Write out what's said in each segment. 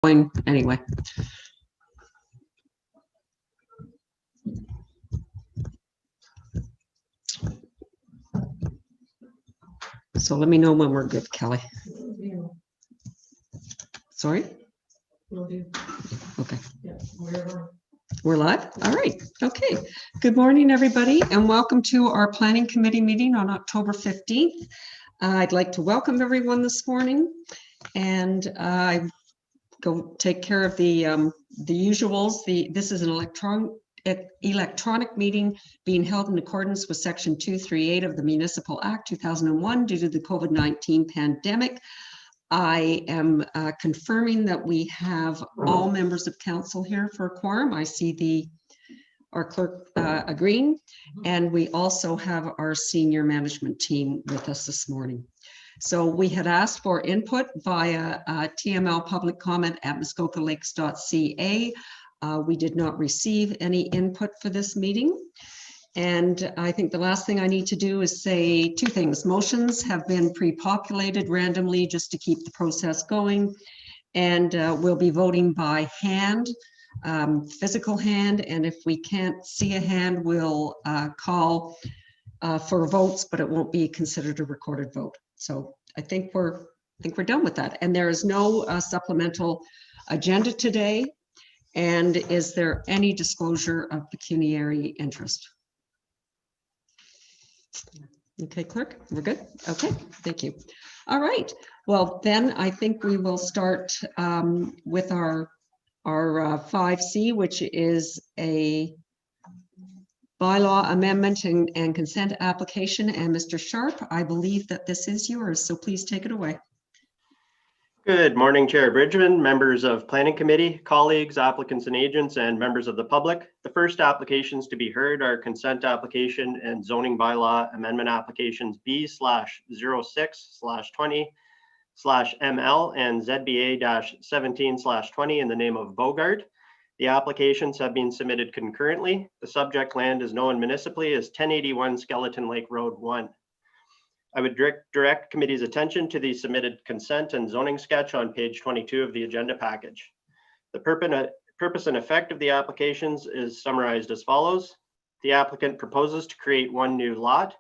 going anyway. So let me know when we're good, Kelly. Sorry? Okay. We're live? All right. Okay. Good morning, everybody, and welcome to our Planning Committee meeting on October 15th. I'd like to welcome everyone this morning, and I go take care of the usuals. This is an electronic meeting being held in accordance with Section 238 of the Municipal Act 2001 due to the COVID-19 pandemic. I am confirming that we have all members of council here for a quorum. I see our clerk agreeing, and we also have our senior management team with us this morning. So we had asked for input via TML public comment at muskokalakes.ca. We did not receive any input for this meeting. And I think the last thing I need to do is say two things. Motions have been pre-populated randomly just to keep the process going. And we'll be voting by hand, physical hand. And if we can't see a hand, we'll call for votes, but it won't be considered a recorded vote. So I think we're done with that. And there is no supplemental agenda today. And is there any disclosure of pecuniary interest? Okay, clerk, we're good. Okay, thank you. All right. Well, then I think we will start with our 5C, which is a bylaw amendment and consent application. And Mr. Sharp, I believe that this is yours, so please take it away. Good morning, Chair Bridgeman, members of Planning Committee, colleagues, applicants and agents, and members of the public. The first applications to be heard are consent application and zoning bylaw amendment applications B/06/20/ML and ZBA-17/20 in the name of Bogart. The applications have been submitted concurrently. The subject land is known municipally as 1081 Skeleton Lake Road 1. I would direct committee's attention to the submitted consent and zoning sketch on page 22 of the agenda package. The purpose and effect of the applications is summarized as follows. The applicant proposes to create one new lot.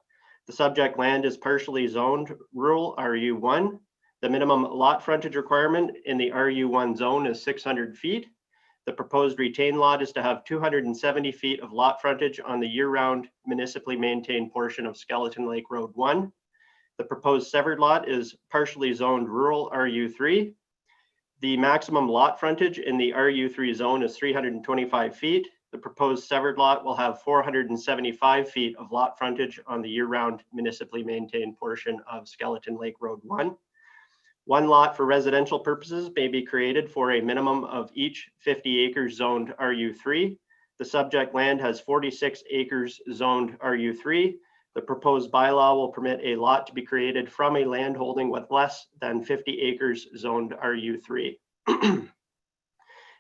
The subject land is partially zoned rural RU1. The minimum lot frontage requirement in the RU1 zone is 600 feet. The proposed retained lot is to have 270 feet of lot frontage on the year-round municipally maintained portion of Skeleton Lake Road 1. The proposed severed lot is partially zoned rural RU3. The maximum lot frontage in the RU3 zone is 325 feet. The proposed severed lot will have 475 feet of lot frontage on the year-round municipally maintained portion of Skeleton Lake Road 1. One lot for residential purposes may be created for a minimum of each 50 acres zoned RU3. The subject land has 46 acres zoned RU3. The proposed bylaw will permit a lot to be created from a land holding with less than 50 acres zoned RU3.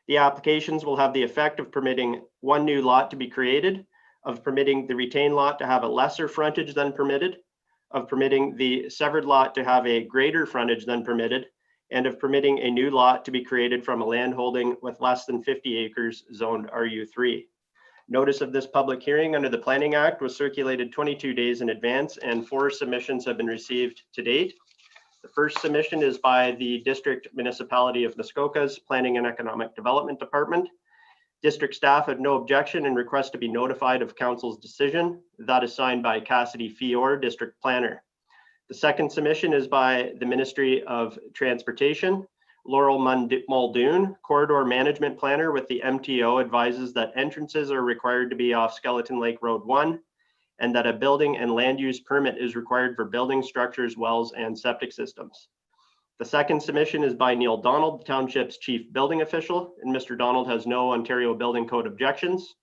The applications will have the effect of permitting one new lot to be created, of permitting the retained lot to have a lesser frontage than permitted, of permitting the severed lot to have a greater frontage than permitted, and of permitting a new lot to be created from a land holding with less than 50 acres zoned RU3. Notice of this public hearing under the Planning Act was circulated 22 days in advance, and 4 submissions have been received to date. The first submission is by the District Municipality of Muskoka's Planning and Economic Development Department. District staff had no objection and request to be notified of Council's decision. That is signed by Cassidy Fior, District Planner. The second submission is by the Ministry of Transportation. Laurel Muldoon, Corridor Management Planner with the MTO, advises that entrances are required to be off Skeleton Lake Road 1 and that a building and land use permit is required for building structures, wells, and septic systems. The second submission is by Neil Donald, the Township's Chief Building Official, and Mr. Donald has no Ontario Building Code objections.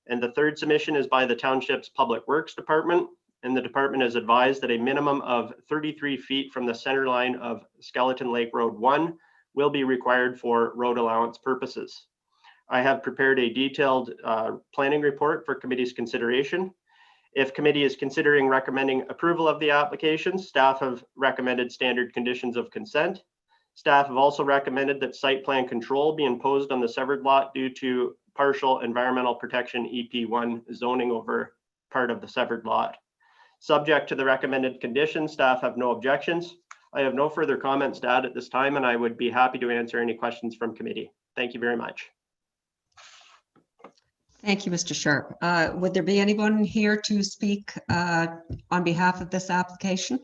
And the third submission is by the Township's Public Works Department, and the department has advised that a minimum of 33 feet from the center line of Skeleton Lake Road 1 will be required for road allowance purposes. I have prepared a detailed planning report for committee's consideration. If committee is considering recommending approval of the application, staff have recommended standard conditions of consent. Staff have also recommended that site plan control be imposed on the severed lot due to partial environmental protection EP1 zoning over part of the severed lot. Subject to the recommended conditions, staff have no objections. I have no further comments to add at this time, and I would be happy to answer any questions from committee. Thank you very much. Thank you, Mr. Sharp. Would there be anyone here to speak on behalf of this application?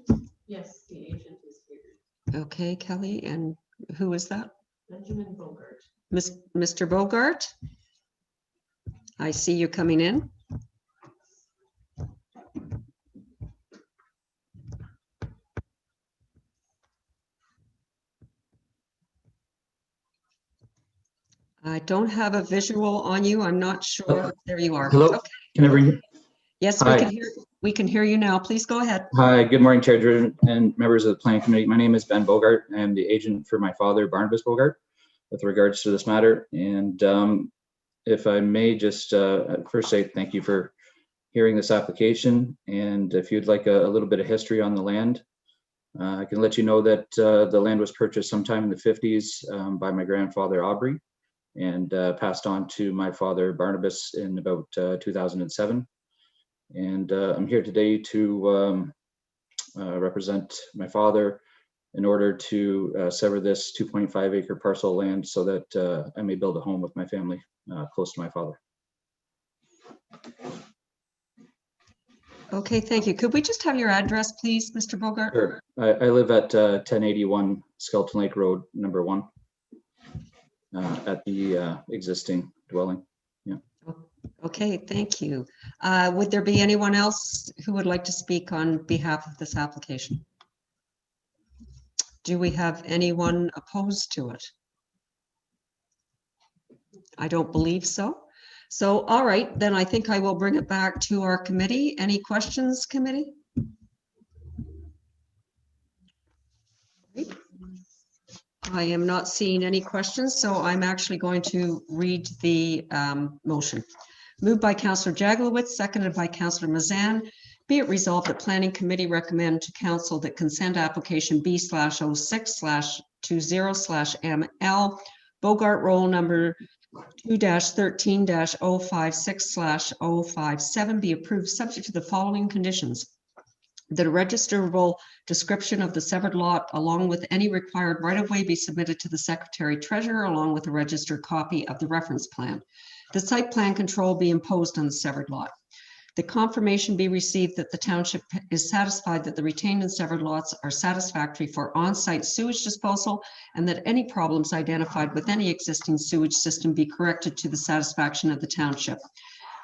Yes, the agent is here. Okay, Kelly, and who is that? Benjamin Bogart. Mr. Bogart? I see you coming in. I don't have a visual on you. I'm not sure. There you are. Hello, Okay. can everyone hear? Yes, Hi. we can hear you now. Please go ahead. Hi, good morning, Chair and members of the Planning Committee. My name is Ben Bogart. I am the agent for my father, Barnabas Bogart, with regards to this matter. And if I may just first say thank you for hearing this application. And if you'd like a little bit of history on the land, I can let you know that the land was purchased sometime in the 50s by my grandfather, Aubrey, and passed on to my father, Barnabas, in about 2007. And I'm here today to represent my father in order to sever this 2.5 acre parcel of land so that I may build a home with my family close to my father. Okay, thank you. Could we just have your address, please, Mr. Bogart? Sure. I live at 1081 Skeleton Lake Road, number 1, at the existing dwelling. Yeah. Okay, thank you. Would there be anyone else who would like to speak on behalf of this application? Do we have anyone opposed to it? I don't believe so. So, all right, then I think I will bring it back to our committee. Any questions, committee? I am not seeing any questions, so I'm actually going to read the motion. Moved by Councillor Jaglowitz, seconded by Councillor Mazan. Be it resolved that Planning Committee recommend to Council that consent application B/06/20/ML Bogart roll number 2-13-056/057 be approved subject to the following conditions. That a registerable description of the severed lot along with any required right-of-way be submitted to the Secretary Treasurer along with a registered copy of the reference plan. The site plan control be imposed on the severed lot. The confirmation be received that the township is satisfied that the retained and severed lots are satisfactory for on-site sewage disposal and that any problems identified with any existing sewage system be corrected to the satisfaction of the township.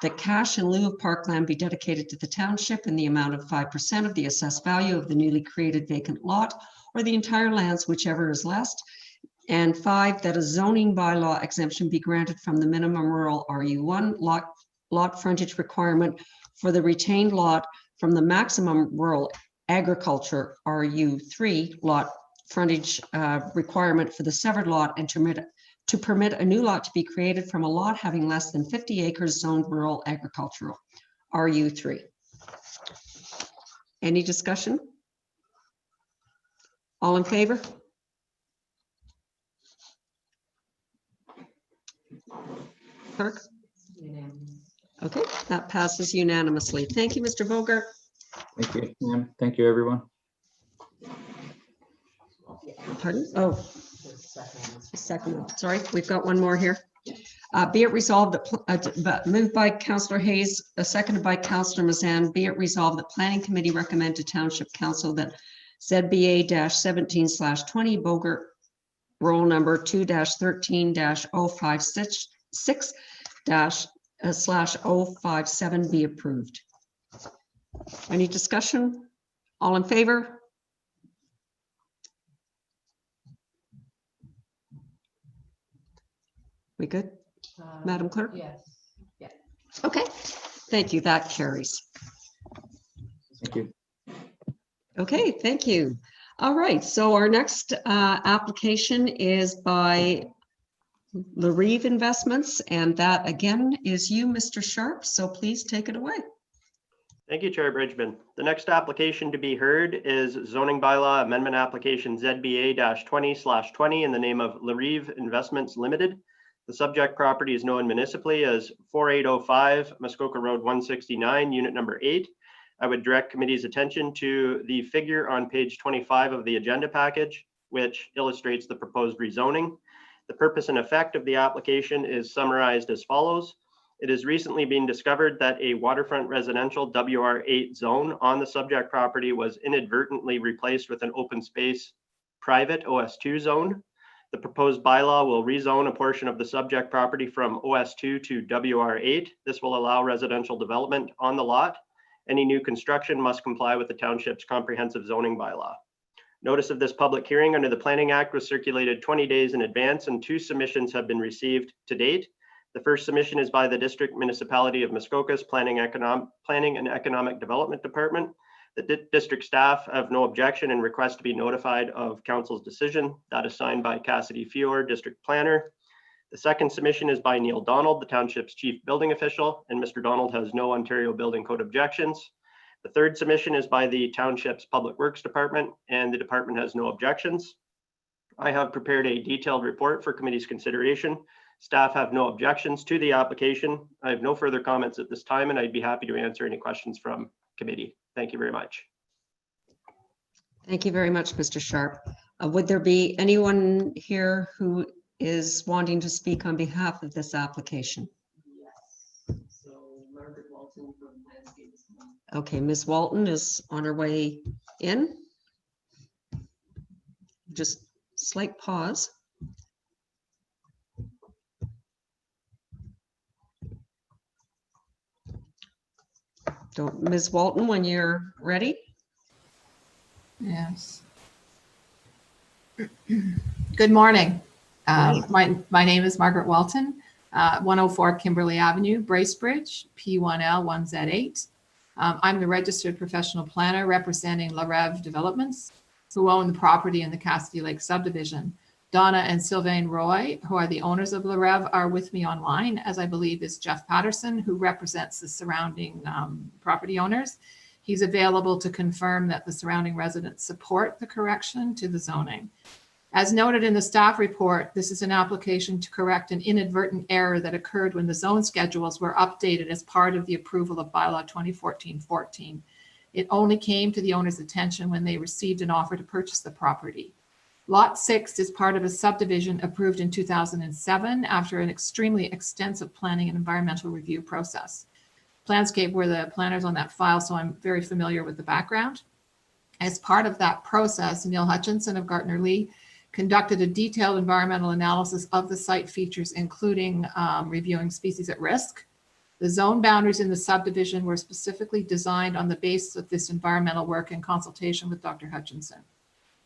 That cash in lieu of parkland be dedicated to the township in the amount of 5% of the assessed value of the newly created vacant lot or the entire lands, whichever is less. And 5, that a zoning bylaw exemption be granted from the minimum rural RU1 lot frontage requirement for the retained lot from the maximum rural agriculture RU3 lot frontage requirement for the severed lot and to permit a new lot to be created from a lot having less than 50 acres zoned rural agricultural RU3. Any discussion? All in favor? Clerk? Okay, that passes unanimously. Thank you, Mr. Bogart. Thank you, ma'am. Thank you, everyone. Pardon? Oh, second one. Sorry, we've got one more here. Be it resolved that moved by Councillor Hayes, seconded by Councillor Mazan. Be it resolved that Planning Committee recommend to Township Council that ZBA-17/20 Bogart roll number 2-13-056/057 be approved. Any discussion? All in favor? We good, Madam Clerk? Yes. Yeah. Okay, thank you. That carries. Thank you. Okay, thank you. All right, so our next application is by Larive Investments, and that again is you, Mr. Sharp. So please take it away. Thank you, Chair Bridgeman. The next application to be heard is zoning bylaw amendment application ZBA-20/20 in the name of Larive Investments Limited. The subject property is known municipally as 4805 Muskoka Road 169, unit number 8. I would direct committee's attention to the figure on page 25 of the agenda package, which illustrates the proposed rezoning. The purpose and effect of the application is summarized as follows. It has recently been discovered that a waterfront residential WR8 zone on the subject property was inadvertently replaced with an open space private OS2 zone. The proposed bylaw will rezone a portion of the subject property from OS2 to WR8. This will allow residential development on the lot. Any new construction must comply with the township's comprehensive zoning bylaw. Notice of this public hearing under the Planning Act was circulated 20 days in advance, and 2 submissions have been received to date. The first submission is by the District Municipality of Muskoka's Planning and Economic Development Department. The district staff have no objection and request to be notified of council's decision. That is signed by Cassidy Fior, District Planner. The second submission is by Neil Donald, the township's chief building official, and Mr. Donald has no Ontario Building Code objections. The third submission is by the township's Public Works Department, and the department has no objections. I have prepared a detailed report for committee's consideration. Staff have no objections to the application. I have no further comments at this time, and I'd be happy to answer any questions from committee. Thank you very much. Thank you very much, Mr. Sharp. Would there be anyone here who is wanting to speak on behalf of this application? Yes. So Margaret Walton from Landscape. Okay, Ms. Walton is on her way in. Just slight pause. Ms. Walton, when you're ready. Yes. Good morning. My name is Margaret Walton, 104 Kimberley Avenue, Bracebridge, P1L1Z8. I'm the registered professional planner representing Larive Developments, who own the property in the Cassidy Lake subdivision. Donna and Sylvain Roy, who are the owners of Larive, are with me online, as I believe is Jeff Patterson, who represents the surrounding property owners. He's available to confirm that the surrounding residents support the correction to the zoning. As noted in the staff report, this is an application to correct an inadvertent error that occurred when the zone schedules were updated as part of the approval of bylaw 2014-14. It only came to the owner's attention when they received an offer to purchase the property. Lot 6 is part of a subdivision approved in 2007 after an extremely extensive planning and environmental review process. Planscape were the planners on that file, so I'm very familiar with the background. As part of that process, Neil Hutchinson of Gartner Lee conducted a detailed environmental analysis of the site features, including reviewing species at risk. The zone boundaries in the subdivision were specifically designed on the basis of this environmental work in consultation with Dr. Hutchinson.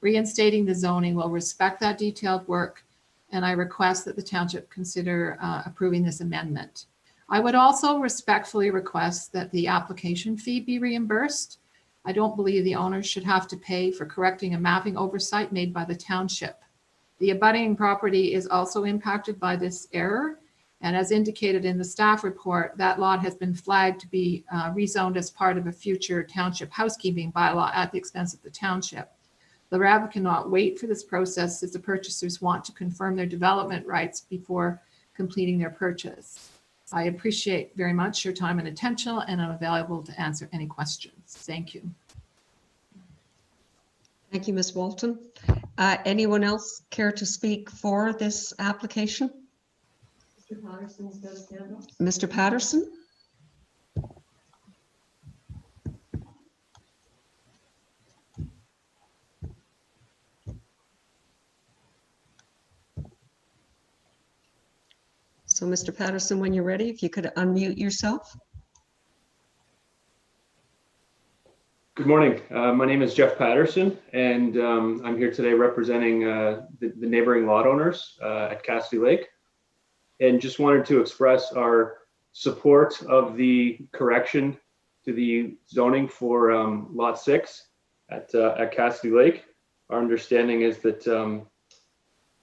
Reinstating the zoning will respect that detailed work, and I request that the township consider approving this amendment. I would also respectfully request that the application fee be reimbursed. I don't believe the owners should have to pay for correcting a mapping oversight made by the township. The abutting property is also impacted by this error, and as indicated in the staff report, that lot has been flagged to be rezoned as part of a future township housekeeping bylaw at the expense of the township. The RAB cannot wait for this process as the purchasers want to confirm their development rights before completing their purchase. I appreciate very much your time and attention, and I'm available to answer any questions. Thank you. Thank you, Ms. Walton. Anyone else care to speak for this application? Mr. Patterson's got his hand up. Mr. Patterson? So, Mr. Patterson, when you're ready, if you could unmute yourself. Good morning. My name is Jeff Patterson, and I'm here today representing the neighboring lot owners at Cassidy Lake, and just wanted to express our support of the correction to the zoning for Lot 6 at Cassidy Lake. Our understanding is that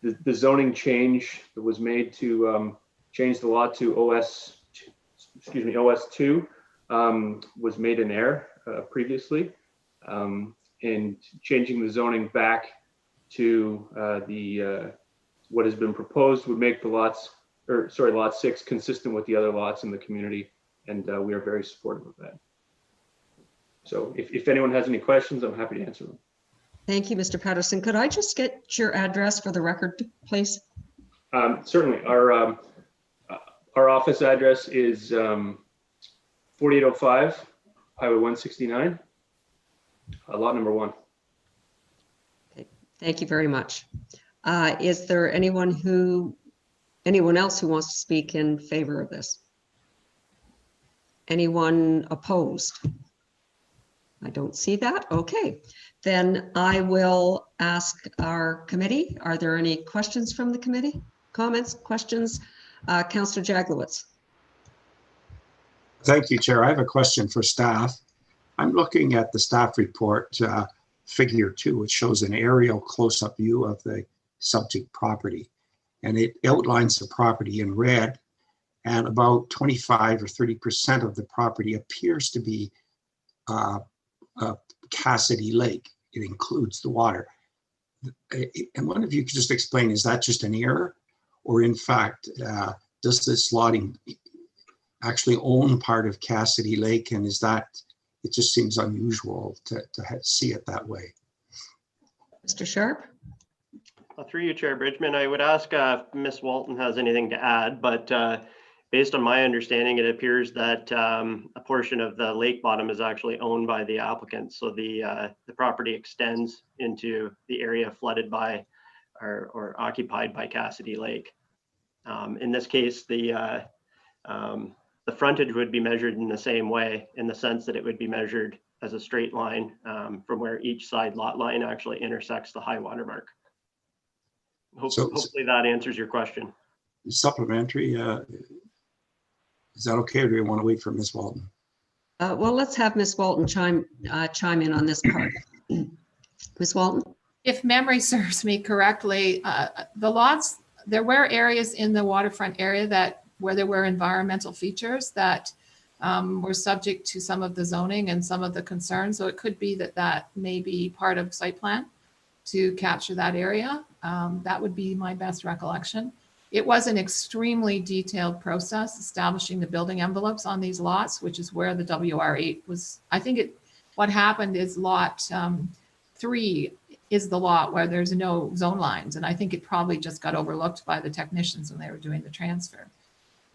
the zoning change that was made to change the lot to OS2 was made in error previously, and changing the zoning back to what has been proposed would make the lot 6 consistent with the other lots in the community, and we are very supportive of that. So if anyone has any questions, I'm happy to answer them. Thank you, Mr. Patterson. Could I just get your address for the record, please? Certainly. Our office address is 4805 Highway 169, lot number 1. Okay. Thank you very much. Is there anyone else who wants to speak in favor of this? Anyone opposed? I don't see that. Okay, then I will ask our committee. Are there any questions from the committee? Comments, questions? Councillor Jaglowitz. Thank you, Chair. I have a question for staff. I'm looking at the staff report, figure 2, which shows an aerial close-up view of the subject property. And it outlines the property in red, and about 25 or 30% of the property appears to be Cassidy Lake. It includes the water. And one of you could just explain, is that just an error? Or in fact, does this lotting actually own part of Cassidy Lake? And is that, it just seems unusual to see it that way. Mr. Sharp? Through you, Chair Bridgeman, I would ask if Ms. Walton has anything to add, but based on my understanding, it appears that a portion of the lake bottom is actually owned by the applicant. So the property extends into the area flooded by or occupied by Cassidy Lake. In this case, the frontage would be measured in the same way, in the sense that it would be measured as a straight line from where each side lot line actually intersects the high water mark. Hopefully that answers your question. Supplementary, is that okay, or do we want to wait for Ms. Walton? Well, let's have Ms. Walton chime in on this part. Ms. Walton? If memory serves me correctly, the lots, there were areas in the waterfront area where there were environmental features that were subject to some of the zoning and some of the concerns. So it could be that may be part of site plan to capture that area. That would be my best recollection. It was an extremely detailed process establishing the building envelopes on these lots, which is where the WR8 was. I think what happened is lot 3 is the lot where there's no zone lines. And I think it probably just got overlooked by the technicians when they were doing the transfer.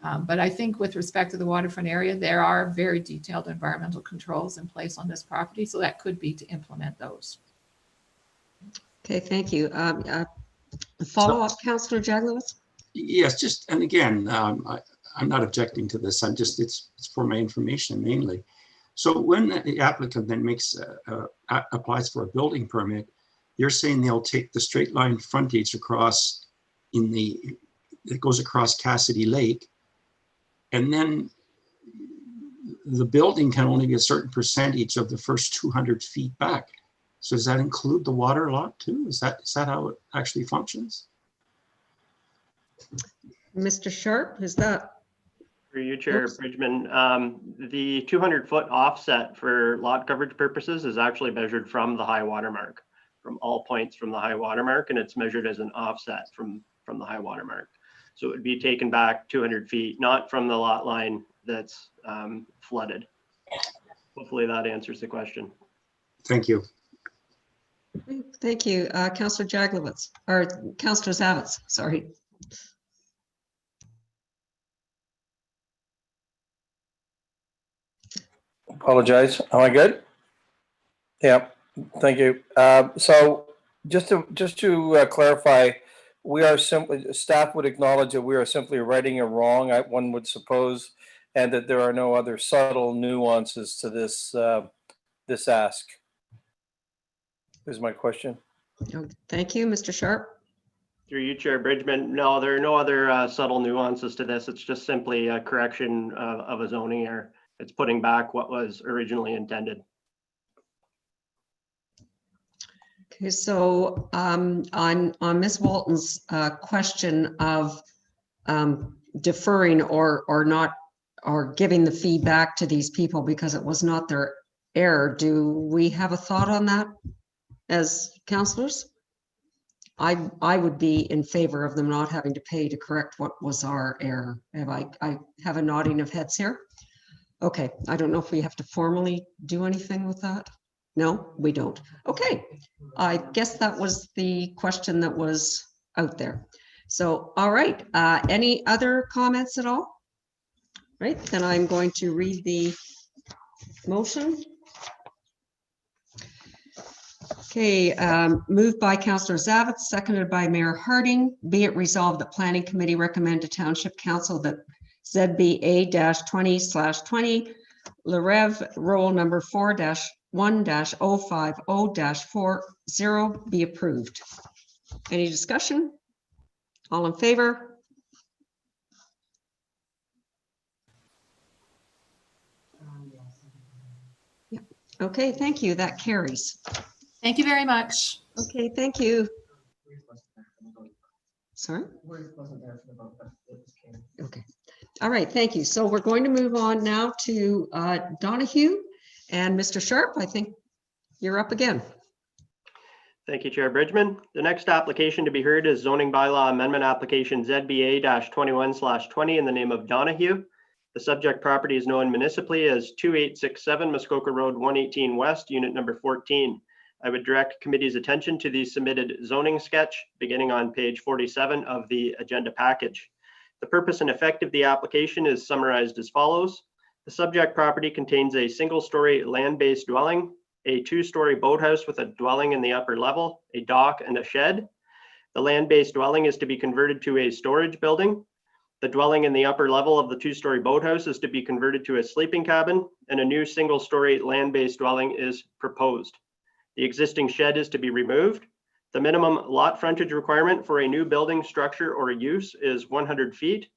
But I think with respect to the waterfront area, there are very detailed environmental controls in place on this property. So that could be to implement those. Okay, thank you. Follow-up, Councillor Jaglowitz? Yes, just, and again, I'm not objecting to this. It's for my information mainly. So when the applicant then applies for a building permit, you're saying they'll take the straight line frontage across it goes across Cassidy Lake, and then the building can only be a certain percentage of the first 200 feet back. So does that include the water lot too? Is that how it actually functions? Mr. Sharp, is that? Through you, Chair Bridgeman, the 200-foot offset for lot coverage purposes is actually measured from the high water mark, from all points from the high water mark, and it's measured as an offset from the high water mark. So it would be taken back 200 feet, not from the lot line that's flooded. Hopefully that answers the question. Thank you. Thank you, Councillor Jaglowitz, or Councillor Zavitz, sorry. Apologize. Am I good? Yeah, thank you. So just to clarify, staff would acknowledge that we are simply righting a wrong, one would suppose, and that there are no other subtle nuances to this this ask. Is my question. Thank you, Mr. Sharp. Through you, Chair Bridgeman. No, there are no other subtle nuances to this. It's just simply a correction of a zoning error. It's putting back what was originally intended. Okay, so on Ms. Walton's question of deferring or not are giving the feedback to these people because it was not their error. Do we have a thought on that as counselors? I would be in favor of them not having to pay to correct what was our error. I have a nodding of heads here. Okay, I don't know if we have to formally do anything with that. No, we don't. Okay, I guess that was the question that was out there. So, all right, any other comments at all? Right, then I'm going to read the motion. Okay, moved by Councillor Zavitz, seconded by Mayor Harding. Be it resolved that Planning Committee recommend to Township Council that ZBA-20/20 Larev roll number 4-1-050-40 be approved. Any discussion? All in favor? Yeah. Okay, thank you. That carries. Thank you very much. Okay, thank you. Sorry? Okay. All right, thank you. So we're going to move on now to Donahue and Mr. Sharp. I think you're up again. Thank you, Chair Bridgeman. The next application to be heard is zoning bylaw amendment application ZBA-21/20 in the name of Donahue. The subject property is known municipally as 2867 Muskoka Road 118 West, unit number 14. I would direct committee's attention to the submitted zoning sketch beginning on page 47 of the agenda package. The purpose and effect of the application is summarized as follows. The subject property contains a single-story land-based dwelling, a two-story boathouse with a dwelling in the upper level, a dock, and a shed. The land-based dwelling is to be converted to a storage building. The dwelling in the upper level of the two-story boathouse is to be converted to a sleeping cabin, and a new single-story land-based dwelling is proposed. The existing shed is to be removed. The minimum lot frontage requirement for a new building, structure, or use is 100 feet.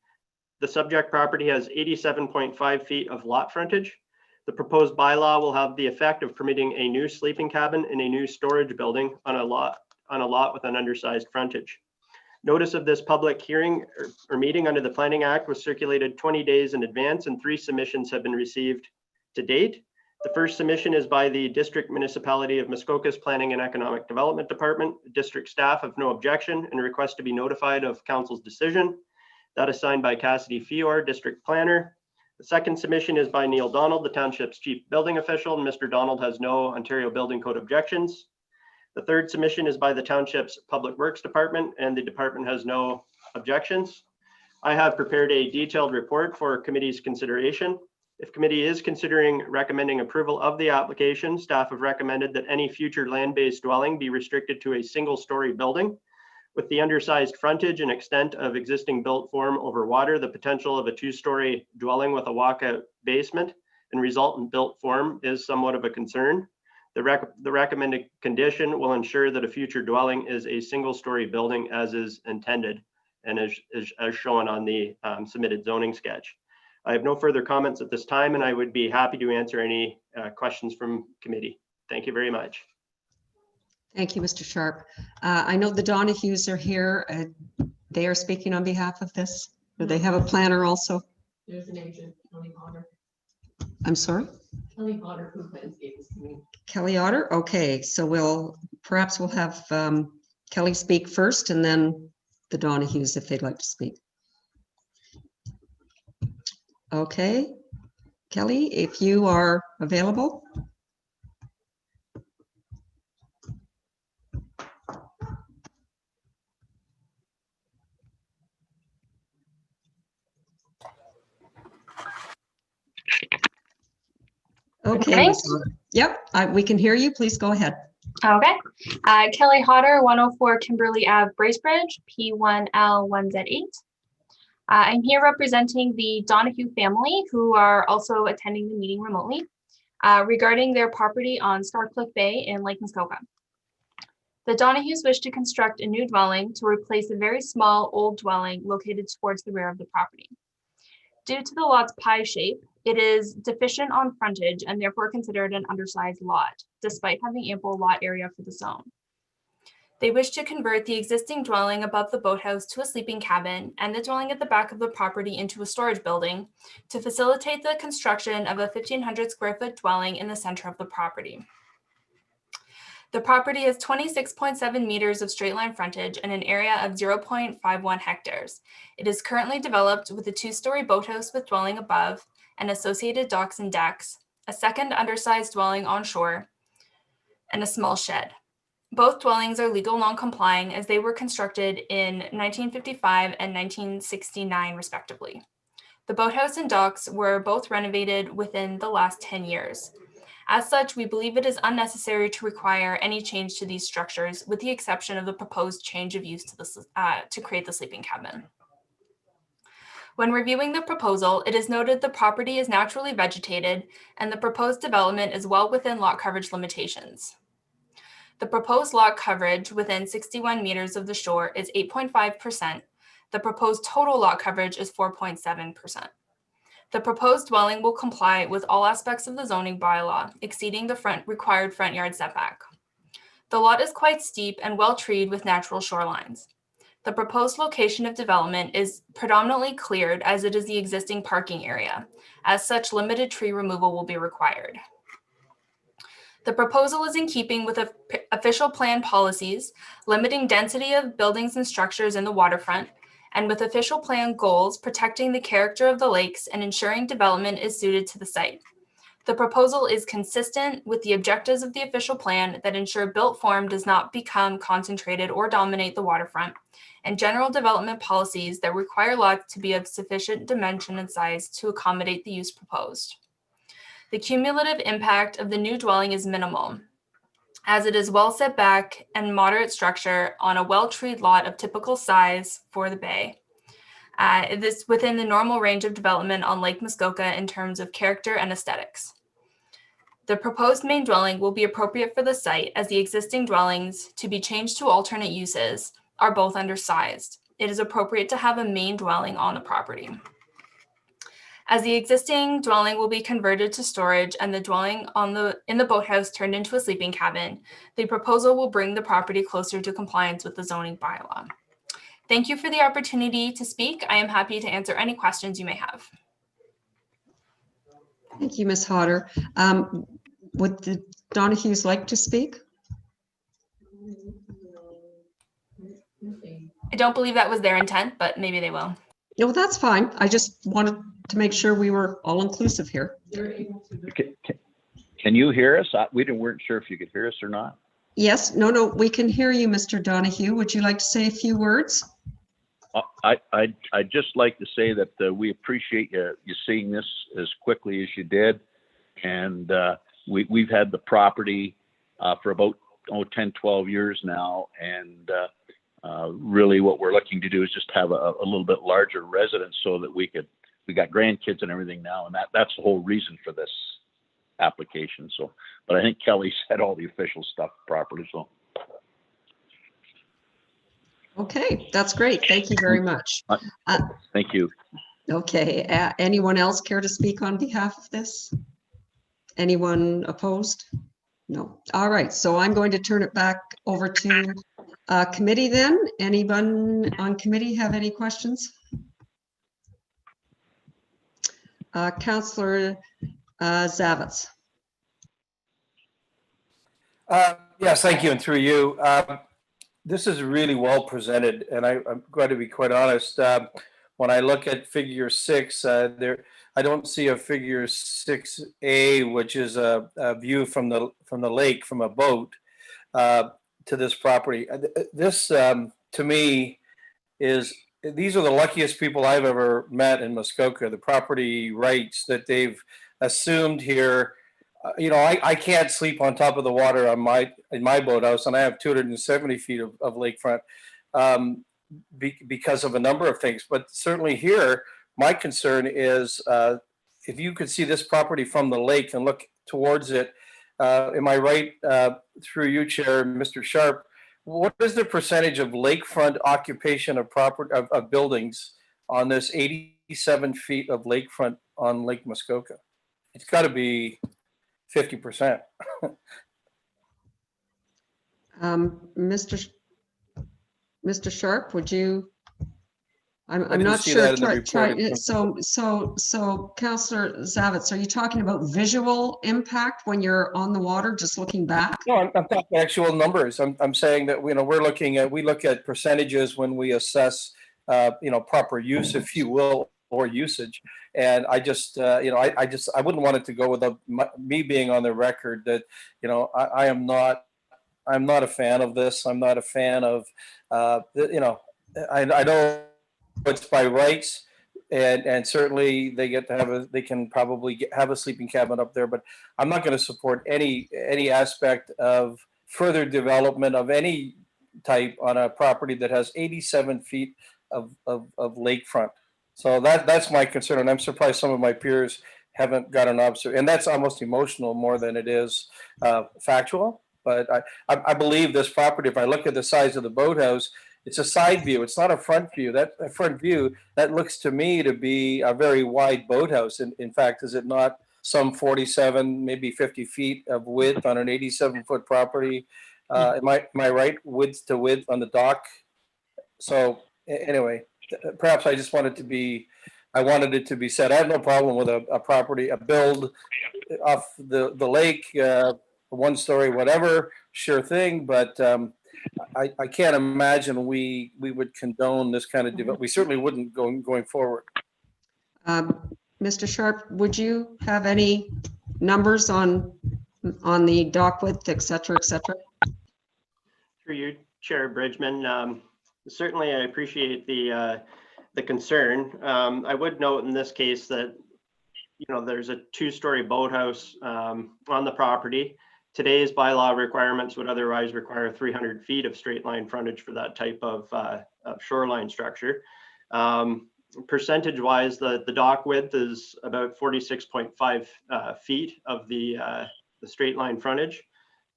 The subject property has 87.5 feet of lot frontage. The proposed bylaw will have the effect of permitting a new sleeping cabin in a new storage building on a lot with an undersized frontage. Notice of this public hearing or meeting under the Planning Act was circulated 20 days in advance, and 3 submissions have been received to date. The first submission is by the District Municipality of Muskoka's Planning and Economic Development Department. District staff have no objection and request to be notified of Council's decision. That is signed by Cassidy Fior, District Planner. The second submission is by Neil Donald, the Township's Chief Building Official, and Mr. Donald has no Ontario Building Code objections. The third submission is by the Township's Public Works Department, and the department has no objections. I have prepared a detailed report for committee's consideration. If committee is considering recommending approval of the application, staff have recommended that any future land-based dwelling be restricted to a single-story building. With the undersized frontage and extent of existing built form over water, the potential of a 2-story dwelling with a walkout basement and resultant built form is somewhat of a concern. The recommended condition will ensure that a future dwelling is a single-story building as is intended and as shown on the submitted zoning sketch. I have no further comments at this time, and I would be happy to answer any questions from committee. Thank you very much. Thank you, Mr. Sharp. I know the Donahues are here. They are speaking on behalf of this. Do they have a planner also? There's an agent, Kelly Potter. I'm sorry? Kelly Potter, who plans gave this to me. Kelly Otter? Okay, so perhaps we'll have Kelly speak first and then the Donahues if they'd like to speak. Okay, Kelly, if you are available. Okay. Yep, we can hear you. Please go ahead. Okay. Kelly Hodder, 104 Kimberly Ave, Bracebridge, P1L1Z8. I'm here representing the Donahue family who are also attending the meeting remotely regarding their property on Starcliff Bay in Lake Muskoka. The Donahues wish to construct a new dwelling to replace a very small old dwelling located towards the rear of the property. Due to the lot's pie shape, it is deficient on frontage and therefore considered an undersized lot, despite having ample lot area for the zone. They wish to convert the existing dwelling above the boathouse to a sleeping cabin and the dwelling at the back of the property into a storage building to facilitate the construction of a 1,500 square foot dwelling in the center of the property. The property has 26.7 meters of straight line frontage and an area of 0.51 hectares. It is currently developed with a 2-story boathouse with dwelling above and associated docks and decks, a second undersized dwelling on shore, and a small shed. Both dwellings are legal non-complying as they were constructed in 1955 and 1969 respectively. The boathouse and docks were both renovated within the last 10 years. As such, we believe it is unnecessary to require any change to these structures with the exception of the proposed change of use to create the sleeping cabin. When reviewing the proposal, it is noted the property is naturally vegetated and the proposed development is well within lot coverage limitations. The proposed lot coverage within 61 meters of the shore is 8.5%. The proposed total lot coverage is 4.7%. The proposed dwelling will comply with all aspects of the zoning bylaw, exceeding the required front yard setback. The lot is quite steep and well treed with natural shorelines. The proposed location of development is predominantly cleared as it is the existing parking area. As such, limited tree removal will be required. The proposal is in keeping with official plan policies, limiting density of buildings and structures in the waterfront, and with official plan goals protecting the character of the lakes and ensuring development is suited to the site. The proposal is consistent with the objectives of the official plan that ensure built form does not become concentrated or dominate the waterfront, and general development policies that require lots to be of sufficient dimension and size to accommodate the use proposed. The cumulative impact of the new dwelling is minimal, as it is well set back and moderate structure on a well-treed lot of typical size for the bay. This within the normal range of development on Lake Muskoka in terms of character and aesthetics. The proposed main dwelling will be appropriate for the site as the existing dwellings to be changed to alternate uses are both undersized. It is appropriate to have a main dwelling on the property. As the existing dwelling will be converted to storage and the dwelling in the boathouse turned into a sleeping cabin, the proposal will bring the property closer to compliance with the zoning bylaw. Thank you for the opportunity to speak. I am happy to answer any questions you may have. Thank you, Ms. Hodder. Would the Donahues like to speak? I don't believe that was their intent, but maybe they will. No, that's fine. I just wanted to make sure we were all inclusive here. Can you hear us? We weren't sure if you could hear us or not. Yes, no, we can hear you, Mr. Donahue. Would you like to say a few words? I'd just like to say that we appreciate you seeing this as quickly as you did. And we've had the property for about 10, 12 years now. And really what we're looking to do is just have a little bit larger residence so that we got grandkids and everything now. And that's the whole reason for this application. So, but I think Kelly said all the official stuff properly. So. Okay, that's great. Thank you very much. Thank you. Okay, anyone else care to speak on behalf of this? Anyone opposed? No. All right, so I'm going to turn it back over to committee then. Anyone on committee have any questions? Councillor Zavitz. Yes, thank you, and through you. This is really well presented, and I'm going to be quite honest. When I look at figure 6, I don't see a figure 6A, which is a view from the lake from a boat to this property. This, to me, these are the luckiest people I've ever met in Muskoka. The property rights that they've assumed here. You know, I can't sleep on top of the water in my boathouse, and I have 270 feet of lakefront because of a number of things. But certainly here, my concern is if you could see this property from the lake and look towards it. Am I right, through you, Chair, Mr. Sharp? What is the percentage of lakefront occupation of buildings on this 87 feet of lakefront on Lake Muskoka? It's got to be 50%. Mr. Mr. Sharp, would you? I'm didn't not see sure. that in the report. So Counselor Zavitz, are you talking about visual impact when you're on the water, just looking back? No, I'm talking actual numbers. I'm saying that, we look at percentages when we assess, proper use, if you will, or usage. And I just, I wouldn't want it to go without me being on the record that, I'm not a fan of this. I'm not a fan of, I know it's by rights, and certainly they get to have they can probably have a sleeping cabin up there, but I'm not going to support any aspect of further development of any type on a property that has 87 feet of lakefront. So that's my concern, and I'm surprised some of my peers haven't got an observation, and that's almost emotional more than it is factual. But I believe this property, if I look at the size of the boathouse, it's a side view. It's not a front view. That front view, that looks to me to be a very wide boathouse. In fact, is it not some 47, maybe 50 feet of width on an 87-foot property? Am I right? Width to width on the dock. So anyway, perhaps I just wanted to be, I wanted it to be said. I have no problem with a property, a build off the lake, one story, whatever, sure thing. But I can't imagine we would condone this kind of development. We certainly wouldn't going forward. Mr. Sharp, would you have any numbers on the dock width, et cetera, et cetera? Through you, Chair Bridgeman. Certainly, I appreciate the concern. I would note in this case that there's a 2-story boathouse on the property. Today's bylaw requirements would otherwise require 300 feet of straight line frontage for that type of shoreline structure. Percentage wise, the dock width is about 46.5 feet of the straight line frontage.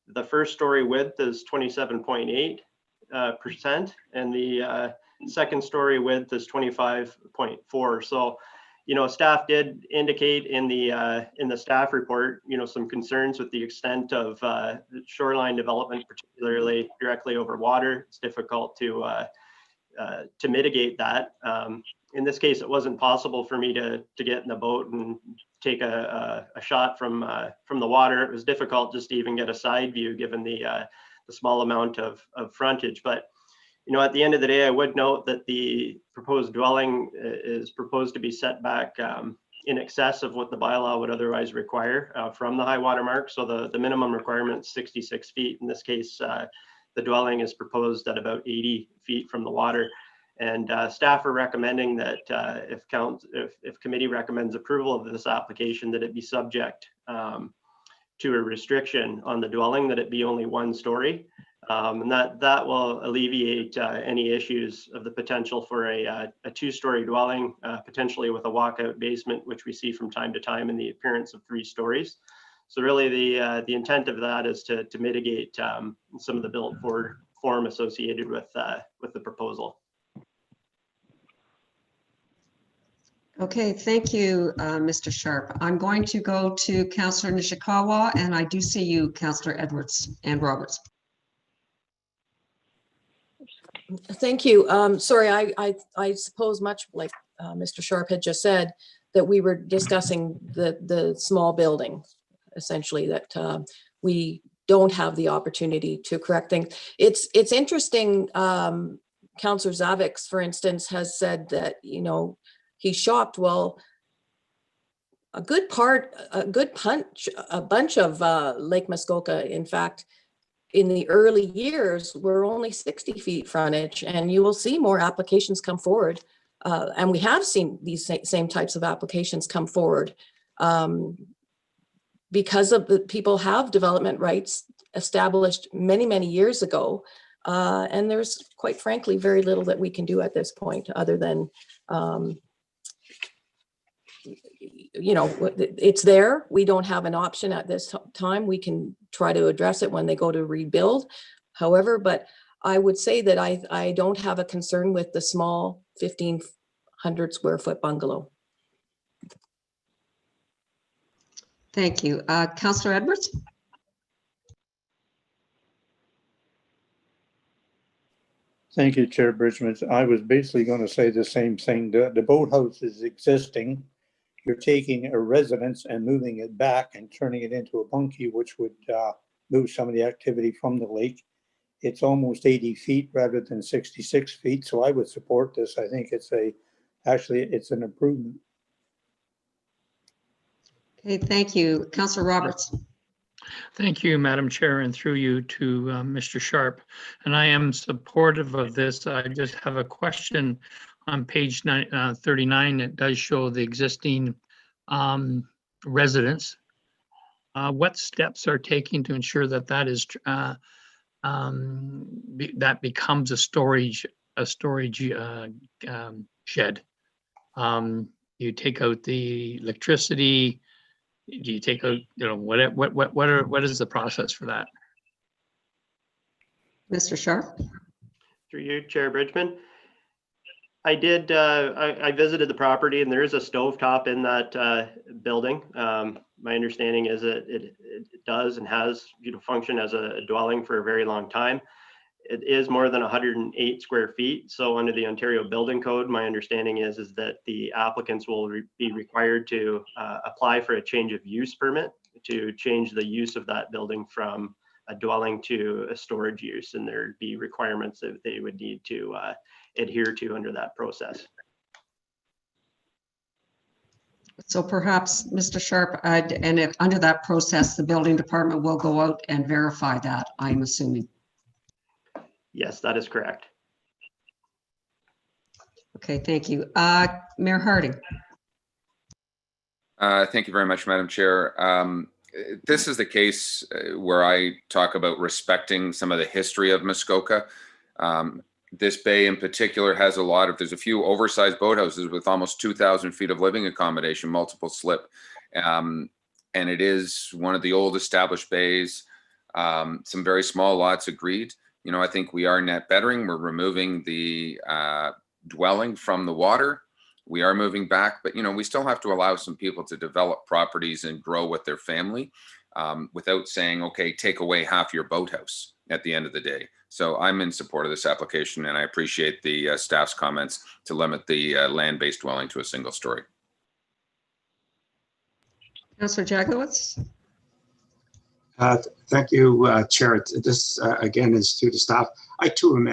The first story width is 27.8%, and the second story width is 25.4. So, staff did indicate in the staff report, some concerns with the extent of shoreline development, particularly directly over water. It's difficult to mitigate that. In this case, it wasn't possible for me to get in the boat and take a shot from the water. It was difficult just to even get a side view given the small amount of frontage. But at the end of the day, I would note that the proposed dwelling is proposed to be set back in excess of what the bylaw would otherwise require from the high water mark. So the minimum requirement is 66 feet. In this case, the dwelling is proposed at about 80 feet from the water. And staff are recommending that if committee recommends approval of this application, that it be subject to a restriction on the dwelling, that it be only 1 story. And that will alleviate any issues of the potential for a 2-story dwelling, potentially with a walkout basement, which we see from time to time in the appearance of 3 stories. So really the intent of that is to mitigate some of the built form associated with the proposal. Okay, thank you, Mr. Sharp. I'm going to go to Councillor Nishikawa, and I do see you, Councillor Edwards and Roberts. Thank you. Sorry, I suppose much like Mr. Sharp had just said, that we were discussing the small building, essentially, that we don't have the opportunity to correct things. It's interesting. Councillor Zavix, for instance, has said that, he's shocked. Well, a bunch of Lake Muskoka, in fact, in the early years, were only 60 feet frontage, and you will see more applications come forward. And we have seen these same types of applications come forward because of the people have development rights established many, many years ago. And there's, quite frankly, very little that we can do at this point other than it's there. We don't have an option at this time. We can try to address it when they go to rebuild. However, but I would say that I don't have a concern with the small 1,500 square foot bungalow. Thank you. Councillor Edwards? Thank you, Chair Bridgeman. I was basically going to say the same thing. The boathouse is existing. You're taking a residence and moving it back and turning it into a bunkie, which would move some of the activity from the lake. It's almost 80 feet rather than 66 feet, so I would support this. I think it's it's an improvement. Okay, thank you. Councillor Roberts. Thank you, Madam Chair, and through you to Mr. Sharp. And I am supportive of this. I just have a question on page 39. It does show the existing residence. What steps are taking to ensure that that is that becomes a storage shed? You take out the electricity. Do you take out, what is the process for that? Mr. Sharp. Through you, Chair Bridgeman. I did, I visited the property and there is a stovetop in that building. My understanding is that it does and has function as a dwelling for a very long time. It is more than 108 square feet. So under the Ontario Building Code, my understanding is that the applicants will be required to apply for a change of use permit to change the use of that building from a dwelling to a storage use. And there'd be requirements that they would need to adhere to under that process. So perhaps, Mr. Sharp, and if under that process, the building department will go out and verify that, I'm assuming. Yes, that is correct. Okay, thank you. Mayor Harding. Thank you very much, Madam Chair. This is the case where I talk about respecting some of the history of Muskoka. This bay in particular has there's a few oversized boathouses with almost 2,000 feet of living accommodation, multiple slip. And it is one of the old established bays, some very small lots agreed. I think we are net bettering. We're removing the dwelling from the water. We are moving back, but we still have to allow some people to develop properties and grow with their family without saying, okay, take away half your boathouse at the end of the day. So I'm in support of this application, and I appreciate the staff's comments to limit the land-based dwelling to a single story. Councillor Jaglowitz. Thank you, Chair. This again is to the staff. I too am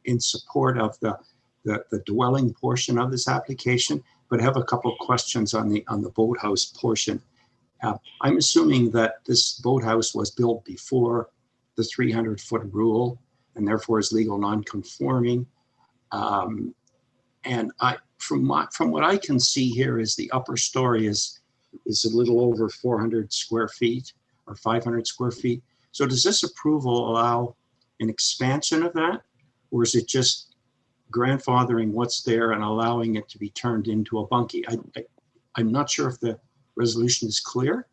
in support of the dwelling portion of this application, but have a couple of questions on the boathouse portion. I'm assuming that this boathouse was built before the 300-foot rule and therefore is legal non-conforming. And from what I can see here is the upper story is a little over 400 square feet or 500 square feet. So does this approval allow an expansion of that? Or is it just grandfathering what's there and allowing it to be turned into a bunkie? I'm not sure if the resolution is clear.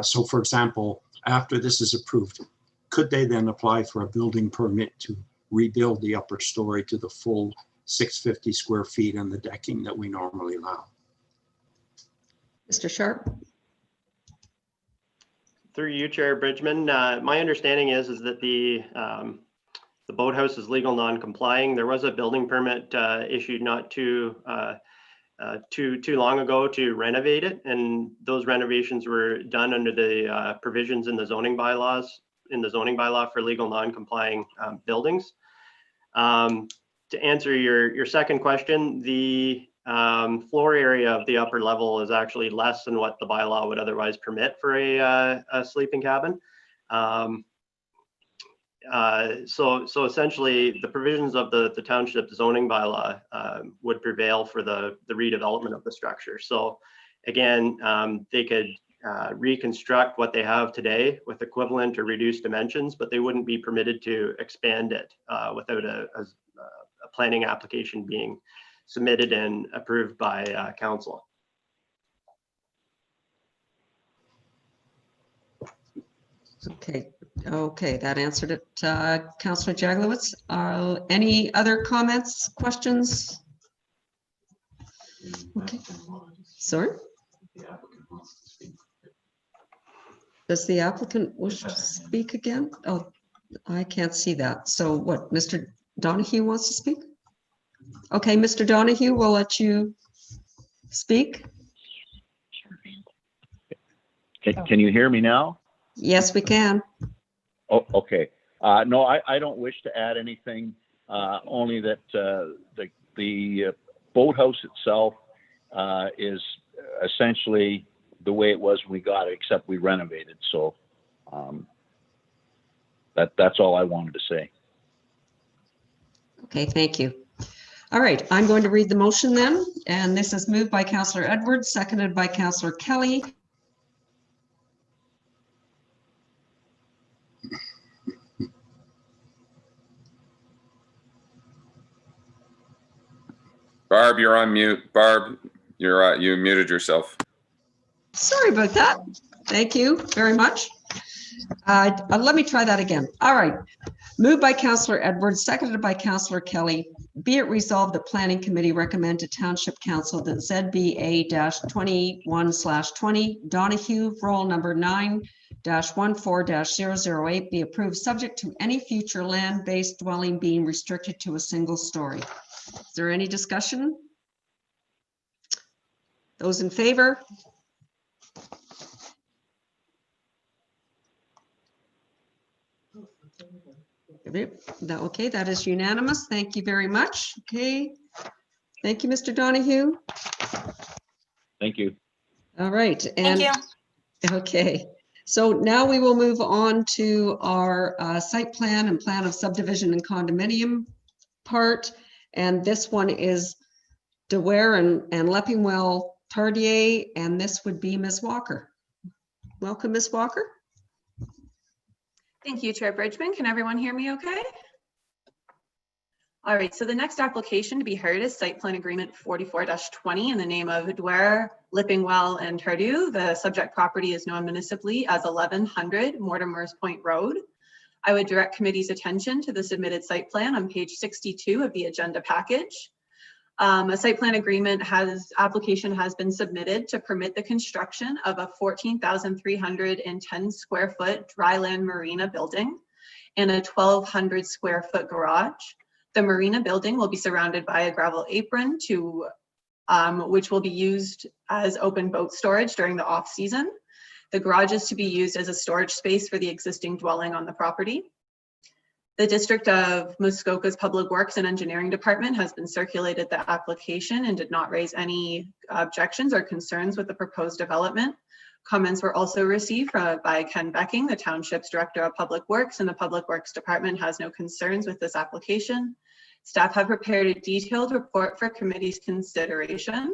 So for example, after this is approved, could they then apply for a building permit to rebuild the upper story to the full 650 square feet and the decking that we normally allow? Mr. Sharp. Through you, Chair Bridgeman. My understanding is that the boathouse is legal non-complying. There was a building permit issued not too long ago to renovate it, and those renovations were done under the provisions in the zoning bylaws, in the zoning bylaw for legal non-complying buildings. To answer your second question, the floor area of the upper level is actually less than what the bylaw would otherwise permit for a sleeping cabin. So essentially the provisions of the township zoning bylaw would prevail for the redevelopment of the structure. So again, they could reconstruct what they have today with equivalent or reduced dimensions, but they wouldn't be permitted to expand it without a planning application being submitted and approved by council. Okay, that answered it. Councillor Jaglowitz, any other comments, questions? Okay, sorry. Does the applicant wish to speak again? Oh, I can't see that. So what, Mr. Donahue wants to speak? Okay, Mr. Donahue, we'll let you speak. Can you hear me now? Yes, we can. Oh, okay. No, I don't wish to add anything, only that the boathouse itself is essentially the way it was when we got it, except we renovated. So that's all I wanted to say. Okay, thank you. All right, I'm going to read the motion then, and this is moved by Councillor Edwards, seconded by Councillor Kelly. Barb, you're on mute. Barb, you muted yourself. Sorry about that. Thank you very much. Let me try that again. All right. Moved by Councillor Edwards, seconded by Councillor Kelly. Be it resolved that Planning Committee recommend to Township Council that ZBA-21/20 Donahue roll number 9-14-008 be approved subject to any future land-based dwelling being restricted to a single story. Is there any discussion? Those in favor? Okay, that is unanimous. Thank you very much. Okay. Thank you, Mr. Donahue. Thank you. All right. Thank you. Okay. So now we will move on to our site plan and plan of subdivision and condominium part. And this one is Dewar and Lepingwell-Tardieu, and this would be Ms. Walker. Welcome, Ms. Walker. Thank you, Chair Bridgeman. Can everyone hear me okay? All right, so the next application to be heard is Site Plan Agreement 44-20 in the name of Dewar, Lepingwell, and Tardieu. The subject property is known municipally as 1100 Mortimer's Point Road. I would direct committee's attention to the submitted site plan on page 62 of the agenda package. A site plan agreement application has been submitted to permit the construction of a 14,310 square foot dryland marina building and a 1,200 square foot garage. The marina building will be surrounded by a gravel apron which will be used as open boat storage during the off season. The garage is to be used as a storage space for the existing dwelling on the property. The District of Muskoka's Public Works and Engineering Department has been circulated the application and did not raise any objections or concerns with the proposed development. Comments were also received by Ken Becking, the Township's Director of Public Works, and the Public Works Department has no concerns with this application. Staff have prepared a detailed report for committee's consideration.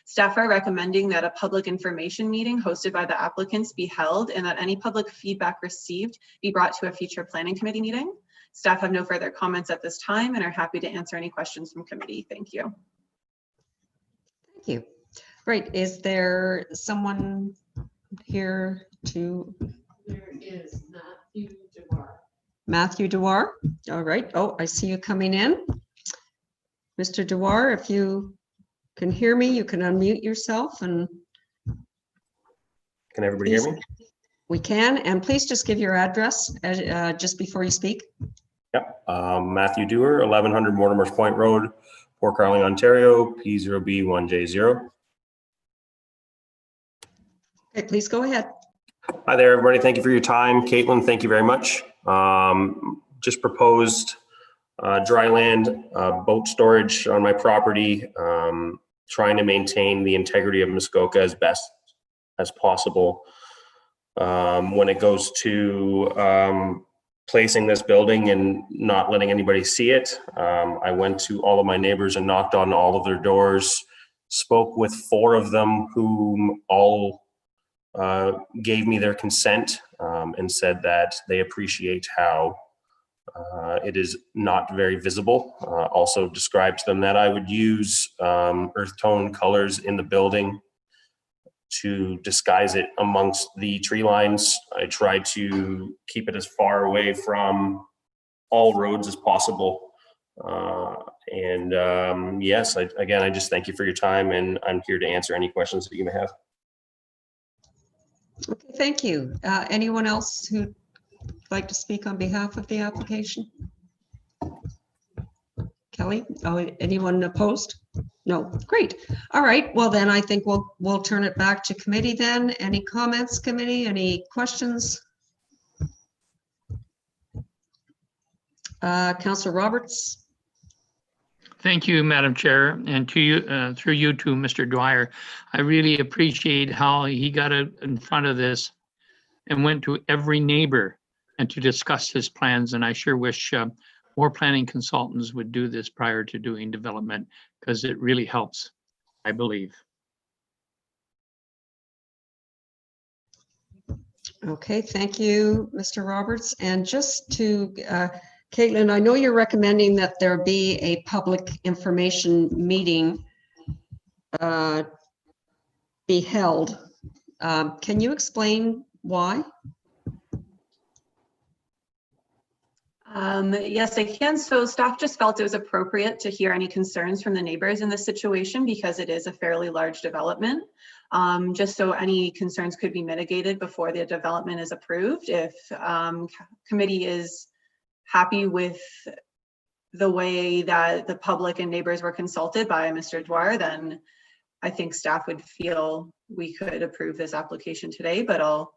Staff are recommending that a public information meeting hosted by the applicants be held and that any public feedback received be brought to a future planning committee meeting. Staff have no further comments at this time and are happy to answer any questions from committee. Thank you. Thank you. Right, is there someone here to? There is Matthew Dewar. Matthew Dewar. All right. Oh, I see you coming in. Mr. Dewar, if you can hear me, you can unmute yourself and. Can everybody hear me? We can, and please just give your address just before you speak. Yep. Matthew Dewar, 1100 Mortimer's Point Road, Port Carling, Ontario, P0B1J0. Okay, please go ahead. Hi there, everybody. Thank you for your time. Caitlin, thank you very much. Just proposed dry land boat storage on my property, trying to maintain the integrity of Muskoka as best as possible. When it goes to placing this building and not letting anybody see it, I went to all of my neighbors and knocked on all of their doors, spoke with 4 of them whom all gave me their consent and said that they appreciate how it is not very visible. Also described to them that I would use earth tone colors in the building to disguise it amongst the tree lines. I try to keep it as far away from all roads as possible. Yes, again, I just thank you for your time, and I'm here to answer any questions that you may have. Okay, thank you. Anyone else who'd like to speak on behalf of the application? Kelly? Oh, anyone opposed? No, great. All right, well then I think we'll turn it back to committee then. Any comments, committee? Any questions? Councillor Roberts? Thank you, Madam Chair, and to you, through you to Mr. Dwyer. I really appreciate how he got out in front of this and went to every neighbor and to discuss his plans. And I sure wish more planning consultants would do this prior to doing development, because it really helps, I believe. Okay, thank you, Mr. Roberts. And just to, Caitlin, I know you're recommending that there be a public information meeting be held. Can you explain why? Yes, I can. So staff just felt it was appropriate to hear any concerns from the neighbors in this situation because it is a fairly large development. Just so any concerns could be mitigated before the development is approved. If committee is happy with the way that the public and neighbors were consulted by Mr. Dewar, then I think staff would feel we could approve this application today, but I'll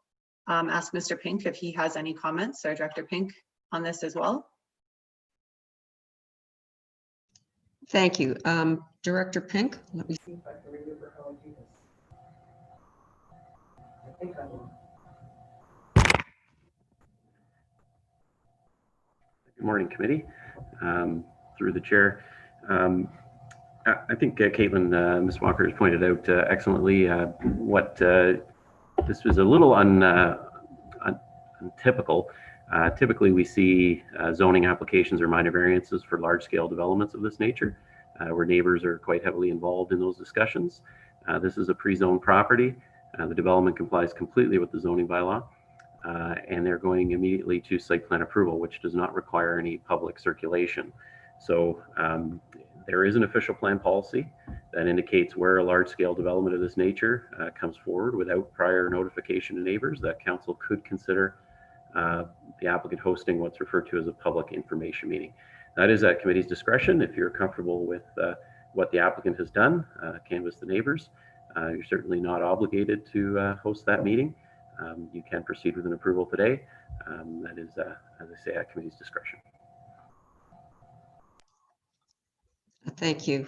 ask Mr. Pink if he has any comments, or Director Pink, on this as well. Thank you. Director Pink, let me see if I can remember how I do this. I think I will. Good morning, committee. Through the chair. I think Caitlin, Ms. Walker has pointed out excellently what this was a little untypical. Typically, we see zoning applications or minor variances for large-scale developments of this nature, where neighbors are quite heavily involved in those discussions. This is a pre-zoned property. The development complies completely with the zoning bylaw. And they're going immediately to site plan approval, which does not require any public circulation. So there is an official plan policy that indicates where a large-scale development of this nature comes forward without prior notification to neighbors, that council could consider the applicant hosting what's referred to as a public information meeting. That is at committee's discretion. If you're comfortable with what the applicant has done, canvass the neighbors, you're certainly not obligated to host that meeting. You can proceed with an approval today. That is, as I say, at committee's discretion. Thank you,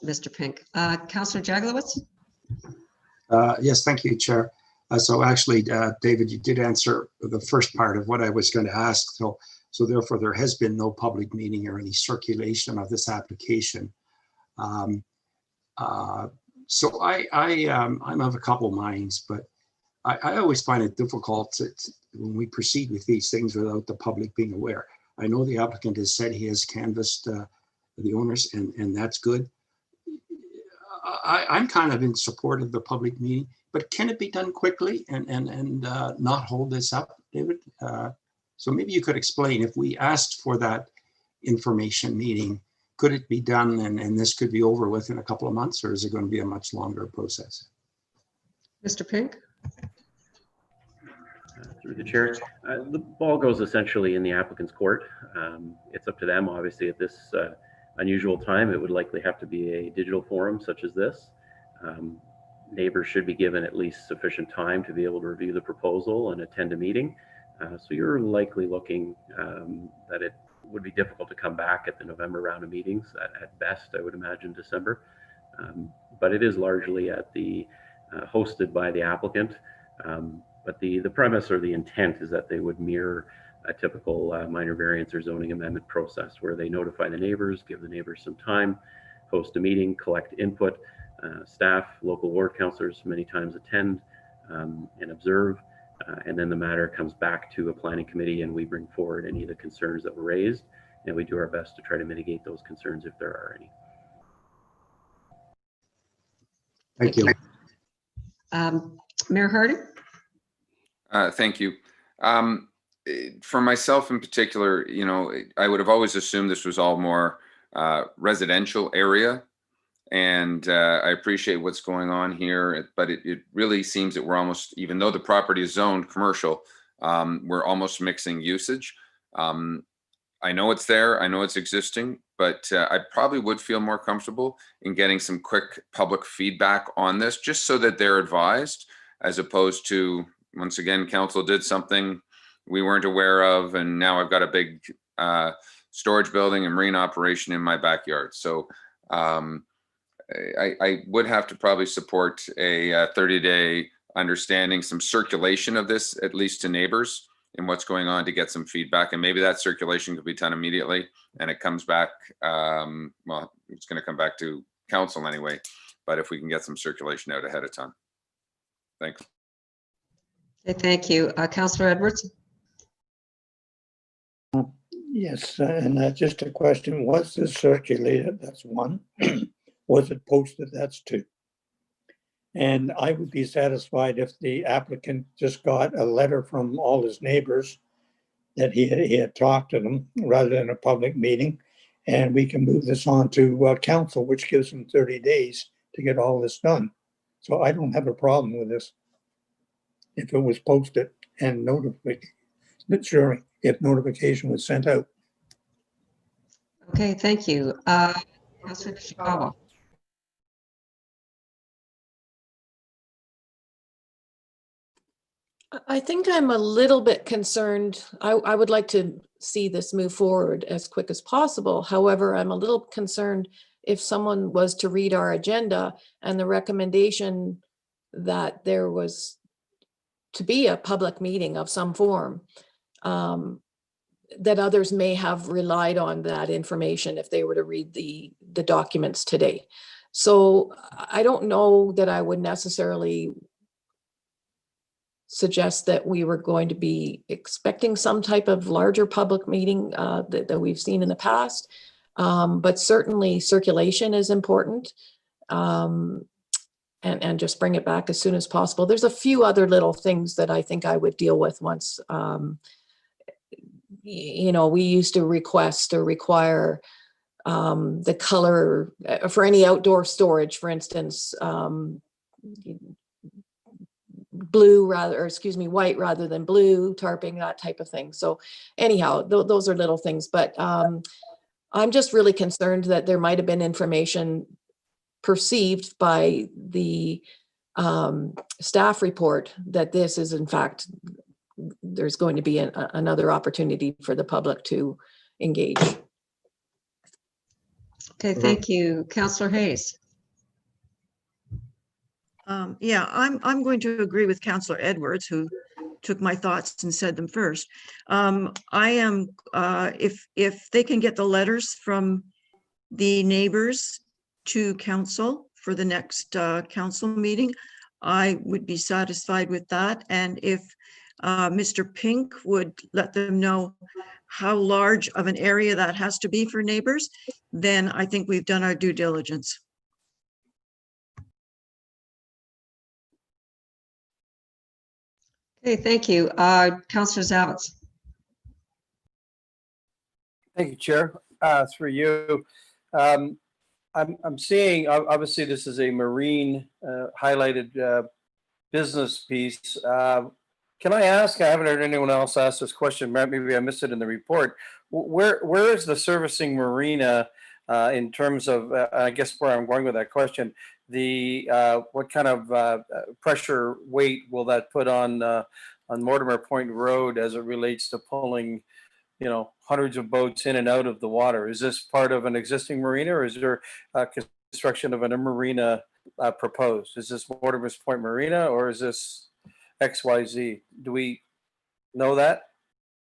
Mr. Pink. Councillor Jaglowitz? Yes, thank you, Chair. So actually, David, you did answer the first part of what I was going to ask. So therefore, there has been no public meeting or any circulation of this application. So I'm of a couple minds, but I always find it difficult when we proceed with these things without the public being aware. I know the applicant has said he has canvassed the owners, and that's good. I'm kind of in support of the public meeting, but can it be done quickly and not hold this up, David? So maybe you could explain, if we asked for that information meeting, could it be done and this could be over with in a couple of months, or is it going to be a much longer process? Mr. Pink? Through the chair, the ball goes essentially in the applicant's court. It's up to them, obviously, at this unusual time. It would likely have to be a digital forum such as this. Neighbors should be given at least sufficient time to be able to review the proposal and attend a meeting. So you're likely looking that it would be difficult to come back at the November round of meetings. At best, I would imagine December. But it is largely at the hosted by the applicant. But the premise or the intent is that they would mirror a typical minor variance or zoning amendment process, where they notify the neighbors, give the neighbors some time, host a meeting, collect input. Staff, local ward councillors many times attend and observe, and then the matter comes back to a planning committee and we bring forward any of the concerns that were raised, and we do our best to try to mitigate those concerns if there are any. Thank you. Mayor Harding? Thank you. For myself in particular, you know, I would have always assumed this was all more residential area. And I appreciate what's going on here, but it really seems that we're almost, even though the property is zoned commercial, we're almost mixing usage. I I know it's there, I know it's existing, but I probably would feel more comfortable in getting some quick public feedback on this, just so that they're advised, as opposed to, once again, council did something we weren't aware of, and now I've got a big storage building and marine operation in my backyard. So I would have to probably support a 30-day understanding, some circulation of this, at least to neighbors, and what's going on, to get some feedback. And maybe that circulation could be done immediately, and it comes back, well, it's going to come back to council anyway, but if we can get some circulation out ahead of time. Thanks. Okay, thank you. Councillor Edwards? Yes, and just a question, was this circulated? That's one. Was it posted? That's two. And I would be satisfied if the applicant just got a letter from all his neighbors that he had talked to them, rather than a public meeting. And we can move this on to council, which gives them 30 days to get all this done. So I don't have a problem with this if it was posted and notified, but sure, if notification was sent out. Okay, thank you. Councillor Chicago. I think I'm a little bit concerned. I would like to see this move forward as quick as possible. However, I'm a little concerned if someone was to read our agenda and the recommendation that there was to be a public meeting of some form, that others may have relied on that information if they were to read the documents today. So I don't know that I would necessarily suggest that we were going to be expecting some type of larger public meeting that we've seen in the past. But certainly circulation is important, and just bring it back as soon as possible. There's a few other little things that I think I would deal with once, you know, we used to request or require the color for any outdoor storage, for instance, blue rather, or excuse me, white rather than blue, tarping, that type of thing. So anyhow, those are little things, but I'm just really concerned that there might have been information perceived by the staff report that this is in fact, there's going to be another opportunity for the public to engage. Okay, thank you. Councillor Hayes. Yeah, I'm going to agree with Councillor Edwards, who took my thoughts and said them first. I am, if they can get the letters from the neighbors to council for the next council meeting, I would be satisfied with that. And if Mr. Pink would let them know how large of an area that has to be for neighbors, then I think we've done our due diligence. Okay, thank you. Councillor Zavitz. Thank you, Chair. Through you. I'm seeing, obviously, this is a marine highlighted business piece. Can I ask, I haven't heard anyone else ask this question, maybe I missed it in the report. Where is the servicing marina in terms of, I guess where I'm going with that question, what kind of pressure weight will that put on Mortimer Point Road as it relates to pulling, you know, hundreds of boats in and out of the water? Is this part of an existing marina, or is there construction of a marina proposed? Is this Mortimer Point Marina, or is this XYZ? Do we know that?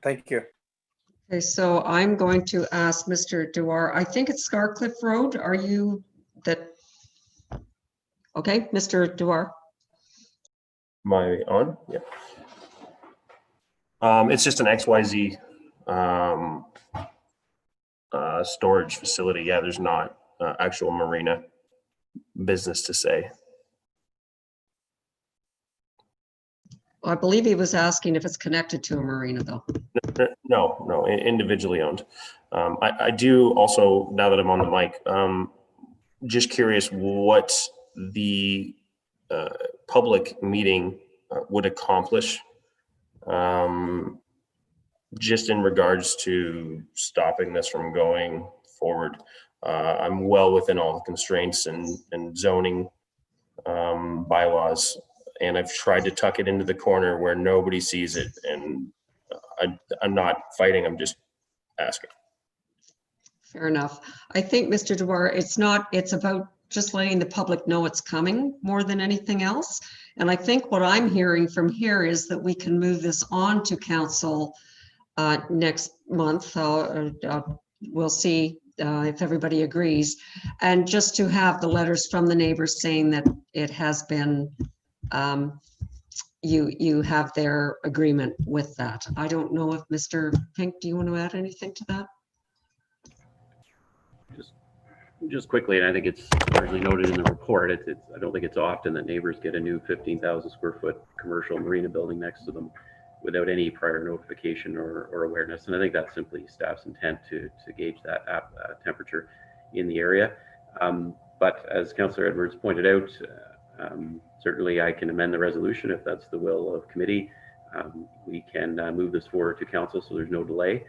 Thank you. Okay, so I'm going to ask Mr. Dewar. I think it's Scarcliffe Road. Are you that? Okay, Mr. Dewar. Am I on? Yeah. It's just an XYZ storage facility. Yeah, there's not actual marina business to say. I believe he was asking if it's connected to a marina, though. No, individually owned. I do also, now that I'm on the mic, just curious what the public meeting would accomplish. just in regards to stopping this from going forward. I'm well within all the constraints and zoning bylaws, and I've tried to tuck it into the corner where nobody sees it. And I'm not fighting, I'm just asking. Fair enough. I think, Mr. Dewar, it's about just letting the public know it's coming more than anything else. And I think what I'm hearing from here is that we can move this on to council next month. We'll see if everybody agrees. And just to have the letters from the neighbors saying that it has been, you have their agreement with that. I don't know if Mr. Pink, do you want to add anything to that? Just quickly, and I think it's largely noted in the report, I don't think it's often that neighbors get a new 15,000 square foot commercial marina building next to them without any prior notification or awareness. And I think that's simply staff's intent to gauge that temperature in the area. But as Councillor Edwards pointed out, certainly I can amend the resolution if that's the will of committee. We can move this forward to council so there's no delay,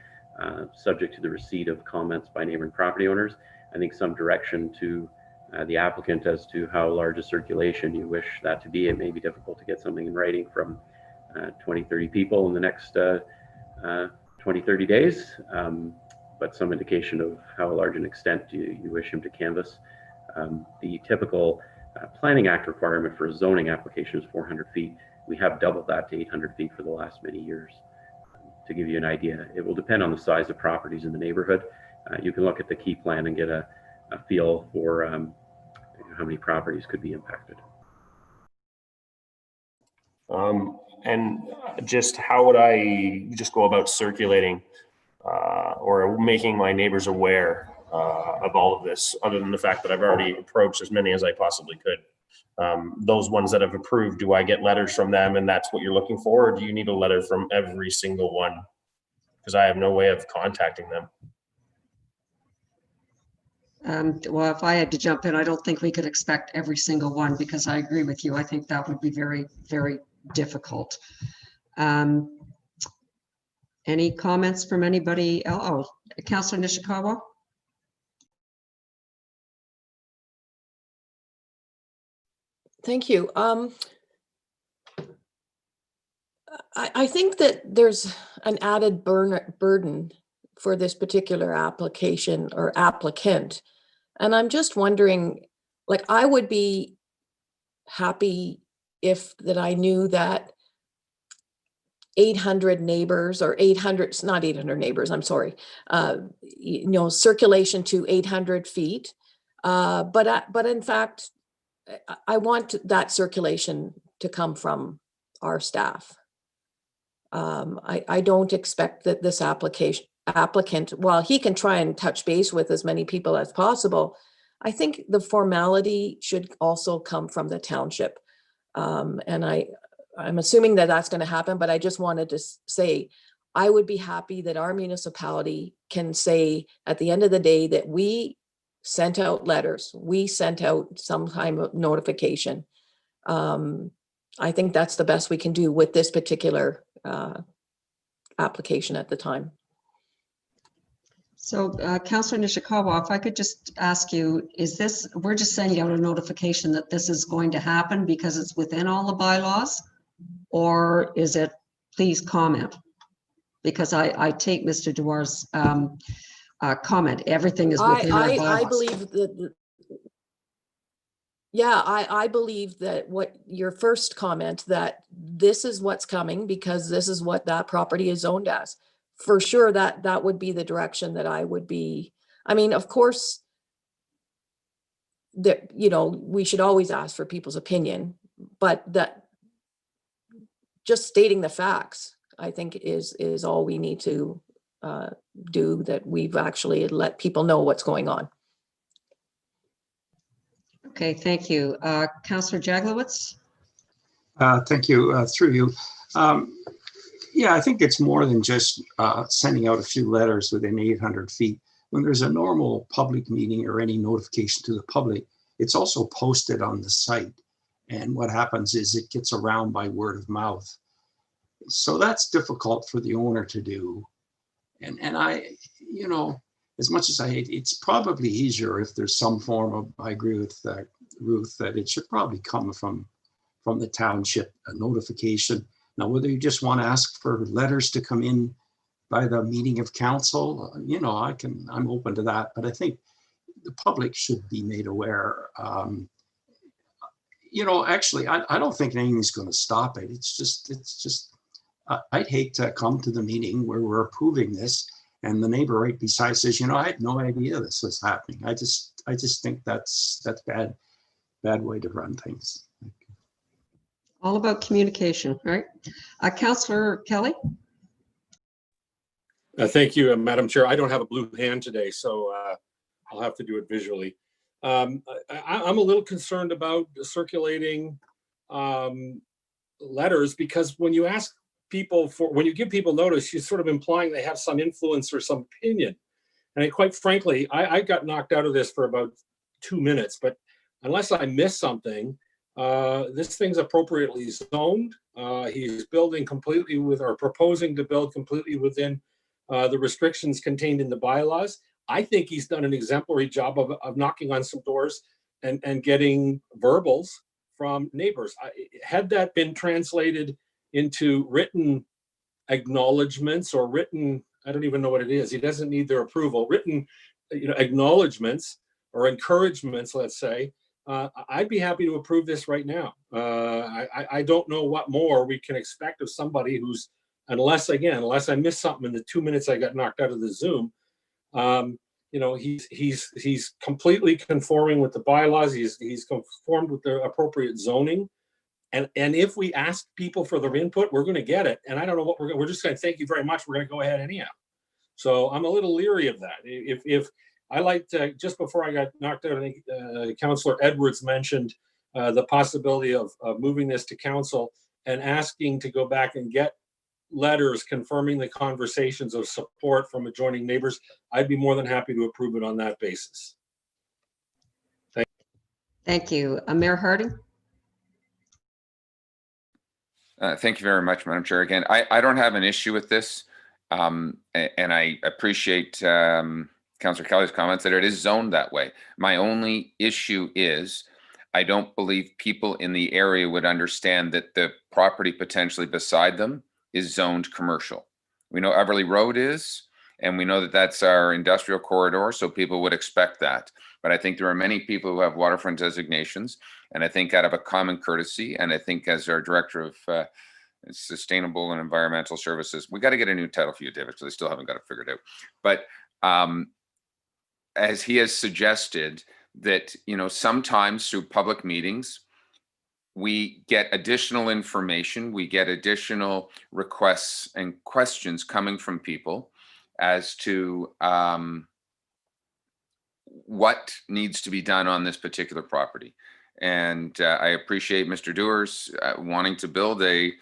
subject to the receipt of comments by neighboring property owners. I think some direction to the applicant as to how large a circulation you wish that to be. It may be difficult to get something in writing from 20, 30 people in the next 20, 30 days, but some indication of how large an extent you wish him to canvass. The typical Planning Act requirement for a zoning application is 400 feet. We have doubled that to 800 feet for the last many years. To give you an idea, it will depend on the size of properties in the neighborhood. You can look at the key plan and get a feel for how many properties could be impacted. And just how would I just go about circulating or making my neighbors aware of all of this, other than the fact that I've already approached as many as I possibly could? Those ones that have approved, do I get letters from them and that's what you're looking for? Or do you need a letter from every single one? Because I have no way of contacting them. Well, if I had to jump in, I don't think we could expect every single one, because I agree with you. I think that would be very, very difficult. Any comments from anybody else? Oh, Councillor Nishikawa? Thank you. I think that there's an added burden for this particular application or applicant. And I'm just wondering, like, I would be happy if that I knew that 800 neighbors or 800, not 800 neighbors, I'm sorry, circulation to 800 feet. But in fact, I want that circulation to come from our staff. I don't expect that this applicant, while he can try and touch base with as many people as possible, I think the formality should also come from the township. And I'm assuming that that's going to happen, but I just wanted to say, I would be happy that our municipality can say at the end of the day that we sent out letters, we sent out some kind of notification. I think that's the best we can do with this particular application at the time. So Councillor Nishikawa, if I could just ask you, we're just sending out a notification that this is going to happen because it's within all the bylaws? Or is it, please comment? Because I take Mr. Dewar's comment, everything is within our bylaws. I believe that, yeah, I believe that what your first comment, that this is what's coming because this is what that property is zoned as. For sure, that would be the direction that I would be. I mean, of course, that, we should always ask for people's opinion, but that just stating the facts, I think is all we need to do, that we've actually let people know what's going on. Okay, thank you. Councillor Jaglowitz? Thank you, through you. Yeah, I think it's more than just sending out a few letters within 800 feet. When there's a normal public meeting or any notification to the public, it's also posted on the site. And what happens is it gets around by word of mouth. So that's difficult for the owner to do. And I, you know, as much as I hate, it's probably easier if there's some form of, I agree with Ruth, that it should probably come from the township, a notification. Now, whether you just want to ask for letters to come in by the meeting of council, you know, I'm open to that, but I think the public should be made aware. You know, actually, I don't think anything's going to stop it. It's just, I'd hate to come to the meeting where we're approving this and the neighbor right beside says, you know, I had no idea this was happening. I just think that's bad way to run things. All about communication, right? Councillor Kelly? Thank you, Madam Chair. I don't have a blue hand today, so I'll have to do it visually. I'm a little concerned about circulating letters, because when you ask people when you give people notice, you're sort of implying they have some influence or some opinion. And quite frankly, I got knocked out of this for about 2 minutes, but unless I miss something, this thing's appropriately zoned. He's building completely or proposing to build completely within the restrictions contained in the bylaws. I think he's done an exemplary job of knocking on some doors and getting verbals from neighbors. Had that been translated into written acknowledgements or written, I don't even know what it is. He doesn't need their approval. Written, you know, acknowledgements or encouragements, let's say. I'd be happy to approve this right now. I don't know what more we can expect of somebody who's, unless I missed something in the 2 minutes I got knocked out of the Zoom. You know, he's completely conforming with the bylaws. He's conformed with the appropriate zoning. And if we ask people for their input, we're going to get it. And I don't know what we're just going to thank you very much. We're going to go ahead anyhow. So I'm a little leery of that. If I liked, just before I got knocked out, I think Councillor Edwards mentioned the possibility of moving this to council and asking to go back and get letters confirming the conversations of support from adjoining neighbors. I'd be more than happy to approve it on that basis. Thank you. Mayor Harding? Thank you very much, Madam Chair. Again, I don't have an issue with this. And I appreciate Councillor Kelly's comments that it is zoned that way. My only issue is I don't believe people in the area would understand that the property potentially beside them is zoned commercial. We know Everly Road is, and we know that that's our industrial corridor, so people would expect that. But I think there are many people who have waterfront designations, and I think out of a common courtesy, and I think as our Director of Sustainable and Environmental Services, we got to get a new title for you, David, so they still haven't got it figured out. But as he has suggested, that, you know, sometimes through public meetings, we get additional information, we get additional requests and questions coming from people as to what needs to be done on this particular property. And I appreciate Mr. Dewar's wanting to build a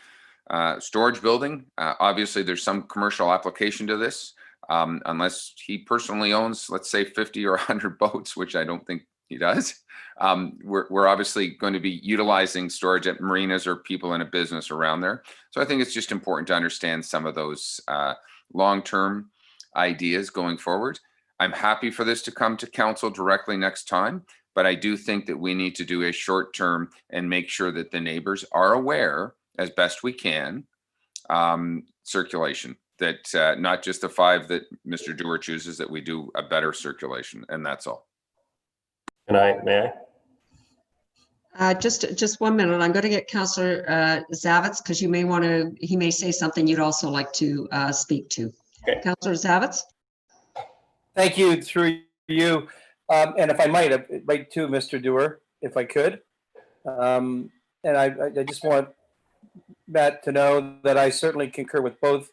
storage building. Obviously, there's some commercial application to this, unless he personally owns, let's say, 50 or 100 boats, which I don't think he does. We're obviously going to be utilizing storage at marinas or people in a business around there. So I think it's just important to understand some of those long-term ideas going forward. I'm happy for this to come to council directly next time, but I do think that we need to do a short term and make sure that the neighbors are aware as best we can, circulation, that not just the 5 that Mr. Dewar chooses, that we do a better circulation, and that's all. May I? Just 1 minute. I'm going to get Councillor Zavitz, because you may want to, he may say something you'd also like to speak to. Okay. Councillor Zavitz? Thank you, through you. And if I might, I'd like to, Mr. Dewar, if I could. And I just want Matt to know that I certainly concur with both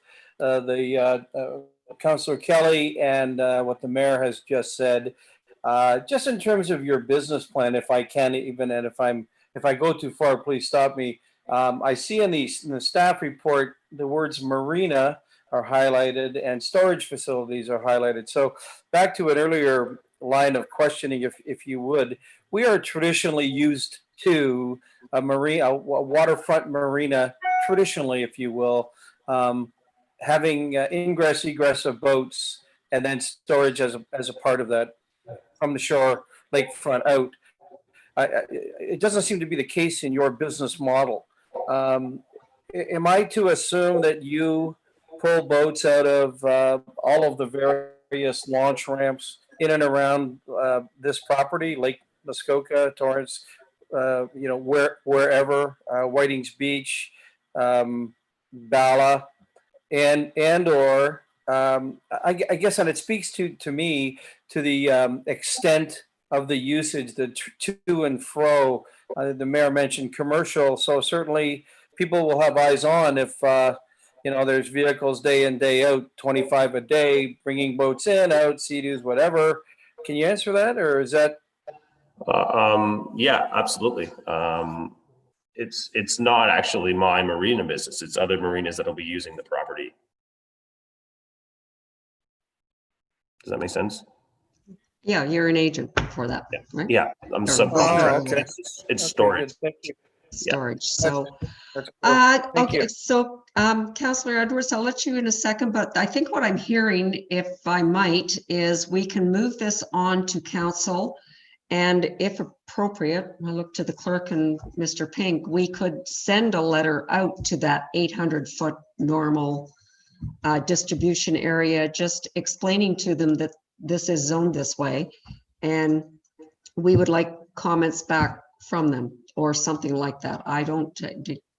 Councillor Kelly and what the mayor has just said. Just in terms of your business plan, if I can, even, and if I go too far, please stop me. I see in the staff report the words marina are highlighted and storage facilities are highlighted. So back to an earlier line of questioning, if you would, we are traditionally used to a waterfront marina traditionally, if you will, having ingress, egress of boats and then storage as a part of that from the shore, lakefront out. It doesn't seem to be the case in your business model. Am I to assume that you pull boats out of all of the various launch ramps in and around this property, Lake Muskoka, Torrance, wherever, Whiting's Beach, Bala, and or I guess, and it speaks to me to the extent of the usage, the to and fro. The mayor mentioned commercial, so certainly people will have eyes on if there's vehicles day in, day out, 25 a day, bringing boats in, out, sea-doos, whatever. Can you answer that, or is that? Yeah, absolutely. It's not actually my marina business. It's other marinas that'll be using the property. Does that make sense? Yeah, you're an agent for that, right? Yeah, I'm Or- subcontract. Okay. It's storage. Thank you. Storage, so. That's cool. Thank Okay, you. so Councillor Edwards, I'll let you in a second, but I think what I'm hearing, if I might, is we can move this on to council. And if appropriate, I look to the clerk and Mr. Pink, we could send a letter out to that 800-foot normal distribution area, just explaining to them that this is zoned this way. And we would like comments back from them or something like that. I don't,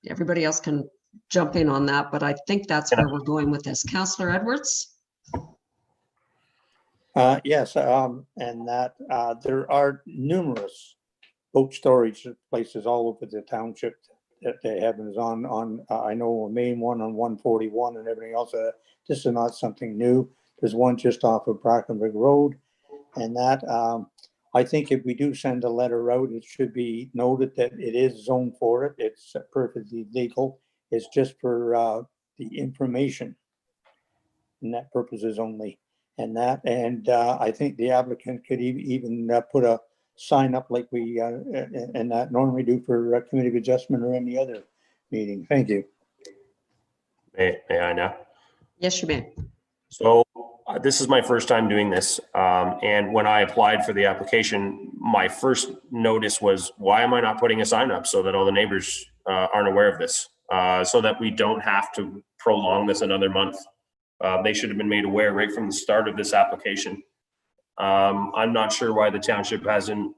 everybody else can jump in on that, but I think that's where we're going with this. Councillor Edwards? Yes, and that there are numerous boat storage places all over the township that they have is on I know a main one on 141 and everything else. This is not something new. There's one just off of Brackenburg Road, and that I think if we do send a letter out, it should be noted that it is zoned for it. It's perfectly legal. It's just for the information and that purposes only. And I think the applicant could even put a sign up like we and that normally do for committee of adjustment or any other meeting. Thank you. May I now? Yes, you may. So this is my first time doing this. And when I applied for the application, my first notice was, why am I not putting a sign up so that all the neighbors aren't aware of this? So that we don't have to prolong this another month. They should have been made aware right from the start of this application. I'm not sure why the township hasn't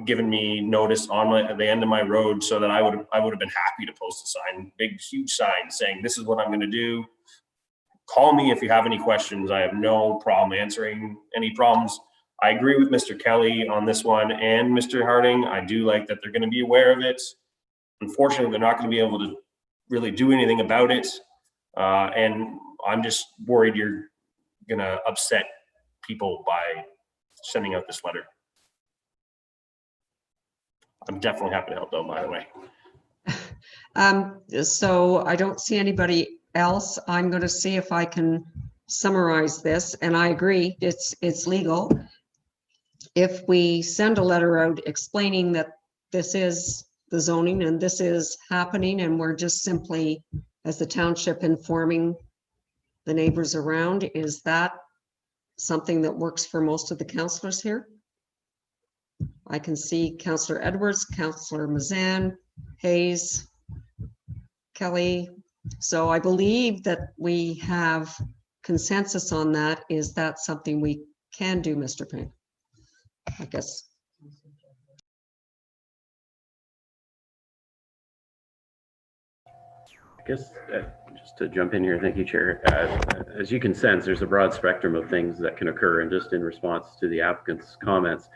given me notice at the end of my road so that I would have been happy to post a sign, big, huge sign saying, this is what I'm going to do. Call me if you have any questions. I have no problem answering any problems. I agree with Mr. Kelly on this one and Mr. Harding. I do like that they're going to be aware of it. Unfortunately, they're not going to be able to really do anything about it. And I'm just worried you're going to upset people by sending out this letter. I'm definitely happy to help though, by the way. So I don't see anybody else. I'm going to see if I can summarize this, and I agree, it's legal. If we send a letter out explaining that this is the zoning and this is happening, and we're just simply, as the township, informing the neighbors around, is that something that works for most of the councillors here? I can see Councillor Edwards, Councillor Mazan, Hayes, Kelly. So I believe that we have consensus on that. Is that something we can do, Mr. Payne? I guess. I guess just to jump in here, thank you, Chair. As you can sense, there's a broad spectrum of things that can occur, and just in response to the applicant's comments,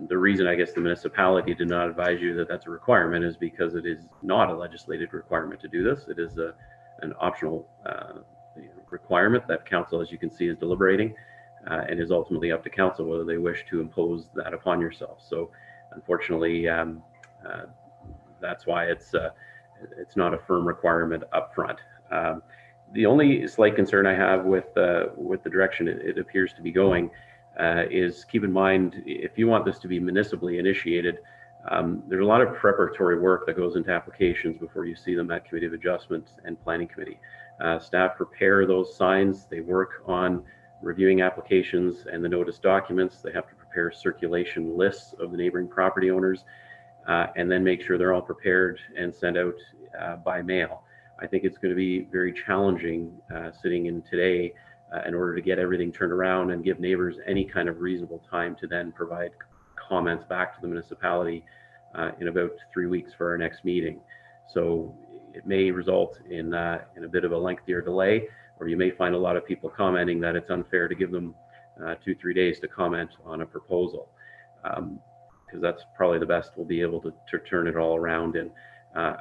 the reason I guess the municipality did not advise you that that's a requirement is because it is not a legislated requirement to do this. It is an optional requirement that council, as you can see, is deliberating, and is ultimately up to council whether they wish to impose that upon yourself. So unfortunately, that's why it's not a firm requirement up front. The only slight concern I have with the direction it appears to be going is keep in mind, if you want this to be municipally initiated, There's a lot of preparatory work that goes into applications before you see them at Committee of Adjustment and Planning Committee. Staff prepare those signs. They work on reviewing applications and the notice documents. They have to prepare circulation lists of the neighboring property owners, and then make sure they're all prepared and sent out by mail. I think it's going to be very challenging sitting in today in order to get everything turned around and give neighbors any kind of reasonable time to then provide comments back to the municipality in about 3 weeks for our next meeting. So it may result in a bit of a lengthier delay, or you may find a lot of people commenting that it's unfair to give them 2-3 days to comment on a proposal, because that's probably the best we'll be able to turn it all around in.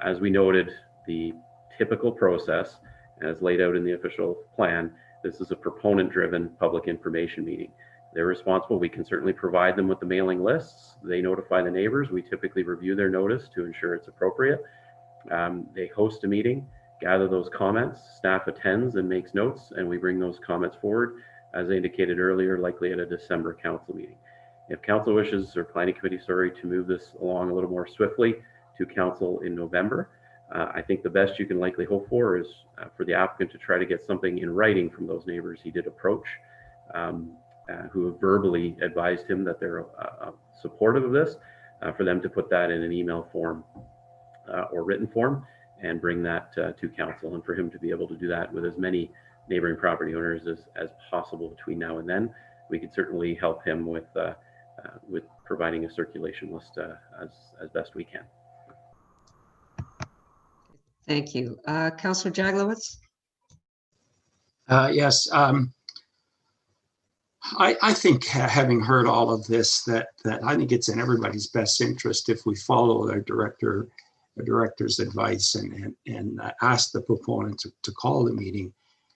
As we noted, the typical process, as laid out in the official plan, this is a proponent-driven public information meeting. They're responsible. We can certainly provide them with the mailing lists. They notify the neighbors. We typically review their notice to ensure it's appropriate. They host a meeting, gather those comments, staff attends and makes notes, and we bring those comments forward, as indicated earlier, likely at a December council meeting. If council wishes, or planning committee, sorry, to move this along a little more swiftly to council in November, I think the best you can likely hope for is for the applicant to try to get something in writing from those neighbors he did approach, who have verbally advised him that they're supportive of this, for them to put that in an email form or written form and bring that to council, and for him to be able to do that with as many neighboring property owners as possible between now and then. We could certainly help him with providing a circulation list as best we can. Thank you. Councillor Jaglowitz? Yes. I think, having heard all of this, that I think it's in everybody's best interest if we follow the director's advice and ask the proponent to call the meeting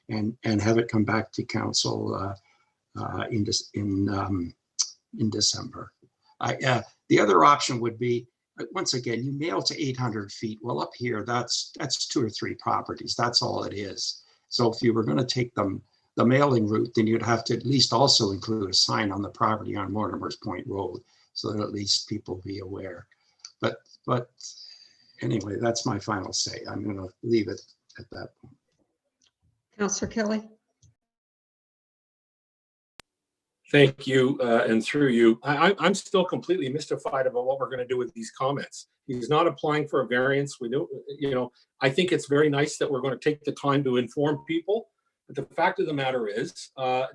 and have it come back to council in December. The other option would be, once again, you mail to 800 feet. Well, up here, that's 2 or 3 properties. That's all it is. So if you were going to take the mailing route, then you'd have to at least also include a sign on the property on Mortimer's Point Road, so that at least people be aware. But anyway, that's my final say. I'm going to leave it at that point. Councillor Kelly? Thank you, and through you. I'm still completely mystified about what we're going to do with these comments. He's not applying for a variance. We do, I think it's very nice that we're going to take the time to inform people. But the fact of the matter is, to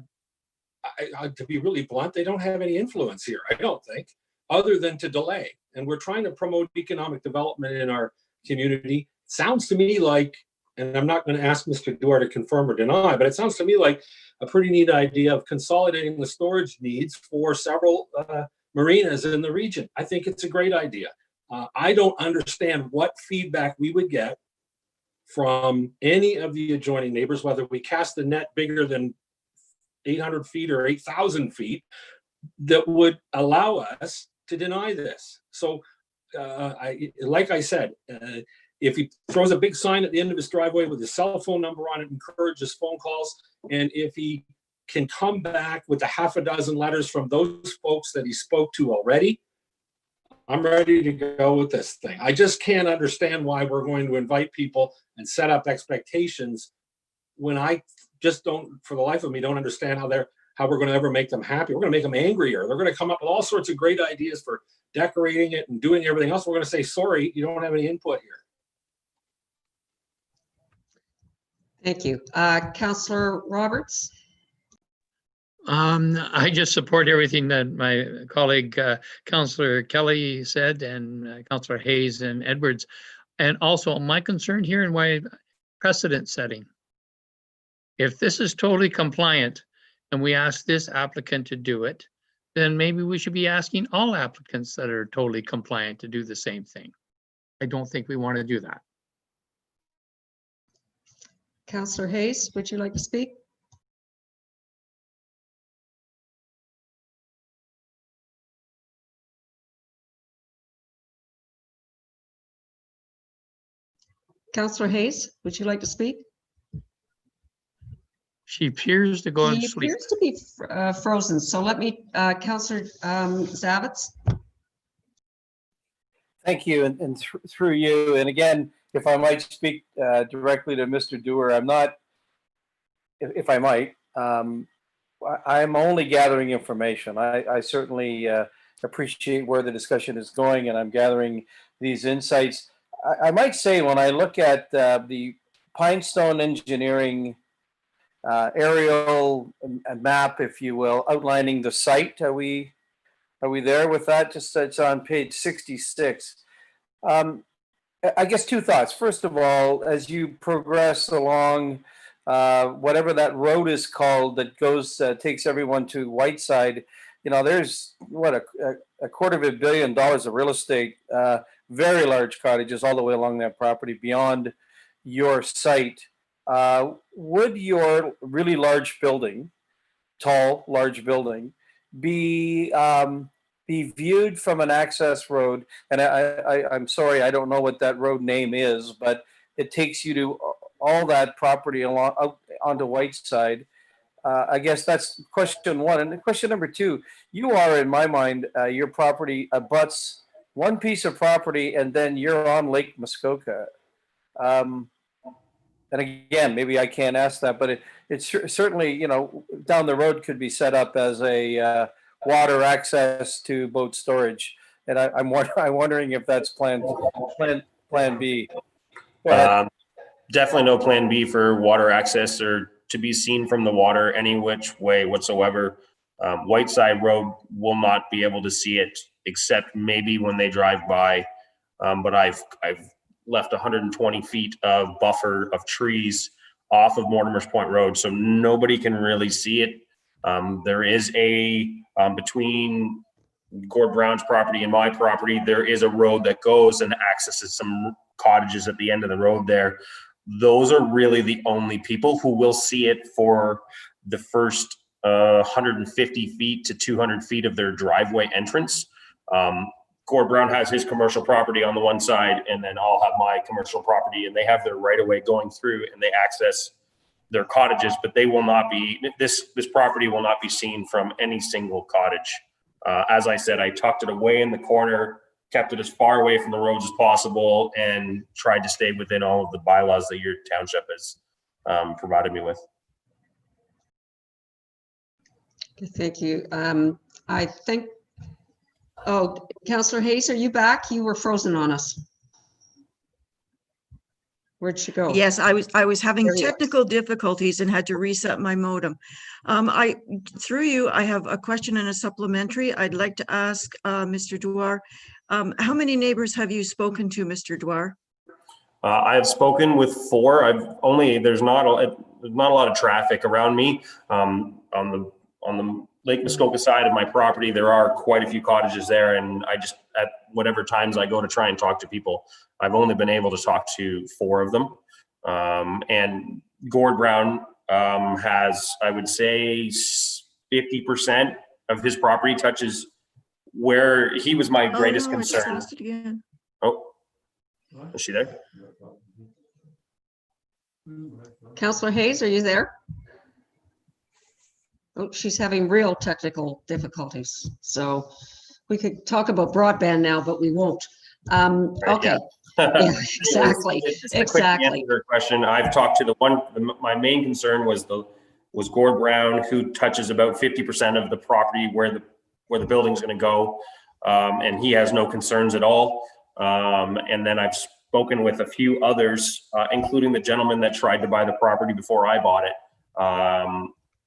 be really blunt, they don't have any influence here, I don't think, other than to delay. And we're trying to promote economic development in our community. Sounds to me like, and I'm not going to ask Mr. Dewar to confirm or deny, but it sounds to me like a pretty neat idea of consolidating the storage needs for several marinas in the region. I think it's a great idea. I don't understand what feedback we would get from any of the adjoining neighbors, whether we cast the net bigger than 800 feet or 8,000 feet, that would allow us to deny this. So like I said, if he throws a big sign at the end of his driveway with his cell phone number on it, encourages phone calls, and if he can come back with a half a dozen letters from those folks that he spoke to already, I'm ready to go with this thing. I just can't understand why we're going to invite people and set up expectations when I just don't, for the life of me, don't understand how we're going to ever make them happy. We're going to make them angrier. They're going to come up with all sorts of great ideas for decorating it and doing everything else. We're going to say, sorry, you don't have any input here. Thank you. Councillor Roberts? I just support everything that my colleague, Councillor Kelly said, and Councillor Hayes and Edwards. And also my concern here and why precedent setting. If this is totally compliant and we ask this applicant to do it, then maybe we should be asking all applicants that are totally compliant to do the same thing. I don't think we want to do that. Councillor Hayes, would you like to speak? Councillor Hayes, would you like to speak? She appears to go to He sleep. appears to be frozen. So let me, Councillor Zavitz. Thank you, and through you. And again, if I might speak directly to Mr. Dewar, I'm not, if I might, I'm only gathering information. I certainly appreciate where the discussion is going, and I'm gathering these insights. I might say when I look at the Pinestone Engineering aerial map, if you will, outlining the site, are we there with that? Just it's on page 66. I guess two thoughts. First of all, as you progress along, whatever that road is called that goes takes everyone to Whiteside, you know, there's what a $250 million of real estate, very large cottages all the way along that property beyond your site. Would your really large building, tall, large building, be viewed from an access road? And I'm sorry, I don't know what that road name is, but it takes you to all that property along out onto Whiteside. I guess that's question one. And question number two, you are, in my mind, your property abuts one piece of property, and then you're on Lake Muskoka. And again, maybe I can't ask that, but it's certainly, you know, down the road could be set up as a water access to boat storage. And I'm wondering if that's plan B. Definitely no plan B for water access or to be seen from the water any which way whatsoever. Whiteside Road will not be able to see it except maybe when they drive by. But I've left 120 feet of buffer of trees off of Mortimer's Point Road, so nobody can really see it. There is between Gord Brown's property and my property, there is a road that goes and accesses some cottages at the end of the road there. Those are really the only people who will see it for the first 150 feet to 200 feet of their driveway entrance. Gord Brown has his commercial property on the one side, and then I'll have my commercial property, and they have their right of way going through, and they access their cottages, but they will not be, this property will not be seen from any single cottage. As I said, I tucked it away in the corner, kept it as far away from the roads as possible, and tried to stay within all of the bylaws that your township has provided me with. Okay, thank you. I think, oh, Councillor Hayes, are you back? You were frozen on us. Where'd she go? Yes, I was having technical difficulties and had to reset my modem. Through you, I have a question and a supplementary. I'd like to ask Mr. Dewar, how many neighbors have you spoken to, Mr. Dewar? I have spoken with 4. There's not a lot of traffic around me. On the Lake Muskoka side of my property, there are quite a few cottages there, and I just, at whatever times I go to try and talk to people, I've only been able to talk to 4 of them. And Gord Brown has, I would say, 50% of his property touches where he was my greatest concern. Oh, is she there? Councillor Hayes, are you there? Oh, she's having real technical difficulties. So we could talk about broadband now, but we won't. Okay. Yeah, exactly. Exactly. Question. I've talked to my main concern was Gord Brown, who touches about 50% of the property where the building's going to go, and he has no concerns at all. And then I've spoken with a few others, including the gentleman that tried to buy the property before I bought it,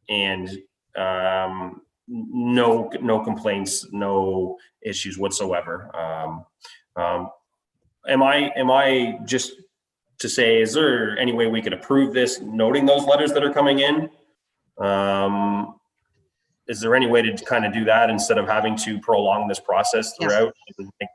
and no complaints, no issues whatsoever. Am I just to say, is there any way we could approve this, noting those letters that are coming in? Is there any way to kind of do that instead of having to prolong this process throughout? Yes.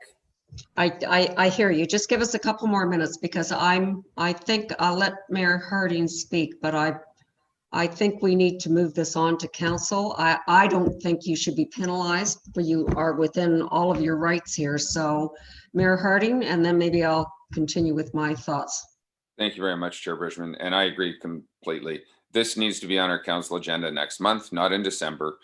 I hear you. Just give us a couple more minutes, because I think I'll let Mayor Harding speak, but I think we need to move this on to council. I don't think you should be penalized, but you are within all of your rights here. So Mayor Harding, and then maybe I'll continue with my thoughts. Thank you very much, Chair Bridgeman, and I agree completely. This needs to be on our council agenda next month, not in December.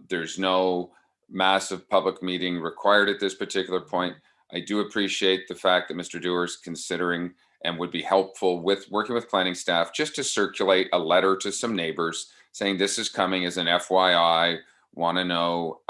There's no massive public meeting required at this particular point. I do appreciate the fact that Mr. Dewar is considering and would be helpful with working with planning staff just to circulate a letter to some neighbors saying this is coming as an FYI, want to know.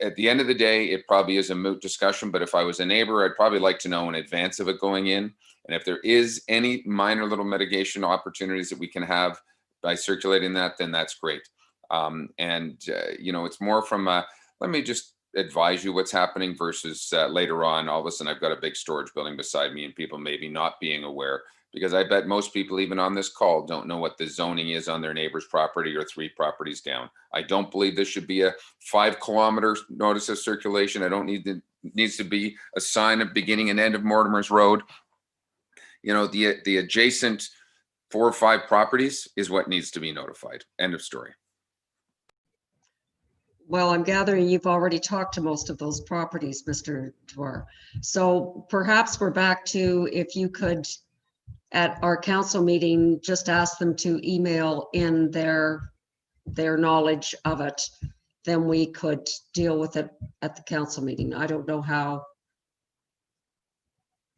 At the end of the day, it probably is a moot discussion, but if I was a neighbor, I'd probably like to know in advance of it going in. And if there is any minor little mitigation opportunities that we can have by circulating that, then that's great. You know, it's more from let me just advise you what's happening versus later on, all of a sudden I've got a big storage building beside me and people maybe not being aware, because I bet most people even on this call don't know what the zoning is on their neighbor's property or 3 properties down. I don't believe this should be a 5-kilometer notice of circulation. I don't need needs to be a sign of beginning and end of Mortimer's Road. You know, the adjacent 4 or 5 properties is what needs to be notified. End of story. Well, I'm gathering you've already talked to most of those properties, Mr. Dewar. So perhaps we're back to, if you could, at our council meeting, just ask them to email in their knowledge of it, then we could deal with it at the council meeting. I don't know how,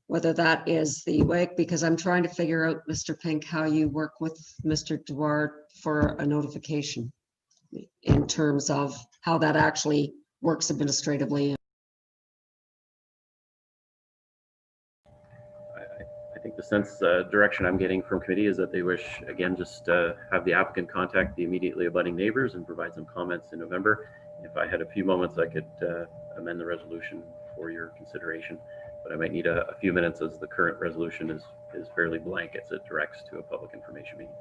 whether that is the way, because I'm trying to figure out, Mr. Pink, how you work with Mr. Dewar for a notification in terms of how that actually works administratively. I think the sense direction I'm getting from committee is that they wish, again, just have the applicant contact the immediately abutting neighbors and provide some comments in November. If I had a few moments, I could amend the resolution for your consideration, but I might need a few minutes as the current resolution is fairly blank as it directs to a public information meeting.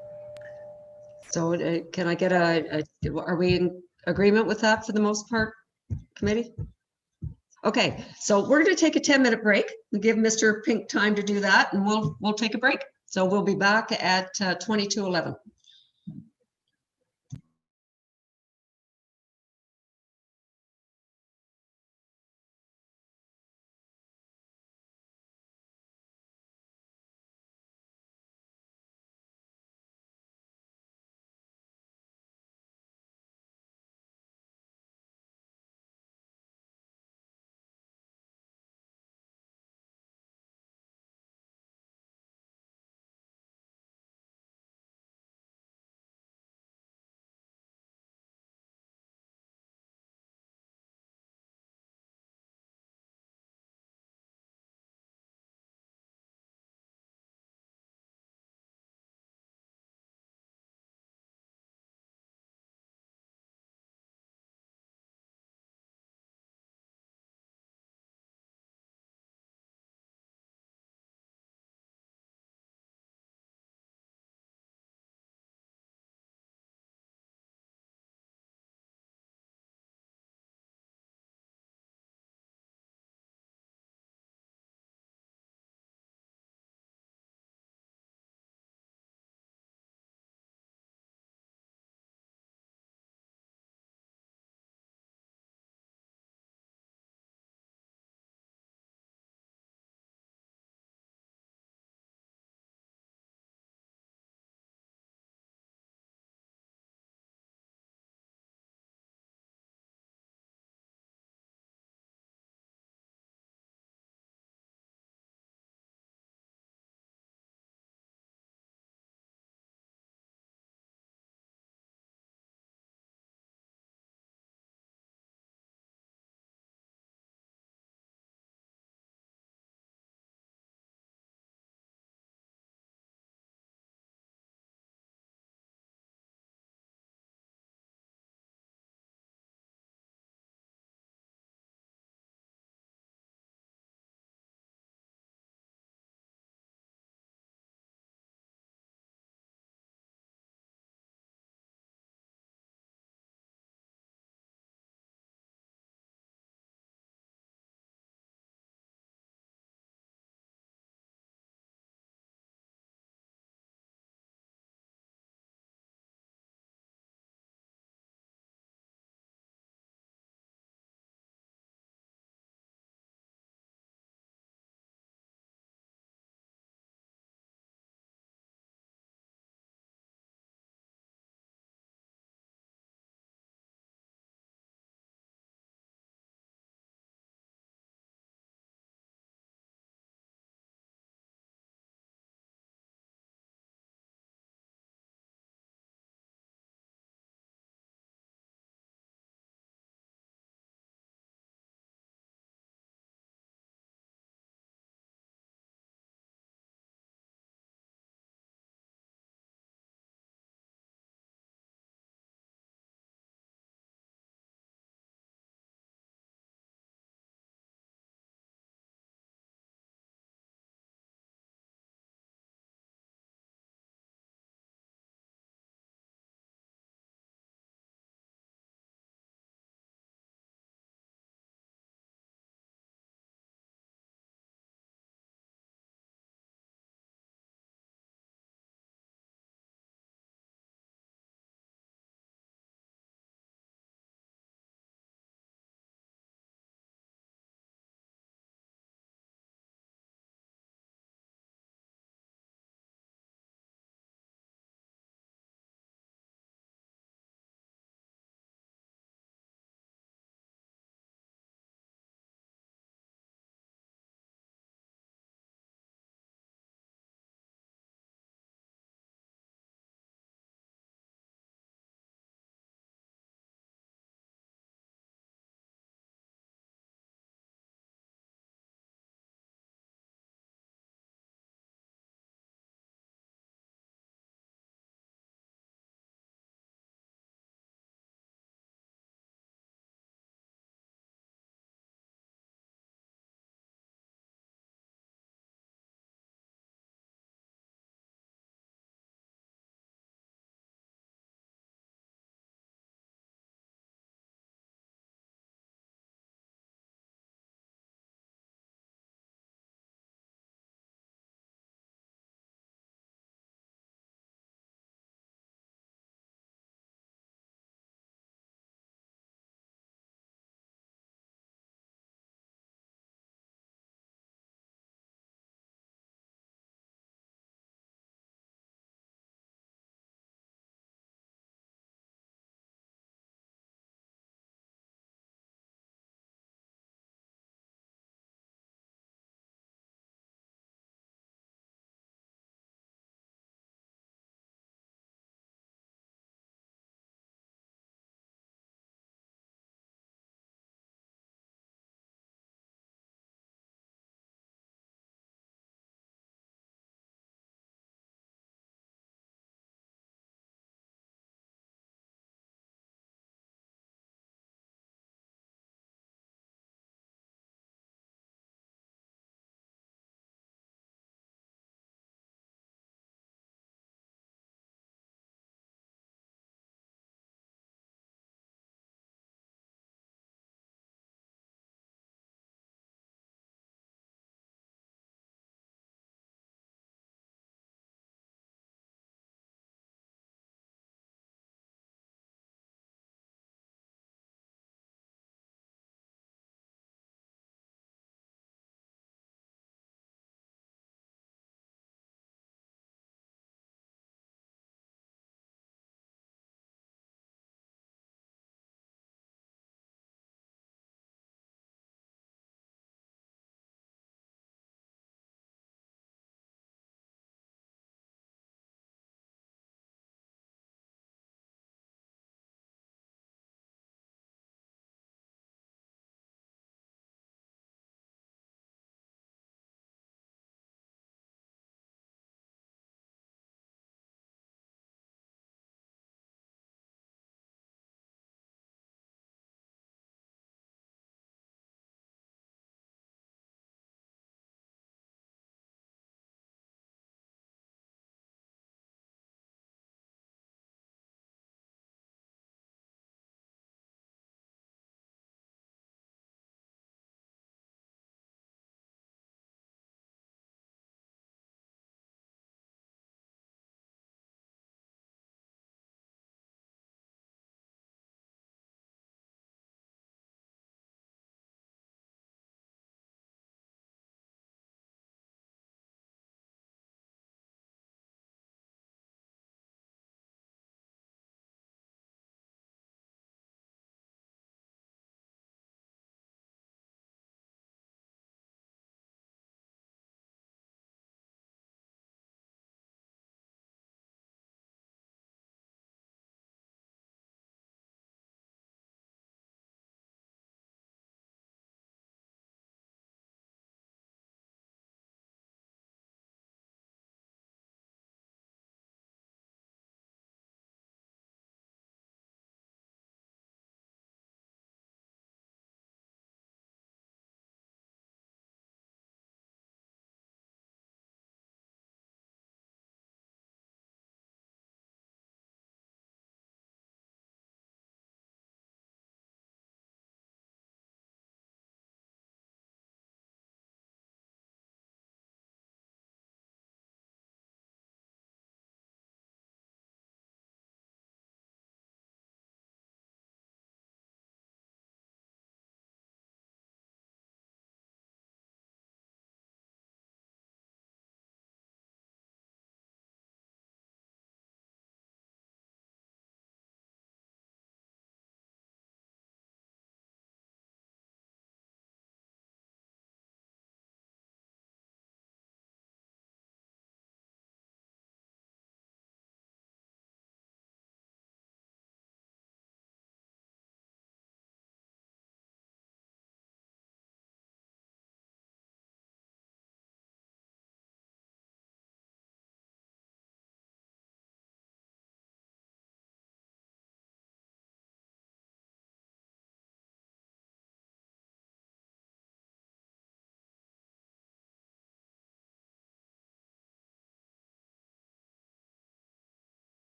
So can I get are we in agreement with that for the most part, committee? Okay, so we're going to take a 10-minute break. We give Mr. Pink time to do that, and we'll take a break. So we'll be back at 22:11.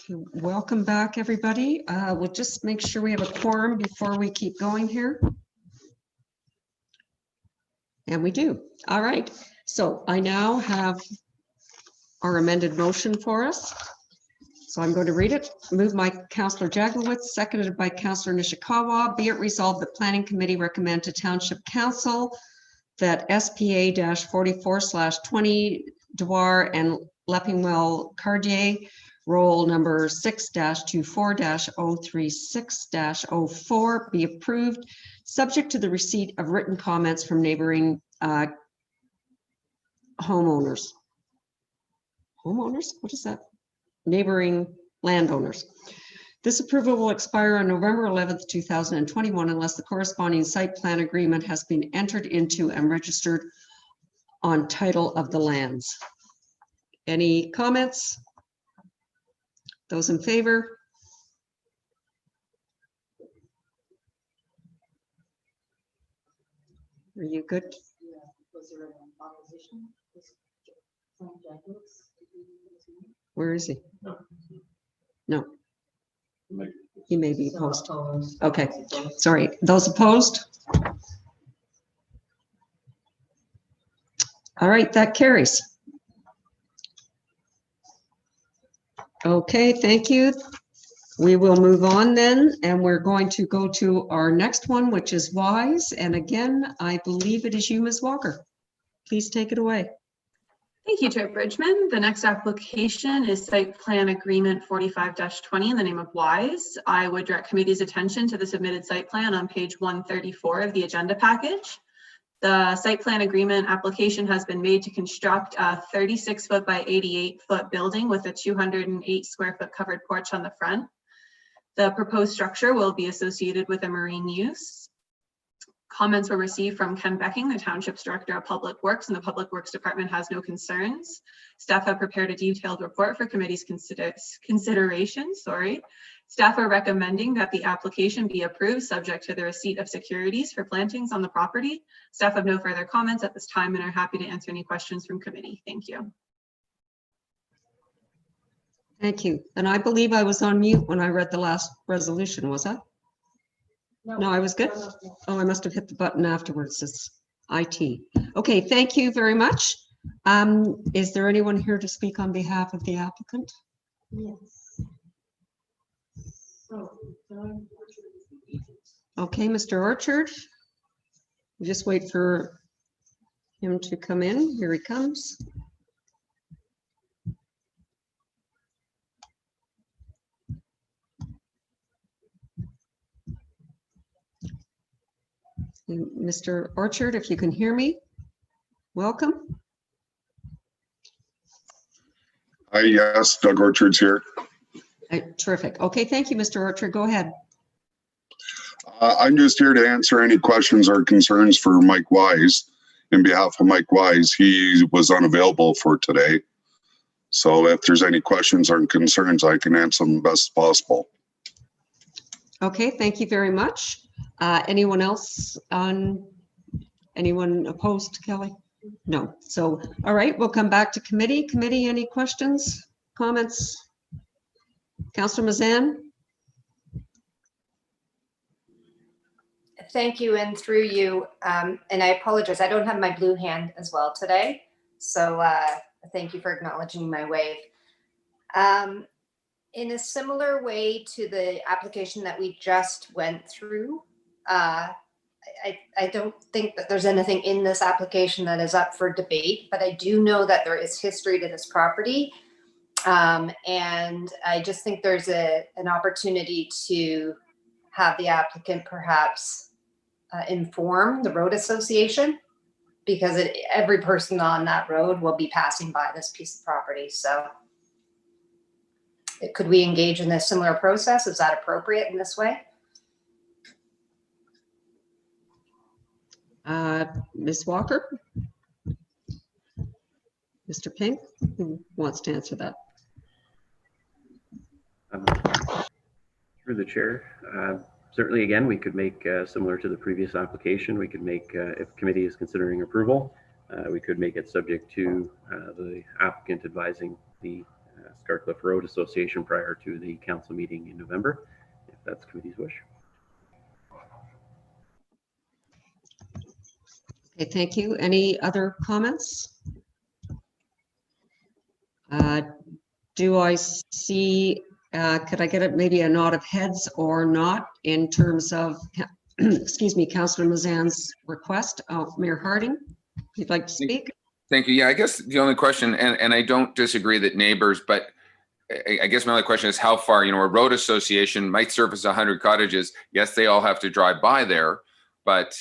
Welcome back, everybody. We'll just make sure we have a quorum before we keep going here. And we do. All right. So I now have our amended motion for us. So I'm going to read it. Moved by Councillor Jaglowitz, seconded by Councillor Nishikawa. Be it resolved, the Planning Committee recommend to Township Council that SPA-44/20 Dewar and Lepingwell-Tardieu roll number 6-24-036-04 be approved, subject to the receipt of written comments from neighboring homeowners. Homeowners? What is that? Neighboring landowners. This approval will expire on November 11th, 2021, unless the corresponding site plan agreement has been entered into and registered on title of the lands. Any comments? Those in favor? Are you good? Where is he? No. He may be opposed. Okay, sorry. Those opposed? All right, that carries. Okay, thank you. We will move on then, and we're going to go to our next one, which is WISE. And again, I believe it is you, Ms. Walker. Please take it away. Thank you, Chair Bridgeman. The next application is Site Plan Agreement 45-20 in the name of WISE. I would direct committee's attention to the submitted site plan on page 134 of the agenda package. The site plan agreement application has been made to construct a 36-foot by 88-foot building with a 208 square foot covered porch on the front. The proposed structure will be associated with a marine use. Comments were received from Ken Becking, the Township's Director of Public Works, and the Public Works Department has no concerns. Staff have prepared a detailed report for committee's consideration. Staff are recommending that the application be approved subject to the receipt of securities for plantings on the property. Staff have no further comments at this time and are happy to answer any questions from committee. Thank you. Thank you. And I believe I was on mute when I read the last resolution, was I? No, I was good. Oh, I must have hit the button afterwards. It's IT. Okay, thank you very much. Is there anyone here to speak on behalf of the applicant? Yes. Okay, Mr. Orchard. We'll just wait for him to come in. Here he comes. Mr. Orchard, if you can hear me, welcome. Hi, yes, Doug Orchard's here. Terrific. Okay, thank you, Mr. Orchard. Go ahead. I'm just here to answer any questions or concerns for Mike Wise. In behalf of Mike Wise, he was unavailable for today. So if there's any questions or concerns, I can answer them best possible. Okay, thank you very much. Anyone else anyone opposed, Kelly? No. So, all right, we'll come back to committee. Committee, any questions, comments? Councillor Mazan? Thank you, and through you, and I apologize, I don't have my blue hand as well today, so thank you for acknowledging my wave. In a similar way to the application that we just went through, I don't think that there's anything in this application that is up for debate, but I do know that there is history to this property. And I just think there's an opportunity to have the applicant perhaps inform the road association, because every person on that road will be passing by this piece of property. So could we engage in a similar process? Is that appropriate in this way? Ms. Walker? Mr. Pink, who wants to answer that? Through the chair, certainly, again, we could make similar to the previous application. We could make, if committee is considering approval, we could make it subject to the applicant advising the Scarcliffe Road Association prior to the council meeting in November, if that's committee's wish. Okay, thank you. Any other comments? Do I see, could I get it maybe a nod of heads or not in terms of, excuse me, Councillor Mazan's request of Mayor Harding? You'd like to speak? Thank you. Yeah, I guess the only question, and I don't disagree that neighbors, but I guess my only question is how far, a road association might service 100 cottages. Yes, they all have to drive by there, but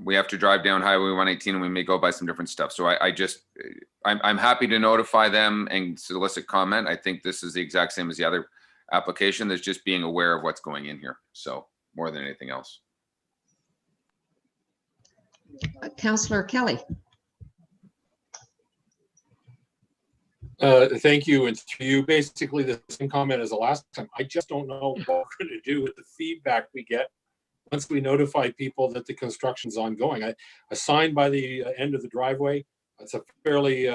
we have to drive down Highway 118 and we may go by some different stuff. So I'm happy to notify them and solicit comment. I think this is the exact same as the other application. There's just being aware of what's going in here. So more than anything else. Councillor Kelly. Thank you. And to you, basically the same comment as the last time. I just don't know what we're going to do with the feedback we get once we notify people that the construction's ongoing. A sign by the end of the driveway. It's a fairly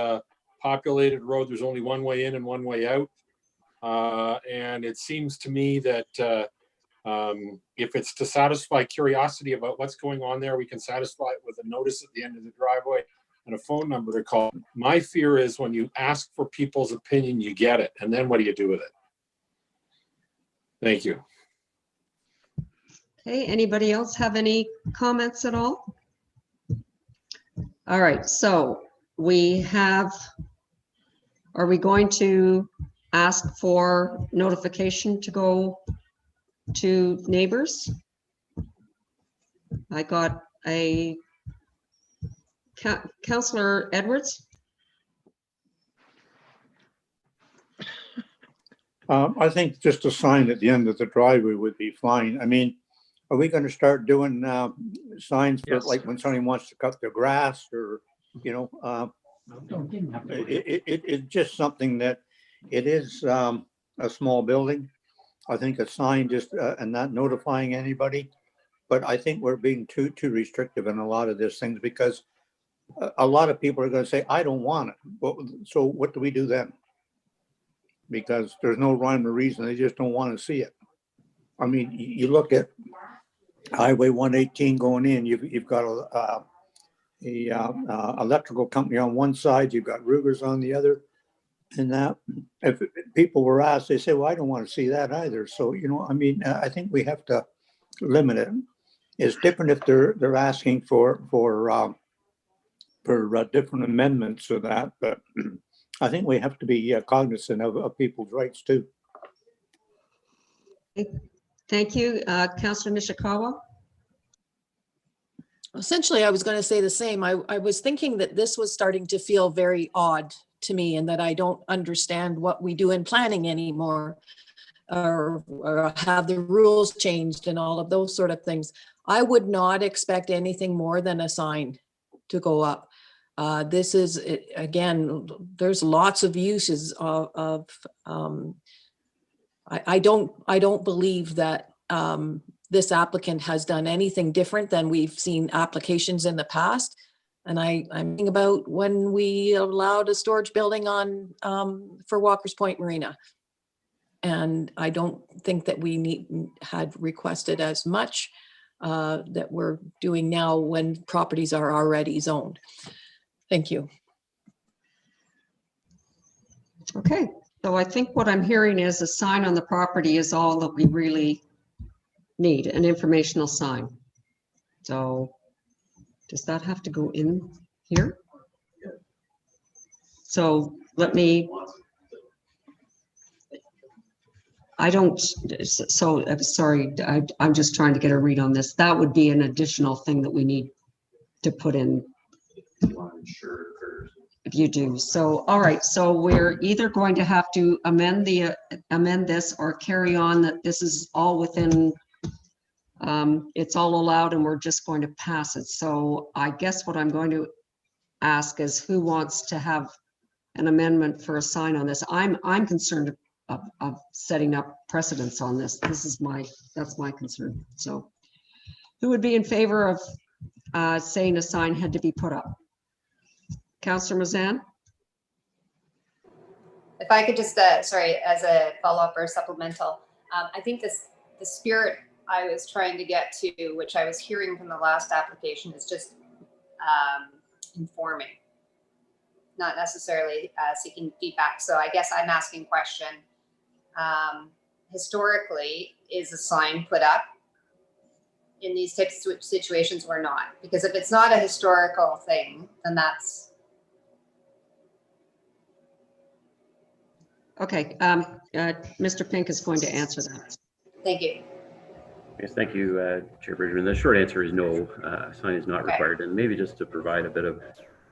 populated road. There's only one way in and one way out. And it seems to me that if it's to satisfy curiosity about what's going on there, we can satisfy it with a notice at the end of the driveway and a phone number to call. My fear is when you ask for people's opinion, you get it. And then what do you do with it? Thank you. Okay, anybody else have any comments at all? All right, so are we going to ask for notification to go to neighbors? I got a Councillor Edwards. I think just a sign at the end of the driveway would be fine. I mean, are we going to start doing signs for like when somebody wants to cut their grass or, it's just something that it is a small building. I think a sign just and not notifying anybody, but I think we're being too restrictive in a lot of these things because a lot of people are going to say, I don't want it. Well, so what do we do then? Because there's no rhyme or reason. They just don't want to see it. I mean, you look at Highway 118 going in, you've got a electrical company on one side, you've got Ruger's on the other. And that if people were asked, they say, well, I don't want to see that either. So, I mean, I think we have to limit it. It's different if they're asking for different amendments to that, but I think we have to be cognizant of people's rights too. Thank you, Councillor Nishikawa. Essentially, I was going to say the same. I was thinking that this was starting to feel very odd to me and that I don't understand what we do in planning anymore or have the rules changed and all of those sort of things. I would not expect anything more than a sign to go up. This is, again, there's lots of uses of I don't believe that this applicant has done anything different than we've seen applications in the past. And I'm thinking about when we allowed a storage building on for Walker's Point Marina. And I don't think that we had requested as much that we're doing now when properties are already zoned. Thank you. Okay, so I think what I'm hearing is a sign on the property is all that we really need, an informational sign. So does that have to go in here? So let me, I'm sorry, I'm just trying to get a read on this. That would be an additional thing that we need to put in. If you do. So, all right, so we're either going to have to amend this or carry on that this is all within, it's all allowed and we're just going to pass it. So I guess what I'm going to ask is who wants to have an amendment for a sign on this? I'm concerned of setting up precedents on this. That's my concern. So who would be in favor of saying a sign had to be put up? Councillor Mazan? If I could just, sorry, as a follow-up or supplemental, I think the spirit I was trying to get to, which I was hearing from the last application, is just informing, not necessarily seeking feedback. So I guess I'm asking question, historically, is a sign put up in these types of situations or not? Because if it's not a historical thing, then that's... Okay, Mr. Pink is going to answer that. Thank you. Yes, thank you, Chair Bridgeman. The short answer is no, a sign is not required. And maybe just to provide a bit of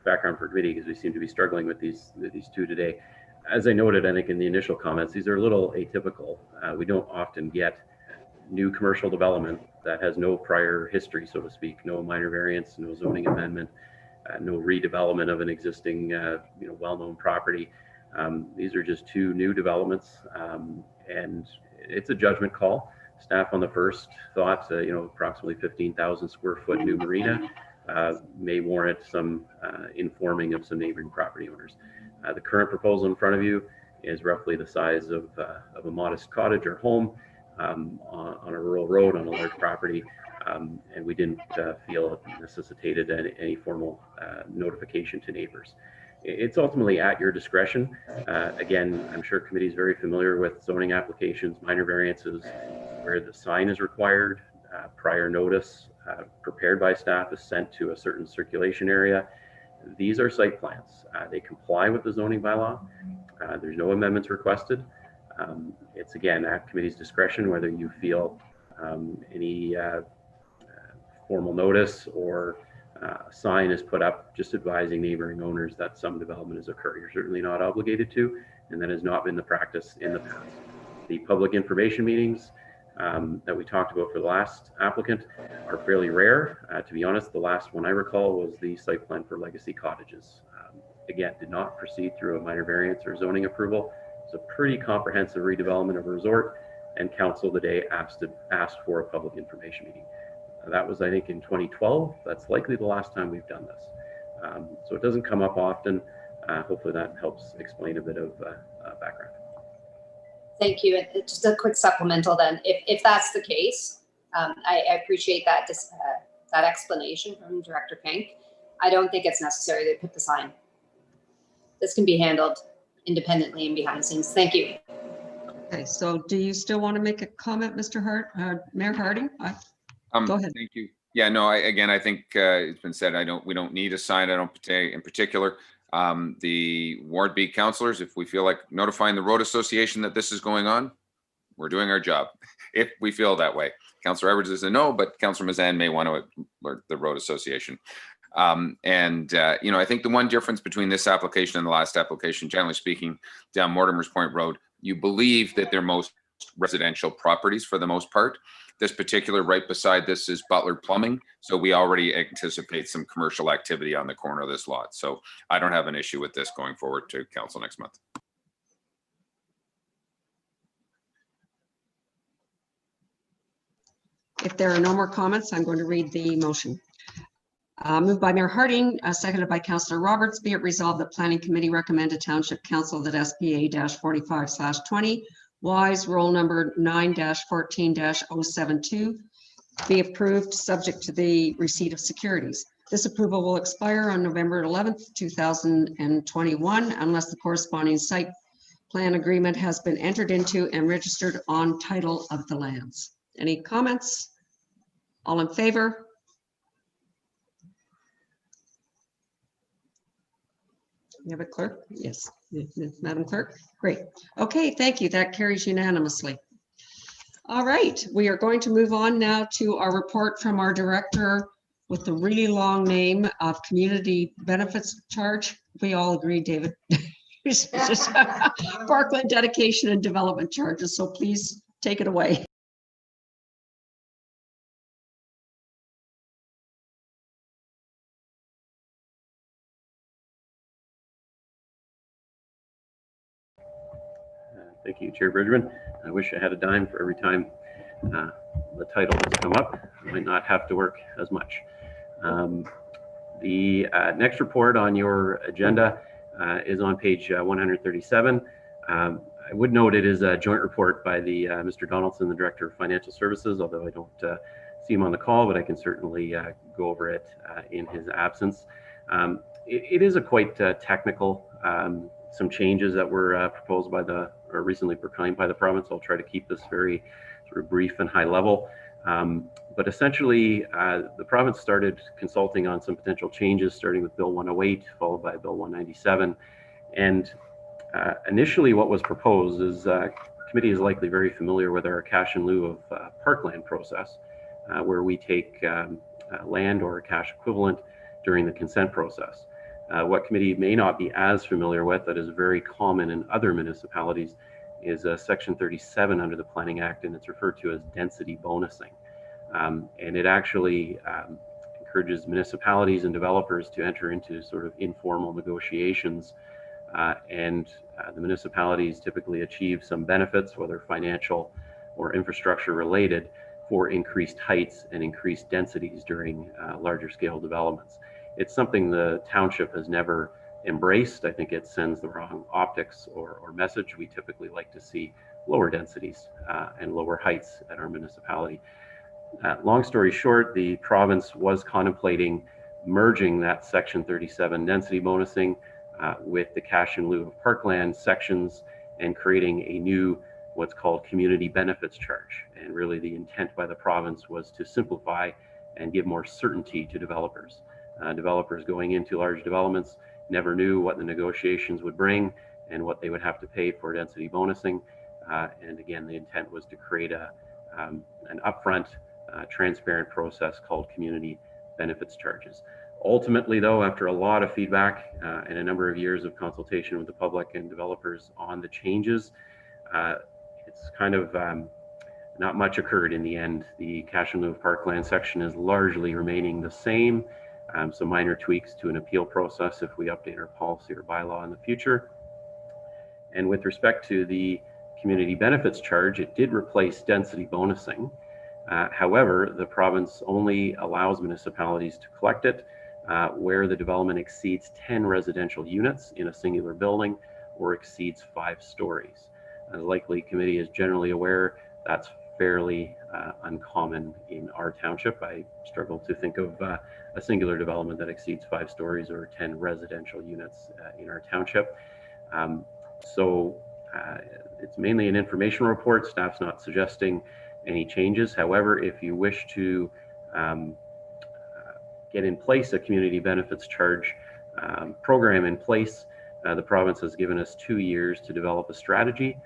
background for committee, because we seem to be struggling with these two today. As I noted, I think in the initial comments, these are a little atypical. We don't often get new commercial development that has no prior history, so to speak, no minor variance, no zoning amendment, no redevelopment of an existing, well-known property. These are just two new developments, and it's a judgment call. Staff on the first thought, approximately 15,000 square foot new marina may warrant some informing of some neighboring property owners. The current proposal in front of you is roughly the size of a modest cottage or home on a rural road on a large property, and we didn't feel it necessitated any formal notification to neighbors. It's ultimately at your discretion. Again, I'm sure committee is very familiar with zoning applications, minor variances, where the sign is required, prior notice prepared by staff is sent to a certain circulation area. These are site plans. They comply with the zoning bylaw. There's no amendments requested. It's again at committee's discretion whether you feel any formal notice or a sign is put up just advising neighboring owners that some development has occurred. You're certainly not obligated to, and that has not been the practice in the past. The public information meetings that we talked about for the last applicant are fairly rare. To be honest, the last one I recall was the site plan for Legacy Cottages. Again, did not proceed through a minor variance or zoning approval. It's a pretty comprehensive redevelopment of a resort, and council today asked for a public information meeting. That was, I think, in 2012. That's likely the last time we've done this. So it doesn't come up often. Hopefully that helps explain a bit of background. Thank you. And just a quick supplemental then. If that's the case, I appreciate that that explanation from Director Pink. I don't think it's necessary to put the sign. This can be handled independently and behind the scenes. Thank you. Okay, so do you still want to make a comment, Mr. Mayor Harding? Go ahead. Thank you. Yeah, no, I think it's been said, we don't need a sign. I don't in particular. The Ward B councillors, if we feel like notifying the road association that this is going on, we're doing our job. If we feel that way. Councillor Edwards is a no, but Councillor Mazan may want to alert the road association. I think the one difference between this application and the last application, generally speaking, down Mortimer's Point Road, you believe that they're most residential properties for the most part. This particular right beside this is Butler Plumbing. So we already anticipate some commercial activity on the corner of this lot. So I don't have an issue with this going forward to council next month. If there are no more comments, I'm going to read the motion. Moved by Mayor Harding, seconded by Councillor Roberts. Be it resolved that Planning Committee recommend to Township Council that SPA-45/20 Wise roll number 9-14-072 be approved subject to the receipt of securities. This approval will expire on November 11th, 2021 unless the corresponding site plan agreement has been entered into and registered on title of the lands. Any comments? All in favor? You have a clerk? Yes, Madam Clerk. Great. Okay, thank you. That carries unanimously. All right, we are going to move on now to our report from our director with the really long name of Community Benefits Charge. We all agree, David. Parkland Dedication and Development Charges. So please take it away. Thank you, Chair Bridgeman. I wish I had a dime for every time the title has come up. I might not have to work as much. The next report on your agenda is on page 137. I would note it is a joint report by the Mr. Donaldson, the Director of Financial Services, although I don't see him on the call, but I can certainly go over it in his absence. It is a quite technical, some changes that were proposed by or recently proclaimed by the province. I'll try to keep this very sort of brief and high level. But essentially, the province started consulting on some potential changes, starting with Bill 108, followed by Bill 197. And initially what was proposed is, committee is likely very familiar with our cash in lieu of parkland process, where we take land or a cash equivalent during the consent process. What committee may not be as familiar with, that is very common in other municipalities, is Section 37 under the Planning Act, and it's referred to as density bonusing. And it actually encourages municipalities and developers to enter into sort of informal negotiations, and the municipalities typically achieve some benefits, whether financial or infrastructure related, for increased heights and increased densities during larger scale developments. It's something the township has never embraced. I think it sends the wrong optics or message. We typically like to see lower densities and lower heights at our municipality. Long story short, the province was contemplating merging that Section 37 density bonusing with the cash in lieu of parkland sections and creating a new what's called community benefits charge. And really the intent by the province was to simplify and give more certainty to developers. Developers going into large developments never knew what the negotiations would bring and what they would have to pay for density bonusing. And again, the intent was to create an upfront, transparent process called community benefits charges. Ultimately, though, after a lot of feedback and a number of years of consultation with the public and developers on the changes, it's kind of not much occurred in the end. The cash in lieu of parkland section is largely remaining the same. Some minor tweaks to an appeal process if we update our policy or bylaw in the future. And with respect to the community benefits charge, it did replace density bonusing. However, the province only allows municipalities to collect it where the development exceeds 10 residential units in a singular building or exceeds 5 stories. As likely committee is generally aware, that's fairly uncommon in our township. I struggle to think of a singular development that exceeds 5 stories or 10 residential units in our township. So it's mainly an information report. Staff's not suggesting any changes. However, if you wish to get in place a community benefits charge program in place, the province has given us 2 years to develop a strategy.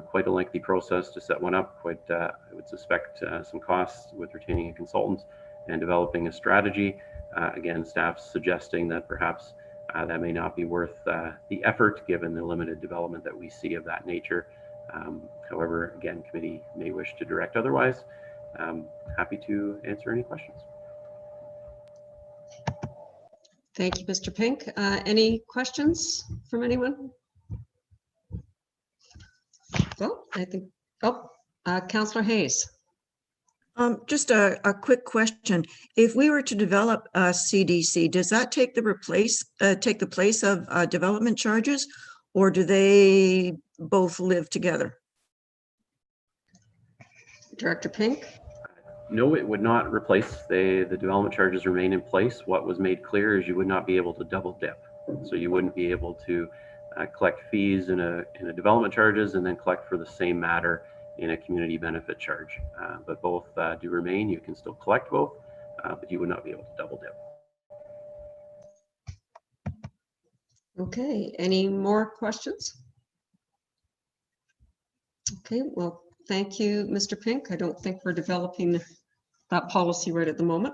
Quite a lengthy process to set one up, I would suspect some costs with retaining a consultant and developing a strategy. Again, staff's suggesting that perhaps that may not be worth the effort given the limited development that we see of that nature. However, again, committee may wish to direct otherwise. Happy to answer any questions. Thank you, Mr. Pink. Any questions from anyone? Well, I think, Councillor Hayes. Just a quick question. If we were to develop a CDC, does that take the place of development charges, or do they both live together? Director Pink? No, it would not replace. The development charges remain in place. What was made clear is you would not be able to double dip. So you wouldn't be able to collect fees in a development charges and then collect for the same matter in a community benefit charge. But both do remain. You can still collect both, but you would not be able to double dip. Okay, any more questions? Okay, well, thank you, Mr. Pink. I don't think we're developing that policy right at the moment.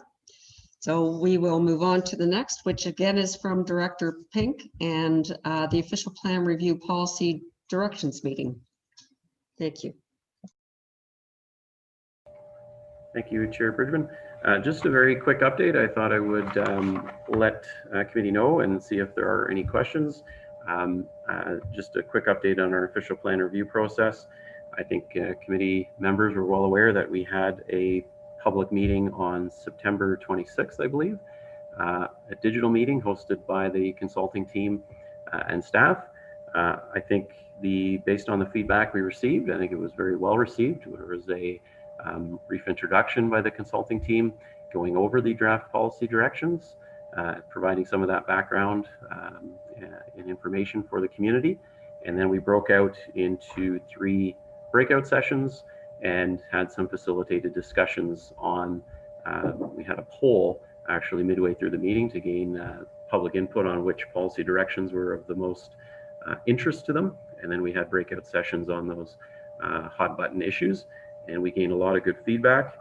So we will move on to the next, which again is from Director Pink and the Official Plan Review Policy Directions Meeting. Thank you. Thank you, Chair Bridgeman. Just a very quick update. I thought I would let committee know and see if there are any questions. Just a quick update on our official plan review process. I think committee members were well aware that we had a public meeting on September 26th, I believe, a digital meeting hosted by the consulting team and staff. I think based on the feedback we received, I think it was very well received. There was a brief introduction by the consulting team going over the draft policy directions, providing some of that background and information for the community. And then we broke out into 3 breakout sessions and had some facilitated discussions on, we had a poll actually midway through the meeting to gain public input on which policy directions were of the most interest to them. And then we had breakout sessions on those hot button issues, and we gained a lot of good feedback.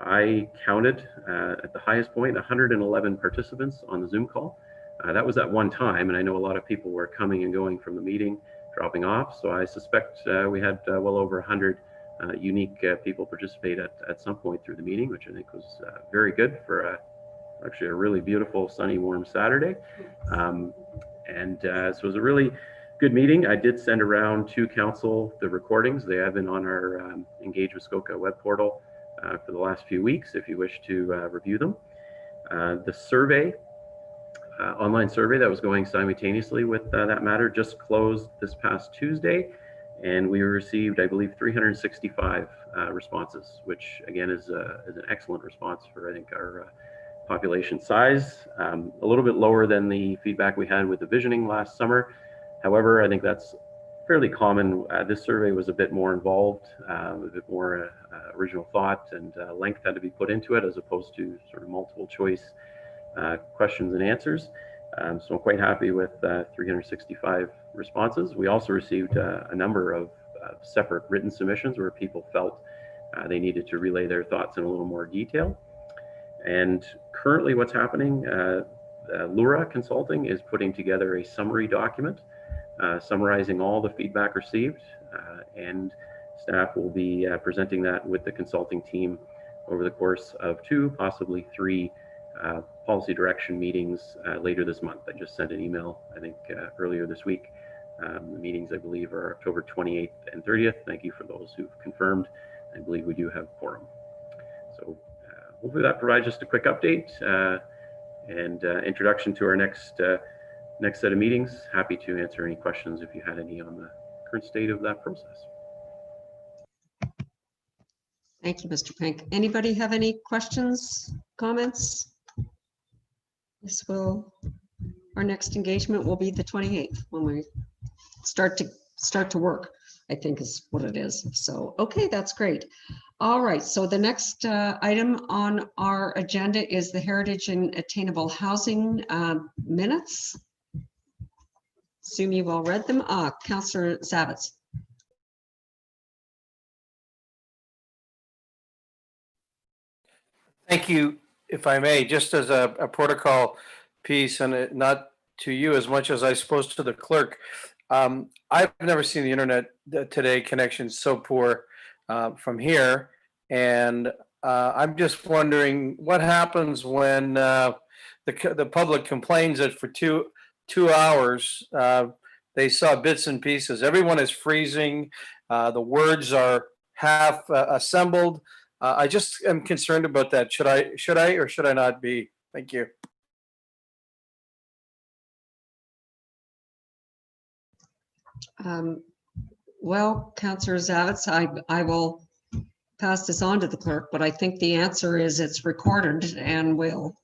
I counted at the highest point 111 participants on the Zoom call. That was at one time, and I know a lot of people were coming and going from the meeting, dropping off. So I suspect we had well over 100 unique people participate at some point through the meeting, which I think was very good for actually a really beautiful, sunny, warm Saturday. So it was a really good meeting. I did send around to council the recordings. They have been on our Engage Muskoka web portal for the last few weeks if you wish to review them. The survey, online survey that was going simultaneously with that matter just closed this past Tuesday, and we received, I believe, 365 responses, which again is an excellent response for, I think, our population size. A little bit lower than the feedback we had with the visioning last summer. However, I think that's fairly common. This survey was a bit more involved, a bit more original thought and length had to be put into it as opposed to sort of multiple choice questions and answers. So I'm quite happy with 365 responses. We also received a number of separate written submissions where people felt they needed to relay their thoughts in a little more detail. And currently what's happening, Lura Consulting is putting together a summary document summarizing all the feedback received, and staff will be presenting that with the consulting team over the course of 2, possibly 3 policy direction meetings later this month. I just sent an email, I think, earlier this week. The meetings, I believe, are October 28th and 30th. Thank you for those who've confirmed. I believe we do have quorum. So hopefully that provides just a quick update and introduction to our next set of meetings. Happy to answer any questions if you had any on the current state of that process. Thank you, Mr. Pink. Anybody have any questions, comments? Our next engagement will be the 28th when we start to work, I think is what it is. So, okay, that's great. All right, so the next item on our agenda is the Heritage and Attainable Housing minutes. Assume you've all read them. Councillor Zavitz. Thank you. If I may, just as a protocol piece, and not to you as much as I suppose to the clerk, I've never seen the internet today connection so poor from here, and I'm just wondering what happens when the public complains that for two hours they saw bits and pieces. Everyone is freezing. The words are half assembled. I just am concerned about that. Should I or should I not be? Thank you. Well, Councillor Zavitz, I will pass this on to the clerk, but I think the answer is it's recorded and we'll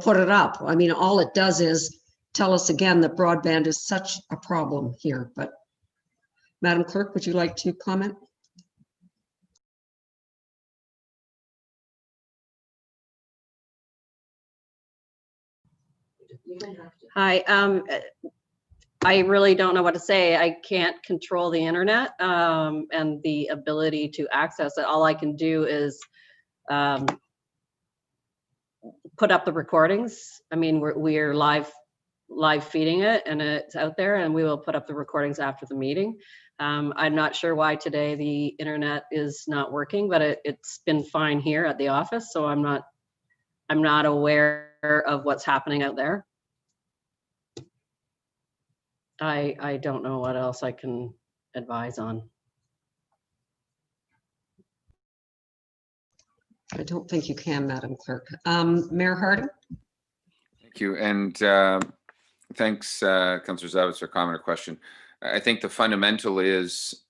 put it up. I mean, all it does is tell us again that broadband is such a problem here. But Madam Clerk, would you like to comment? Hi, I really don't know what to say. I can't control the internet and the ability to access it. All I can do is put up the recordings. I mean, we're live feeding it and it's out there, and we will put up the recordings after the meeting. I'm not sure why today the internet is not working, but it's been fine here at the office, so I'm not aware of what's happening out there. I don't know what else I can advise on. I don't think you can, Madam Clerk. Mayor Harding? Thank you. And Thanks, Councillor Zavitz, for comment or question. I think the fundamental is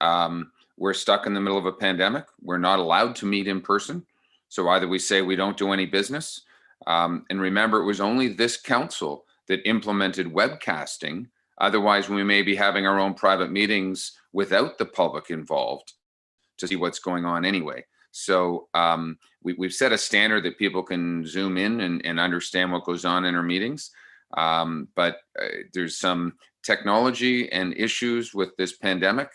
we're stuck in the middle of a pandemic. We're not allowed to meet in person. So either we say we don't do any business. And remember, it was only this council that implemented webcasting. Otherwise, we may be having our own private meetings without the public involved to see what's going on anyway. So we've set a standard that people can zoom in and understand what goes on in our meetings. But there's some technology and issues with this pandemic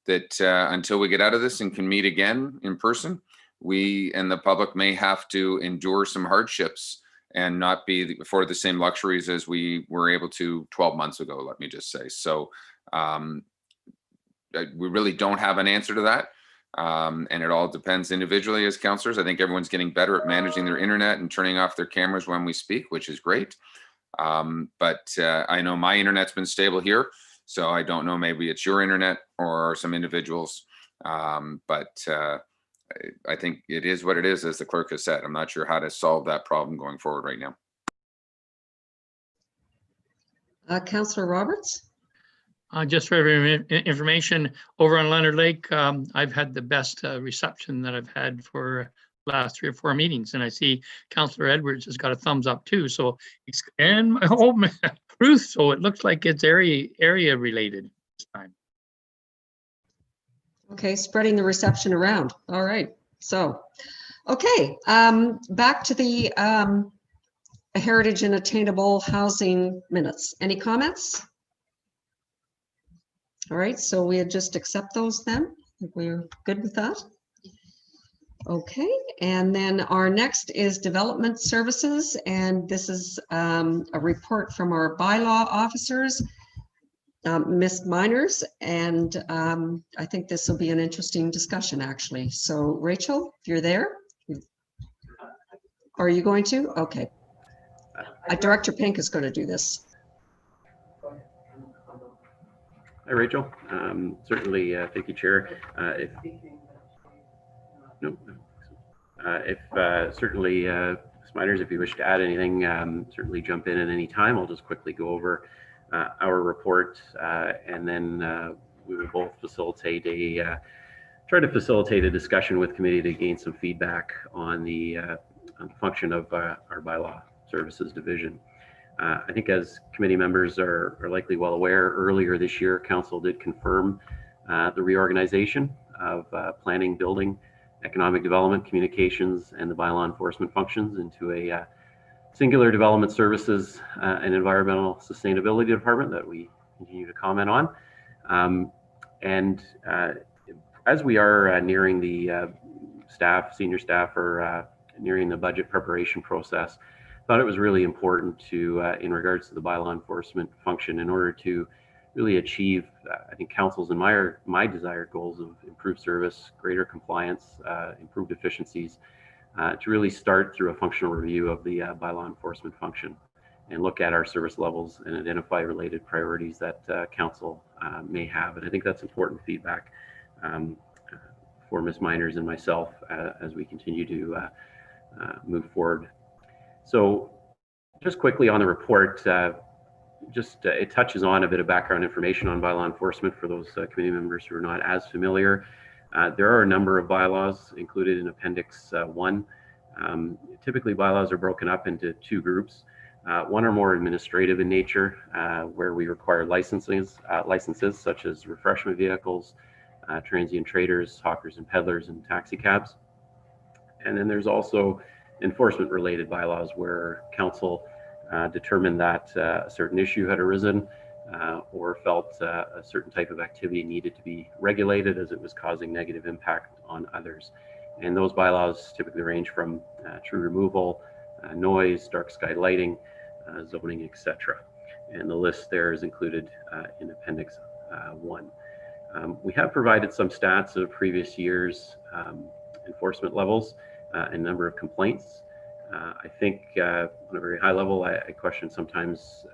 that until we get out of this and can meet again in person, we and the public may have to endure some hardships and not be afforded the same luxuries as we were able to 12 months ago, let me just say. So we really don't have an answer to that. And it all depends individually as councillors. I think everyone's getting better at managing their internet and turning off their cameras when we speak, which is great. But I know my internet's been stable here, so I don't know, maybe it's your internet or some individuals. But I think it is what it is, as the clerk has said. I'm not sure how to solve that problem going forward right now. Councillor Roberts? Just for information, over on Leonard Lake, I've had the best reception that I've had for last 3 or 4 meetings, and I see Councillor Edwards has got a thumbs up too. So, and my home, Ruth. So it looks like it's area related this time. Okay, spreading the reception around. All right. So, okay, back to the heritage and attainable housing minutes. Any comments? All right, so we just accept those then. I think we're good with that. Okay, and then our next is development services, and this is a report from our bylaw officers, Ms. Miners, and I think this will be an interesting discussion actually. So Rachel, if you're there, are you going to? Okay. Director Pink is going to do this. Hi, Rachel. Certainly, thank you, Chair. Certainly, Ms. Miners, if you wish to add anything, certainly jump in at any time. I'll just quickly go over our report, and then we will both try to facilitate a discussion with committee to gain some feedback on the function of our bylaw services division. I think as committee members are likely well aware, earlier this year, Council did confirm the reorganization of planning, building, economic development, communications, and the bylaw enforcement functions into a singular development services and environmental sustainability department that we continue to comment on. As we are nearing the senior staff are nearing the budget preparation process, I thought it was really important to, in regards to the bylaw enforcement function, in order to really achieve, I think, Council's and my desired goals of improved service, greater compliance, improved efficiencies, to really start through a functional review of the bylaw enforcement function and look at our service levels and identify related priorities that Council may have. And I think that's important feedback for Ms. Miners and myself as we continue to move forward. So just quickly on the report, it touches on a bit of background information on bylaw enforcement for those committee members who are not as familiar. There are a number of bylaws included in Appendix 1. Typically, bylaws are broken up into 2 groups. One are more administrative in nature, where we require licenses such as refreshment vehicles, transient traders, hawkers and peddlers, and taxi cabs. And then there's also enforcement related bylaws where Council determined that a certain issue had arisen or felt a certain type of activity needed to be regulated as it was causing negative impact on others. And those bylaws typically range from tree removal, noise, dark sky lighting, zoning, etc. And the list there is included in Appendix 1. We have provided some stats of previous years' enforcement levels and number of complaints. I think on a very high level, I question sometimes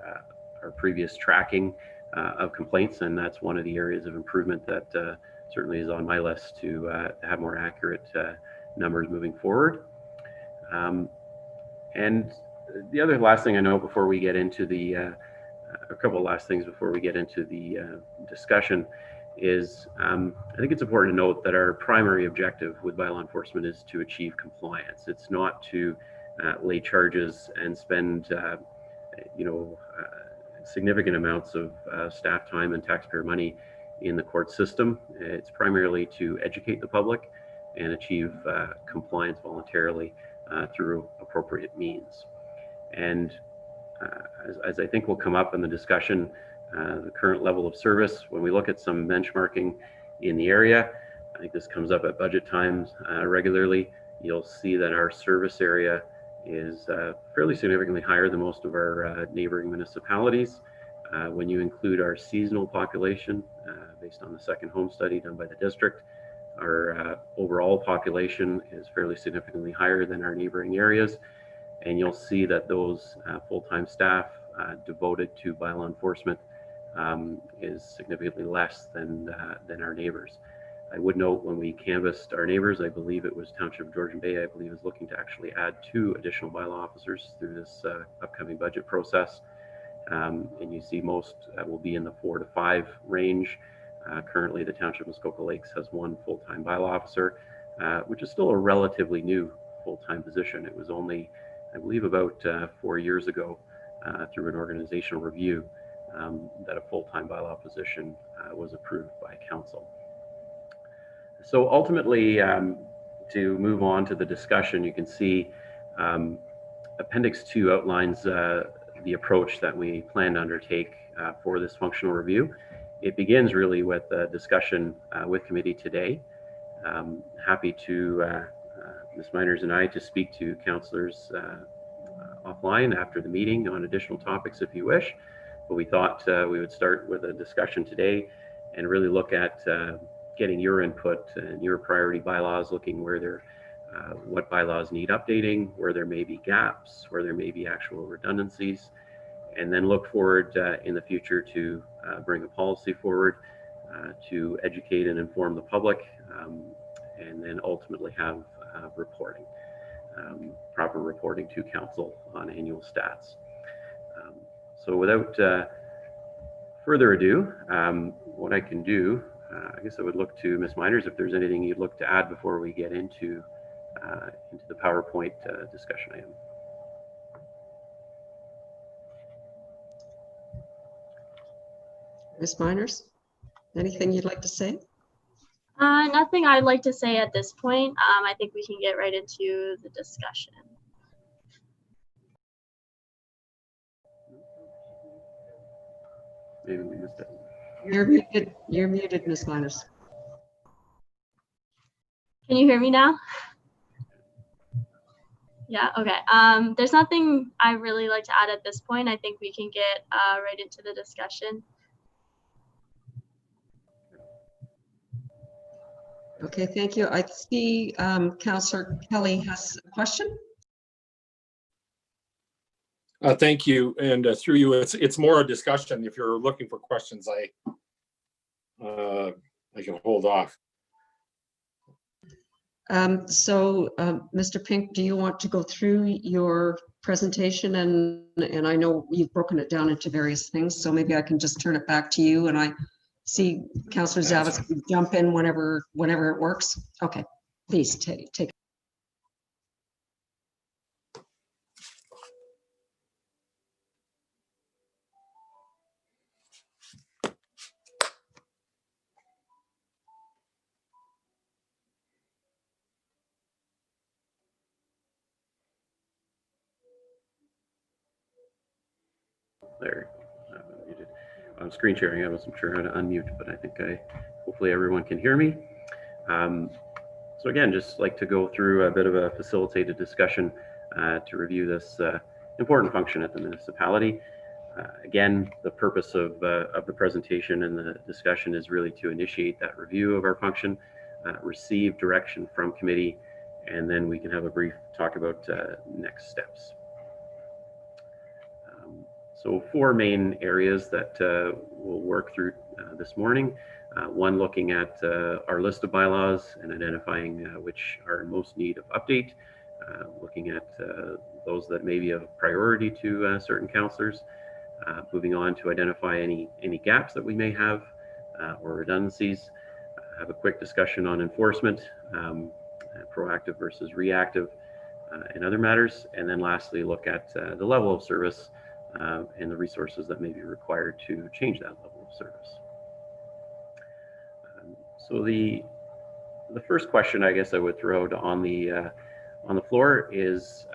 our previous tracking of complaints, and that's one of the areas of improvement that certainly is on my list to have more accurate numbers moving forward. And the last thing I know before we get into the a couple of last things before we get into the discussion is I think it's important to note that our primary objective with bylaw enforcement is to achieve compliance. It's not to lay charges and spend significant amounts of staff time and taxpayer money in the court system. It's primarily to educate the public and achieve compliance voluntarily through appropriate means. And as I think will come up in the discussion, the current level of service, when we look at some benchmarking in the area, I think this comes up at budget times regularly, you'll see that our service area is fairly significantly higher than most of our neighboring municipalities. When you include our seasonal population, based on the second home study done by the district, our overall population is fairly significantly higher than our neighboring areas. And you'll see that those full-time staff devoted to bylaw enforcement is significantly less than our neighbors. I would note when we canvassed our neighbors, I believe it was Township of Georgian Bay, I believe is looking to actually add 2 additional bylaw officers through this upcoming budget process. And you see most will be in the 4 to 5 range. Currently, the Township of Muskoka Lakes has 1 full-time bylaw officer, which is still a relatively new full-time position. It was only, I believe, about 4 years ago through an organizational review that a full-time bylaw position was approved by council. So ultimately, to move on to the discussion, you can see Appendix 2 outlines the approach that we plan to undertake for this functional review. It begins really with a discussion with committee today. Happy to, Ms. Miners and I, to speak to councillors offline after the meeting on additional topics if you wish. But we thought we would start with a discussion today and really look at getting your input and your priority bylaws, looking where there, what bylaws need updating, where there may be gaps, where there may be actual redundancies, and then look forward in the future to bring a policy forward to educate and inform the public, and then ultimately have reporting, proper reporting to council on annual stats. So without further ado, what I can do, I guess I would look to Ms. Miners if there's anything you'd look to add before we get into the PowerPoint discussion item. Ms. Miners, anything you'd like to say? Nothing I'd like to say at this point. I think we can get right into the discussion. Maybe we missed it. You're muted, Ms. Miners. Can you hear me now? Yeah, okay. There's nothing I really like to add at this point. I think we can get right into the discussion. Okay, thank you. I see Councillor Kelly has a question. Thank you, and through you, it's more a discussion. If you're looking for questions, I can hold off. Mr. Pink, do you want to go through your presentation? And I know you've broken it down into various things, so maybe I can just turn it back to you. And I see Councillor Zavitz jump in whenever it works. Okay, please take it. There, muted. I'm screen sharing. I wasn't sure how to unmute, but I think hopefully everyone can hear me. So again, just like to go through a bit of a facilitated discussion to review this important function at the municipality. Again, the purpose of the presentation and the discussion is really to initiate that review of our function, receive direction from committee, and then we can have a brief talk about next steps. So 4 main areas that we'll work through this morning. One, looking at our list of bylaws and identifying which are in most need of update, looking at those that may be of priority to certain councillors, Moving on to identify any gaps that we may have or redundancies. Have a quick discussion on enforcement, proactive versus reactive, and other matters. And then lastly, look at the level of service and the resources that may be required to change that level of service. So the first question I guess I would throw out on the floor is,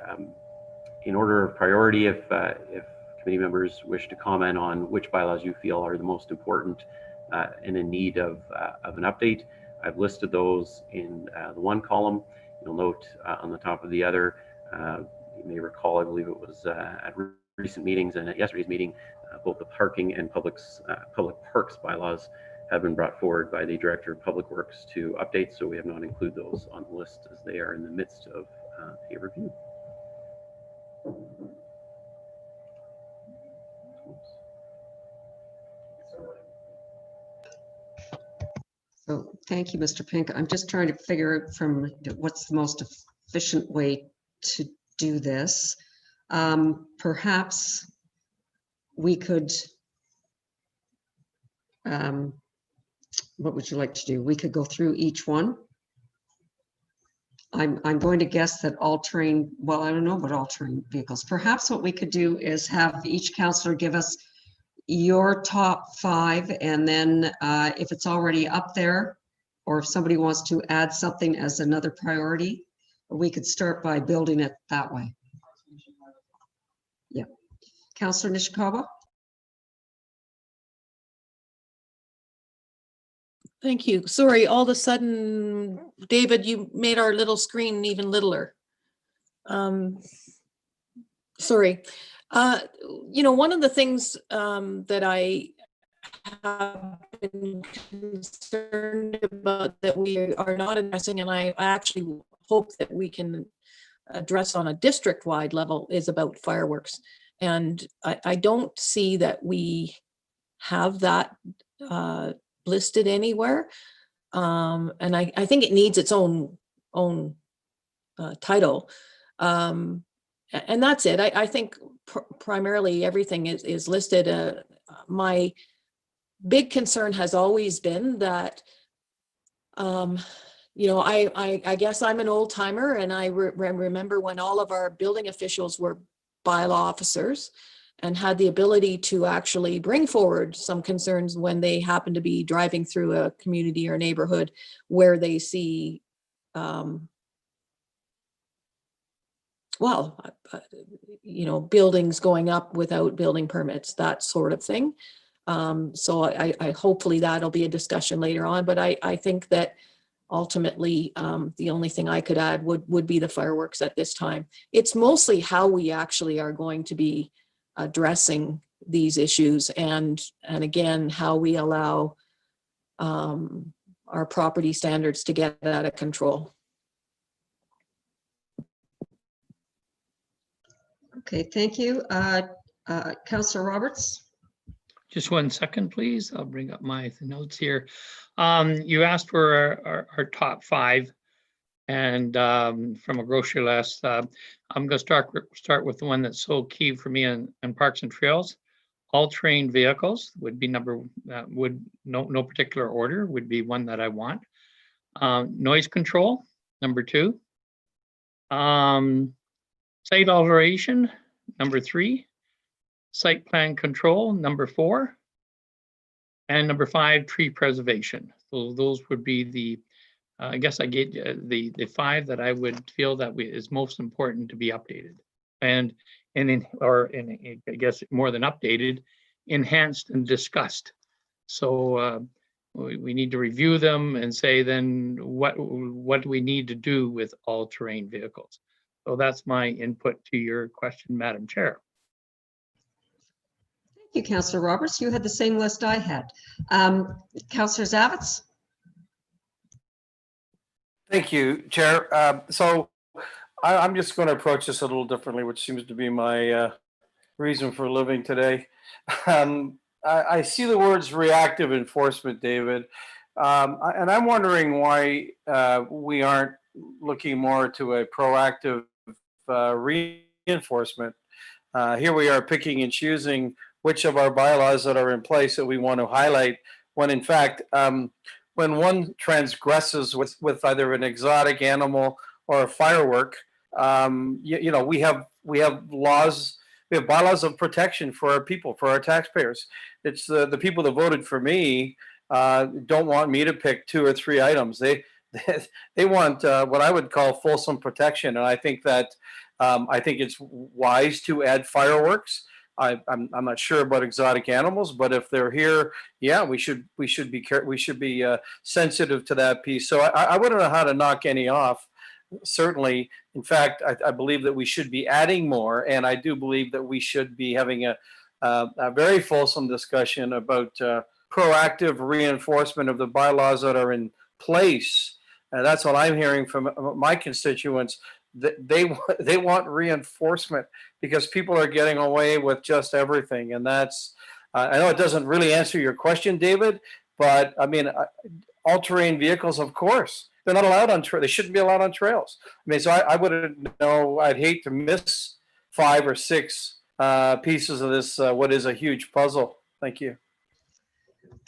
in order of priority, if committee members wish to comment on which bylaws you feel are the most important and in need of an update. I've listed those in the one column. You'll note on the top of the other, you may recall, I believe it was at recent meetings and at yesterday's meeting, both the parking and public parks bylaws have been brought forward by the Director of Public Works to update, so we have not included those on the list as they are in the midst of a review. So thank you, Mr. Pink. I'm just trying to figure out from what's the most efficient way to do this. Perhaps we could, what would you like to do? We could go through each one. I'm going to guess that all-terrain, well, I don't know about all-terrain vehicles. Perhaps what we could do is have each councillor give us your top 5, and then if it's already up there, or if somebody wants to add something as another priority, we could start by building it that way. Yeah. Councillor Nishikawa? Thank you. Sorry, all of a sudden, David, you made our little screen even littler. Sorry. You know, one of the things that I have been concerned about that we are not addressing, and I actually hope that we can address on a district-wide level, is about fireworks. And I don't see that we have that listed anywhere. And I think it needs its own title. And that's it. I think primarily everything is listed. My big concern has always been that, you know, I guess I'm an old timer, and I remember when all of our building officials were bylaw officers and had the ability to actually bring forward some concerns when they happen to be driving through a community or neighborhood where they see, well, you know, buildings going up without building permits, that sort of thing. So I hopefully that'll be a discussion later on, but I think that ultimately the only thing I could add would be the fireworks at this time. It's mostly how we actually are going to be addressing these issues, and again, how we allow our property standards to get out of control. Okay, thank you. Councillor Roberts? Just 1 second, please. I'll bring up my notes here. You asked for our top 5, and from a grocery list, I'm going to start with the one that's so key for me in parks and trails. All-terrain vehicles would be no particular order, would be one that I want. Noise control, number 2. Site alteration, number 3. Site plan control, number 4. And number 5, tree preservation. So those would be the, I guess I get the 5 that I would feel that is most important to be updated. And I guess more than updated, enhanced and discussed. So we need to review them and say then what do we need to do with all-terrain vehicles. So that's my input to your question, Madam Chair. Thank you, Councillor Roberts. You had the same list I had. Councillor Zavitz? Thank you, Chair. So I'm just going to approach this a little differently, which seems to be my reason for living today. I see the words reactive enforcement, David, and I'm wondering why we aren't looking more to a proactive reinforcement. Here we are picking and choosing which of our bylaws that are in place that we want to highlight, when in fact, when one transgresses with either an exotic animal or a firework, you know, we have laws, we have bylaws of protection for our people, for our taxpayers. It's the people that voted for me don't want me to pick 2 or 3 items. They want what I would call fulsome protection, and I think that I think it's wise to add fireworks. I'm not sure about exotic animals, but if they're here, yeah, we should be sensitive to that piece. So I wouldn't know how to knock any off. Certainly, in fact, I believe that we should be adding more, and I do believe that we should be having a very fulsome discussion about proactive reinforcement of the bylaws that are in place. And that's what I'm hearing from my constituents. They want reinforcement because people are getting away with just everything. And that's, I know it doesn't really answer your question, David, but I mean, all-terrain vehicles, of course, they're not allowed on trails. They shouldn't be allowed on trails. I mean, so I wouldn't know, I'd hate to miss 5 or 6 pieces of this, what is a huge puzzle. Thank you.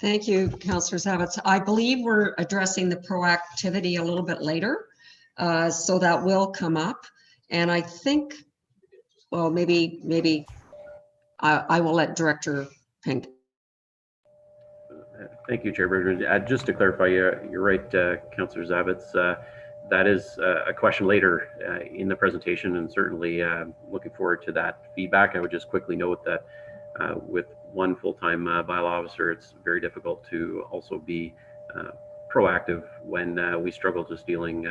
Thank you, Councillor Zavitz. I believe we're addressing the proactivity a little bit later, so that will come up. And I think, well, maybe I will let Director Pink. Thank you, Chair Bridgeman. Just to clarify, you're right, Councillor Zavitz. That is a question later in the presentation, and certainly looking forward to that feedback. I would just quickly note that with one full-time bylaw officer, it's very difficult to also be proactive when we struggle just being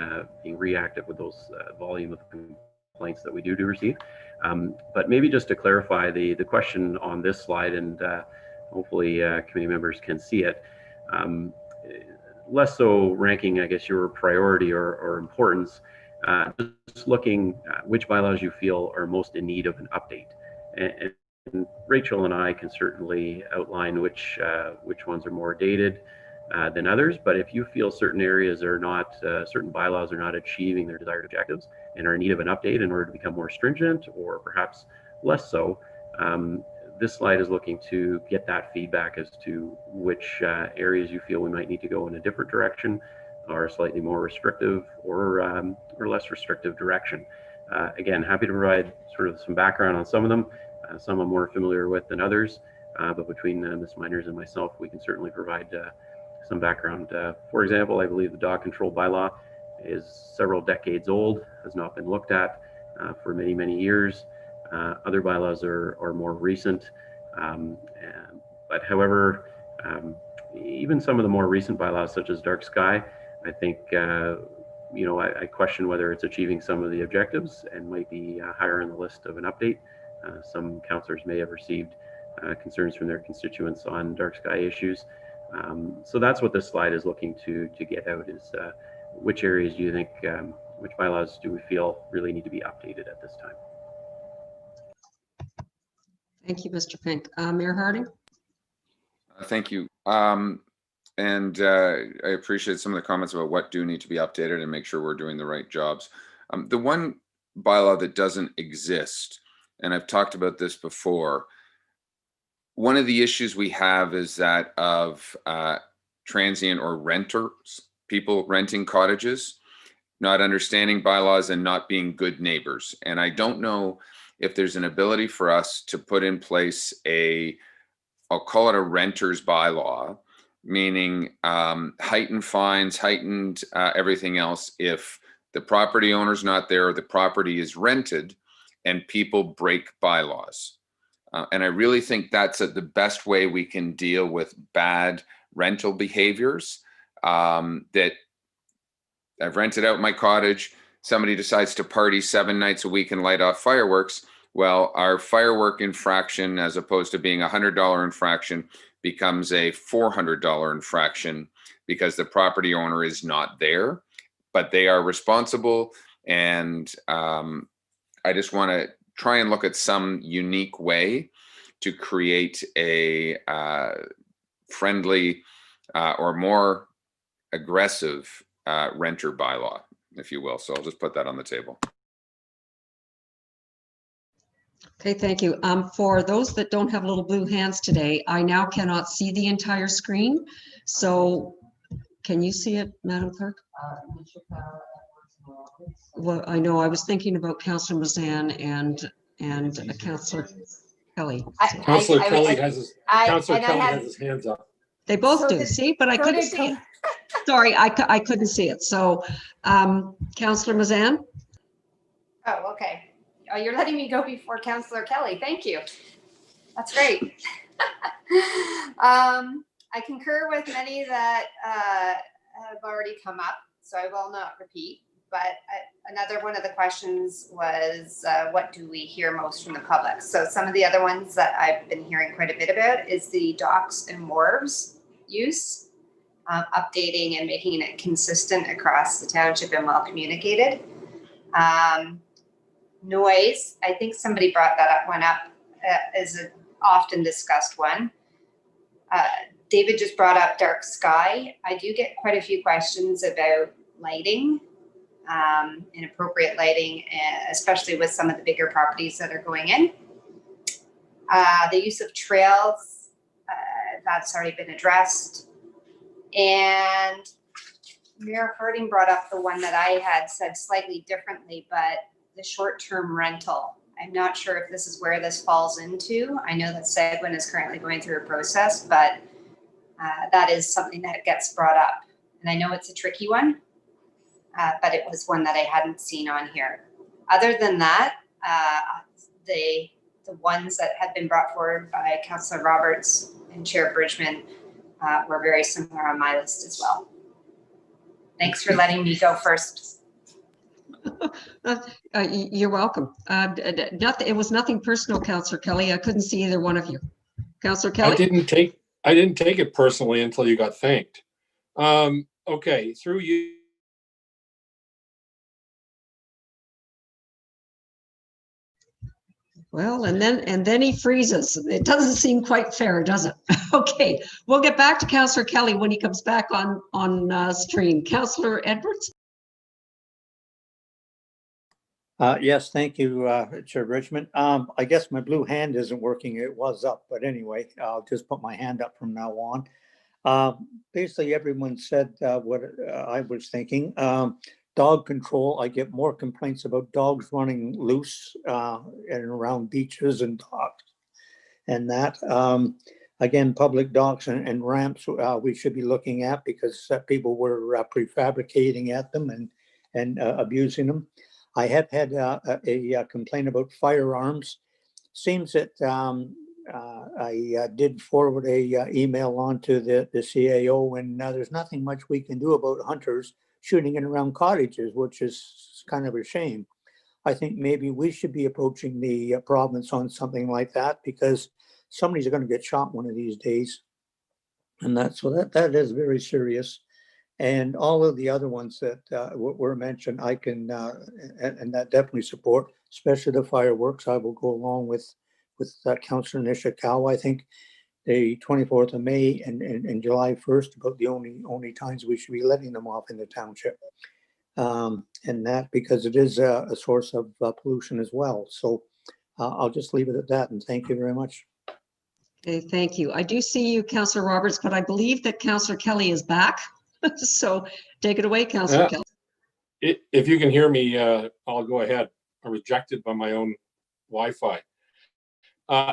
reactive with those volume of complaints that we do receive. But maybe just to clarify the question on this slide, and hopefully committee members can see it, less so ranking, I guess, your priority or importance, just looking at which bylaws you feel are most in need of an update. And Rachel and I can certainly outline which ones are more dated than others, but if you feel certain areas are not, certain bylaws are not achieving their desired objectives and are in need of an update in order to become more stringent or perhaps less so, this slide is looking to get that feedback as to which areas you feel we might need to go in a different direction or slightly more restrictive or less restrictive direction. Again, happy to provide sort of some background on some of them. Some I'm more familiar with than others, but between Ms. Miners and myself, we can certainly provide some background. For example, I believe the dog control bylaw is several decades old, has not been looked at for many, many years. Other bylaws are more recent, but however, even some of the more recent bylaws, such as dark sky, I think, you know, I question whether it's achieving some of the objectives and might be higher on the list of an update. Some councillors may have received concerns from their constituents on dark sky issues. So that's what this slide is looking to get out, is which areas do you think, which bylaws do we feel really need to be updated at this time? Thank you, Mr. Pink. Mayor Harding? Thank you. And I appreciate some of the comments about what do need to be updated and make sure we're doing the right jobs. The one bylaw that doesn't exist, and I've talked about this before, one of the issues we have is that of transient or renters, people renting cottages, not understanding bylaws and not being good neighbors. And I don't know if there's an ability for us to put in place I'll call it a renter's bylaw, meaning heightened fines, heightened everything else if the property owner's not there or the property is rented and people break bylaws. And I really think that's the best way we can deal with bad rental behaviors. That I've rented out my cottage, somebody decides to party 7 nights a week and light off fireworks. Well, our firework infraction, as opposed to being a $100 infraction, becomes a $400 infraction because the property owner is not there, but they are responsible. And I just want to try and look at some unique way to create a friendly or more aggressive renter bylaw, if you will. So I'll just put that on the table. Okay, thank you. For those that don't have little blue hands today, I now cannot see the entire screen. So can you see it, Madam Clerk? Well, I know I was thinking about Councillor Mazan and Councillor Kelly. Councillor Kelly has had- his hands up. They both So do, did- see, but I so couldn't did see it. Sorry, I couldn't see it. So, Councillor Mazan? Oh, okay. Oh, you're letting me go before Councillor Kelly. Thank you. That's great. I concur with many that have already come up, so I will not repeat. But another one of the questions was, what do we hear most from the public? So some of the other ones that I've been hearing quite a bit about is the docks and wharves use, updating and making it consistent across the township and well communicated. Noise, I think somebody brought that one up as an often discussed one. David just brought up dark sky. I do get quite a few questions about lighting, inappropriate lighting, especially with some of the bigger properties that are going in. The use of trails, that's already been addressed. And Mayor Harding brought up the one that I had said slightly differently, but the short-term rental. I'm not sure if this is where this falls into. I know that Seguin is currently going through a process, but that is something that gets brought up. And I know it's a tricky one, but it was one that I hadn't seen on here. Other than that, the ones that had been brought forward by Councillor Roberts and Chair Bridgeman were very similar on my list as well. Thanks for letting me go first. You're welcome. It was nothing personal, Councillor Kelly. I couldn't see either one of you. Councillor Kelly? I didn't take it personally until you got thanked. Okay, through you. Well, and then he freezes. It doesn't seem quite fair, does it? Okay, we'll get back to Councillor Kelly when he comes back on stream. Councillor Edwards? Yes, thank you, Chair Bridgeman. I guess my blue hand isn't working. It was up, but anyway, I'll just put my hand up from now on. Basically, everyone said what I was thinking. Dog control, I get more complaints about dogs running loose and around beaches and docks and that. Again, public docks and ramps we should be looking at because people were prefabricating at them and abusing them. I have had a complaint about firearms. Seems that I did forward a email on to the CAO, and there's nothing much we can do about hunters shooting in around cottages, which is kind of a shame. I think maybe we should be approaching the province on something like that because somebody's going to get shot one of these days, and that is very serious. And all of the other ones that were mentioned, I can and that definitely support, especially the fireworks. I will go along with Councillor Nishikawa. I think the 24th of May and July 1st about the only times we should be letting them off in the township, and that because it is a source of pollution as well. So I'll just leave it at that, and thank you very much. Okay, thank you. I do see you, Councillor Roberts, but I believe that Councillor Kelly is back. So take it away, Councillor Kelly. If you can hear me, I'll go ahead. I'm rejected by my own Wi-Fi.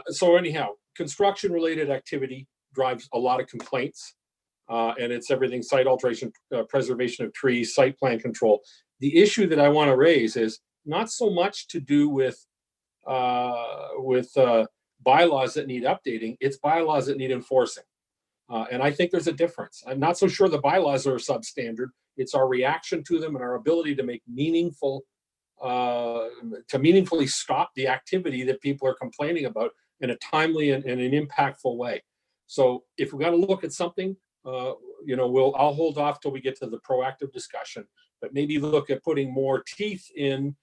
So anyhow, construction-related activity drives a lot of complaints, and it's everything site alteration, preservation of trees, site plan control. The issue that I want to raise is not so much to do with bylaws that need updating. It's bylaws that need enforcing. And I think there's a difference. I'm not so sure the bylaws are substandard. It's our reaction to them and our ability to make meaningfully stop the activity that people are complaining about in a timely and an impactful way. So if we got to look at something, I'll hold off till we get to the proactive discussion, but maybe look at putting more teeth in.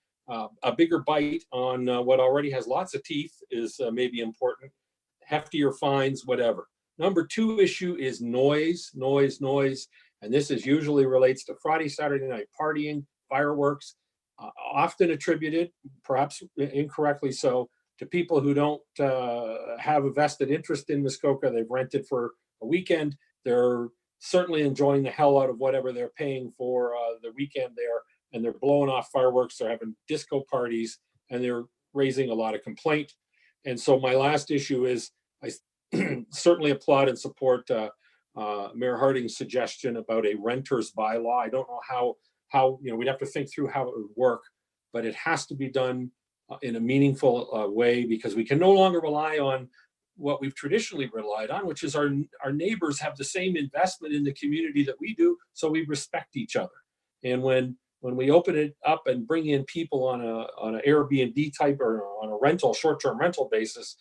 A bigger bite on what already has lots of teeth is maybe important. Heftier fines, whatever. Number two issue is noise. And this is usually relates to Friday, Saturday night partying, fireworks, often attributed, perhaps incorrectly so, to people who don't have a vested interest in Muskoka. They've rented for a weekend. They're certainly enjoying the hell out of whatever they're paying for the weekend there, and they're blowing off fireworks, they're having disco parties, and they're raising a lot of complaint. And so my last issue is I certainly applaud and support Mayor Harding's suggestion about a renter's bylaw. I don't know how we'd have to think through how it would work, but it has to be done in a meaningful way, because we can no longer rely on what we've traditionally relied on, which is our neighbors have the same investment in the community that we do, so we respect each other. And when we open it up and bring in people on an Airbnb type or on a rental, short-term rental basis,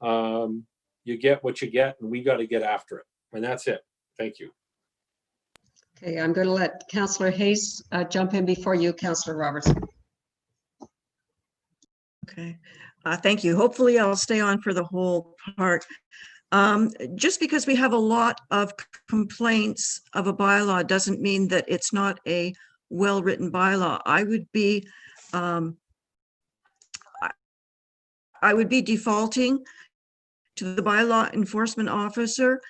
you get what you get, and we got to get after it. And that's it. Thank you. Okay, I'm going to let Councillor Hayes jump in before you, Councillor Roberts. Okay, thank you. Hopefully I'll stay on for the whole part. Just because we have a lot of complaints of a bylaw doesn't mean that it's not a well-written bylaw. I would be defaulting to the bylaw enforcement officer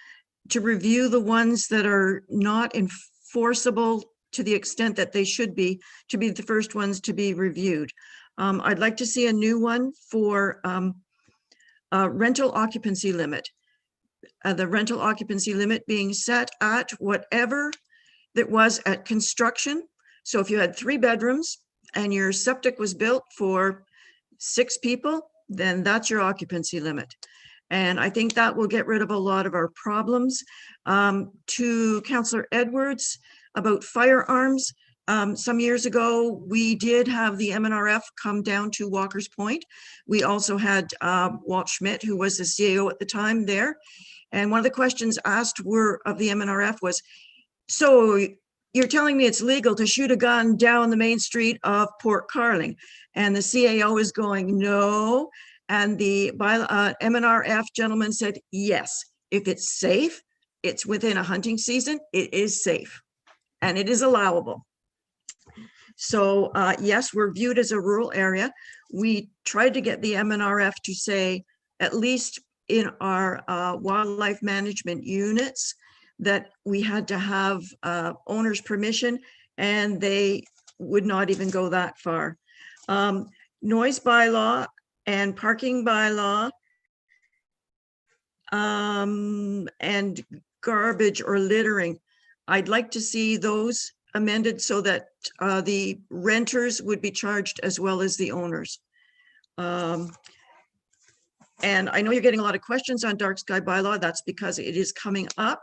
to review the ones that are not enforceable to the extent that they should be, to be the first ones to be reviewed. I'd like to see a new one for rental occupancy limit. The rental occupancy limit being set at whatever that was at construction. So if you had 3 bedrooms and your septic was built for 6 people, then that's your occupancy limit. And I think that will get rid of a lot of our problems. To Councillor Edwards about firearms, some years ago, we did have the MNRF come down to Walker's Point. We also had Walt Schmidt, who was the CAO at the time there. And one of the questions asked of the MNRF was, so you're telling me it's legal to shoot a gun down the main street of Port Carling? And the CAO is going, no. And the MNRF gentleman said, yes, if it's safe, it's within a hunting season, it is safe and it is allowable. So yes, we're viewed as a rural area. We tried to get the MNRF to say, at least in our wildlife management units, that we had to have owner's permission, and they would not even go that far. Noise bylaw and parking bylaw and garbage or littering. I'd like to see those amended so that the renters would be charged as well as the owners. And I know you're getting a lot of questions on dark sky bylaw. That's because it is coming up,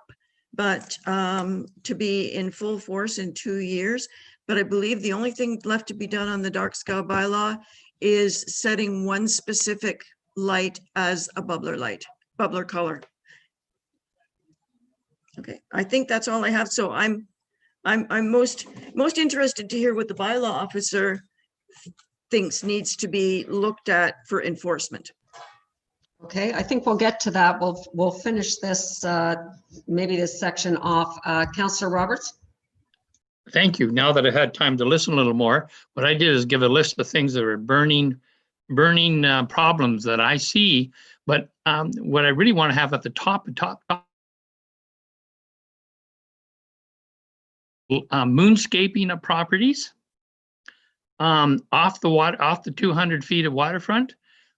but to be in full force in 2 years. But I believe the only thing left to be done on the dark sky bylaw is setting one specific light as a bubbler color. Okay, I think that's all I have. So I'm most interested to hear what the bylaw officer thinks needs to be looked at for enforcement. Okay, I think we'll get to that. We'll finish this, maybe this section off. Councillor Roberts? Thank you. Now that I had time to listen a little more, what I did is give a list of things that are burning problems that I see. But what I really want to have at the top, moonscaping of properties off the 200 feet of waterfront.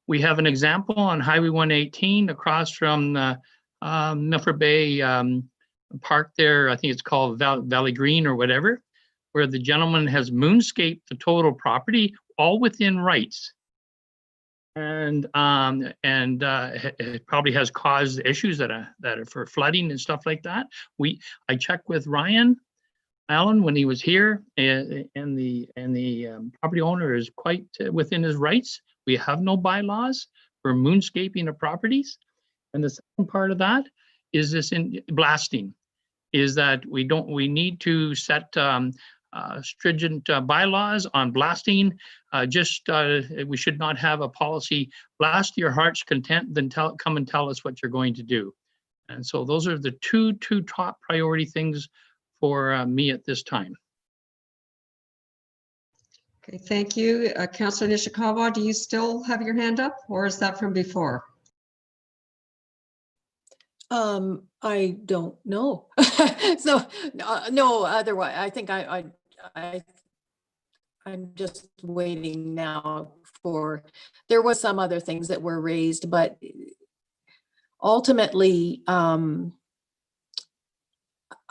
We have an example on Highway 118 across from Milford Bay Park there. I think it's called Valley Green or whatever, where the gentleman has moonscaped the total property all within rights. And it probably has caused issues that are for flooding and stuff like that. I checked with Ryan Allen when he was here, and the property owner is quite within his rights. We have no bylaws for moonscaping of properties. And the second part of that is this in blasting, is that we need to set stringent bylaws on blasting. We should not have a policy, blast to your heart's content, then come and tell us what you're going to do. And so those are the two top priority things for me at this time. Okay, thank you. Councillor Nishikawa, do you still have your hand up or is that from before? I don't know. So, no, otherwise, I think I'm just waiting now for, there was some other things that were raised, but ultimately, I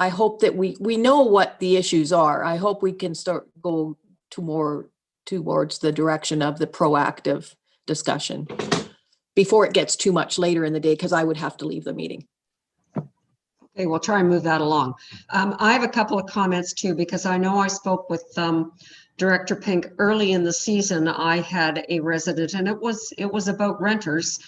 hope that we know what the issues are. I hope we can start go to more towards the direction of the proactive discussion before it gets too much later in the day, because I would have to leave the meeting. Okay, we'll try and move that along. I have a couple of comments too, because I know I spoke with Director Pink early in the season. I had a resident, and it was about renters,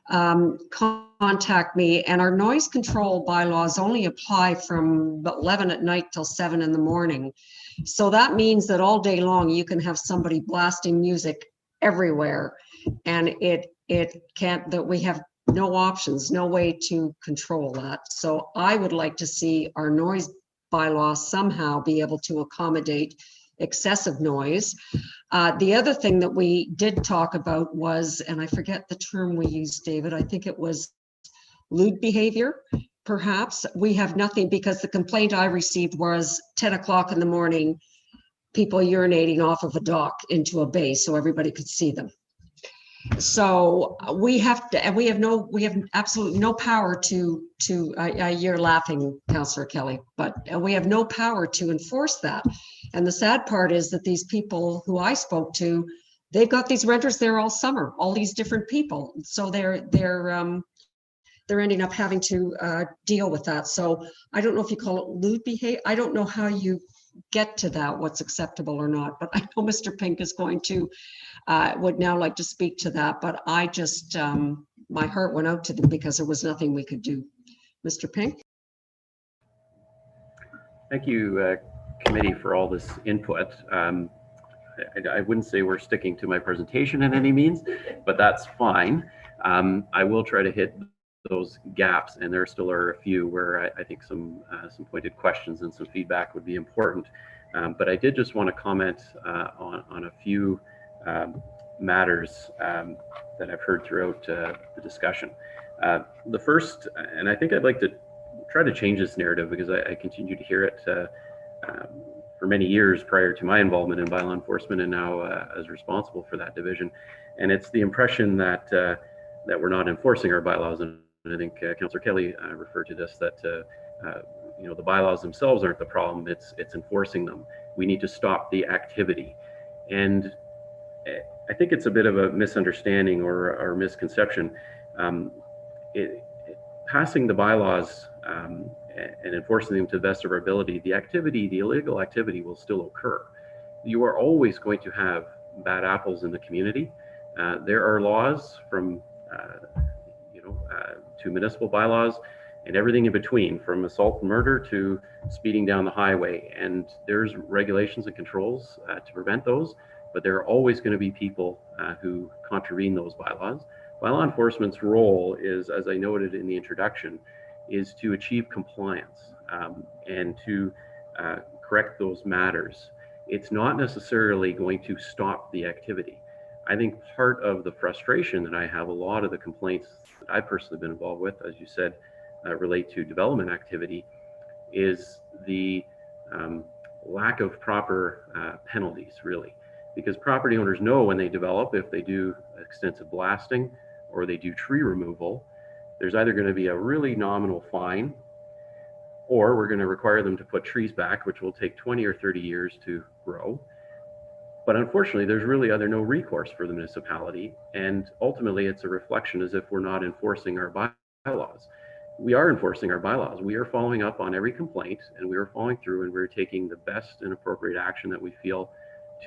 contact me, and our noise control bylaws only apply from 11 at night till 7 in the morning. So that means that all day long you can have somebody blasting music everywhere, and it can't, that we have no options, no way to control that. So I would like to see our noise bylaws somehow be able to accommodate excessive noise. The other thing that we did talk about was, and I forget the term we used, David, I think it was lewd behavior. Perhaps we have nothing, because the complaint I received was 10 o'clock in the morning, people urinating off of a dock into a bay so everybody could see them. So we have to, and we have absolutely no power to you're laughing, Councillor Kelly, but we have no power to enforce that. And the sad part is that these people who I spoke to, they've got these renters there all summer, all these different people. So they're ending up having to deal with that. So I don't know if you call it lewd behavior. I don't know how you get to that, what's acceptable or not, but I know Mr. Pink is going to would now like to speak to that, but I just my heart went out to them because there was nothing we could do. Mr. Pink. Thank you, committee, for all this input. I wouldn't say we're sticking to my presentation in any means, but that's fine. I will try to hit those gaps, and there still are a few where I think some pointed questions and some feedback would be important. But I did just want to comment on a few matters that I've heard throughout the discussion. The first, and I think I'd like to try to change this narrative, because I continue to hear it for many years prior to my involvement in bylaw enforcement, and now as responsible for that division. And it's the impression that that we're not enforcing our bylaws. And I think Councillor Kelly referred to this, that you know, the bylaws themselves aren't the problem, it's enforcing them. We need to stop the activity. And I think it's a bit of a misunderstanding or misconception. Passing the bylaws and enforcing them to the best of our ability, the activity, the illegal activity, will still occur. You are always going to have bad apples in the community. There are laws from to municipal bylaws and everything in between, from assault and murder to speeding down the highway. And there's regulations and controls to prevent those, but there are always going to be people who contravene those bylaws. Bylaw enforcement's role is, as I noted in the introduction, is to achieve compliance and to correct those matters. It's not necessarily going to stop the activity. I think part of the frustration that I have, a lot of the complaints that I've personally been involved with, as you said, relate to development activity, is the lack of proper penalties, really. Because property owners know when they develop, if they do extensive blasting or they do tree removal, there's either going to be a really nominal fine, or we're going to require them to put trees back, which will take 20 or 30 years to grow. But unfortunately, there's really no recourse for the municipality. And ultimately, it's a reflection as if we're not enforcing our bylaws. We are enforcing our bylaws. We are following up on every complaint, and we are following through, and we're taking the best and appropriate action that we feel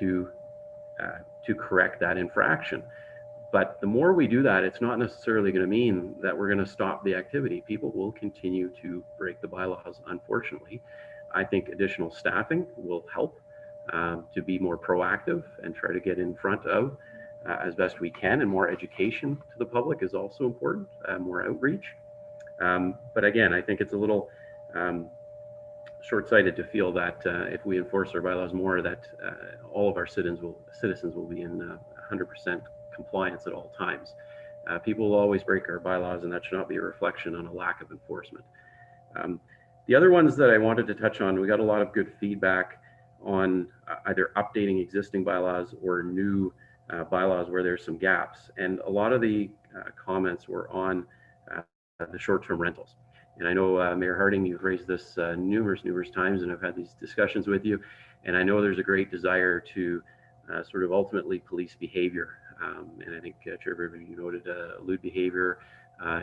to correct that infraction. But the more we do that, it's not necessarily going to mean that we're going to stop the activity. People will continue to break the bylaws, unfortunately. I think additional staffing will help to be more proactive and try to get in front of as best we can, and more education to the public is also important, more outreach. But again, I think it's a little short-sighted to feel that if we enforce our bylaws more, that all of our citizens will be in 100% compliance at all times. People will always break our bylaws, and that should not be a reflection on a lack of enforcement. The other ones that I wanted to touch on, we got a lot of good feedback on either updating existing bylaws or new bylaws where there's some gaps. And a lot of the comments were on the short-term rentals. And I know, Mayor Harding, you've raised this numerous times, and I've had these discussions with you. And I know there's a great desire to sort of ultimately police behavior. And I think Chair Bridgeman, you noted lewd behavior,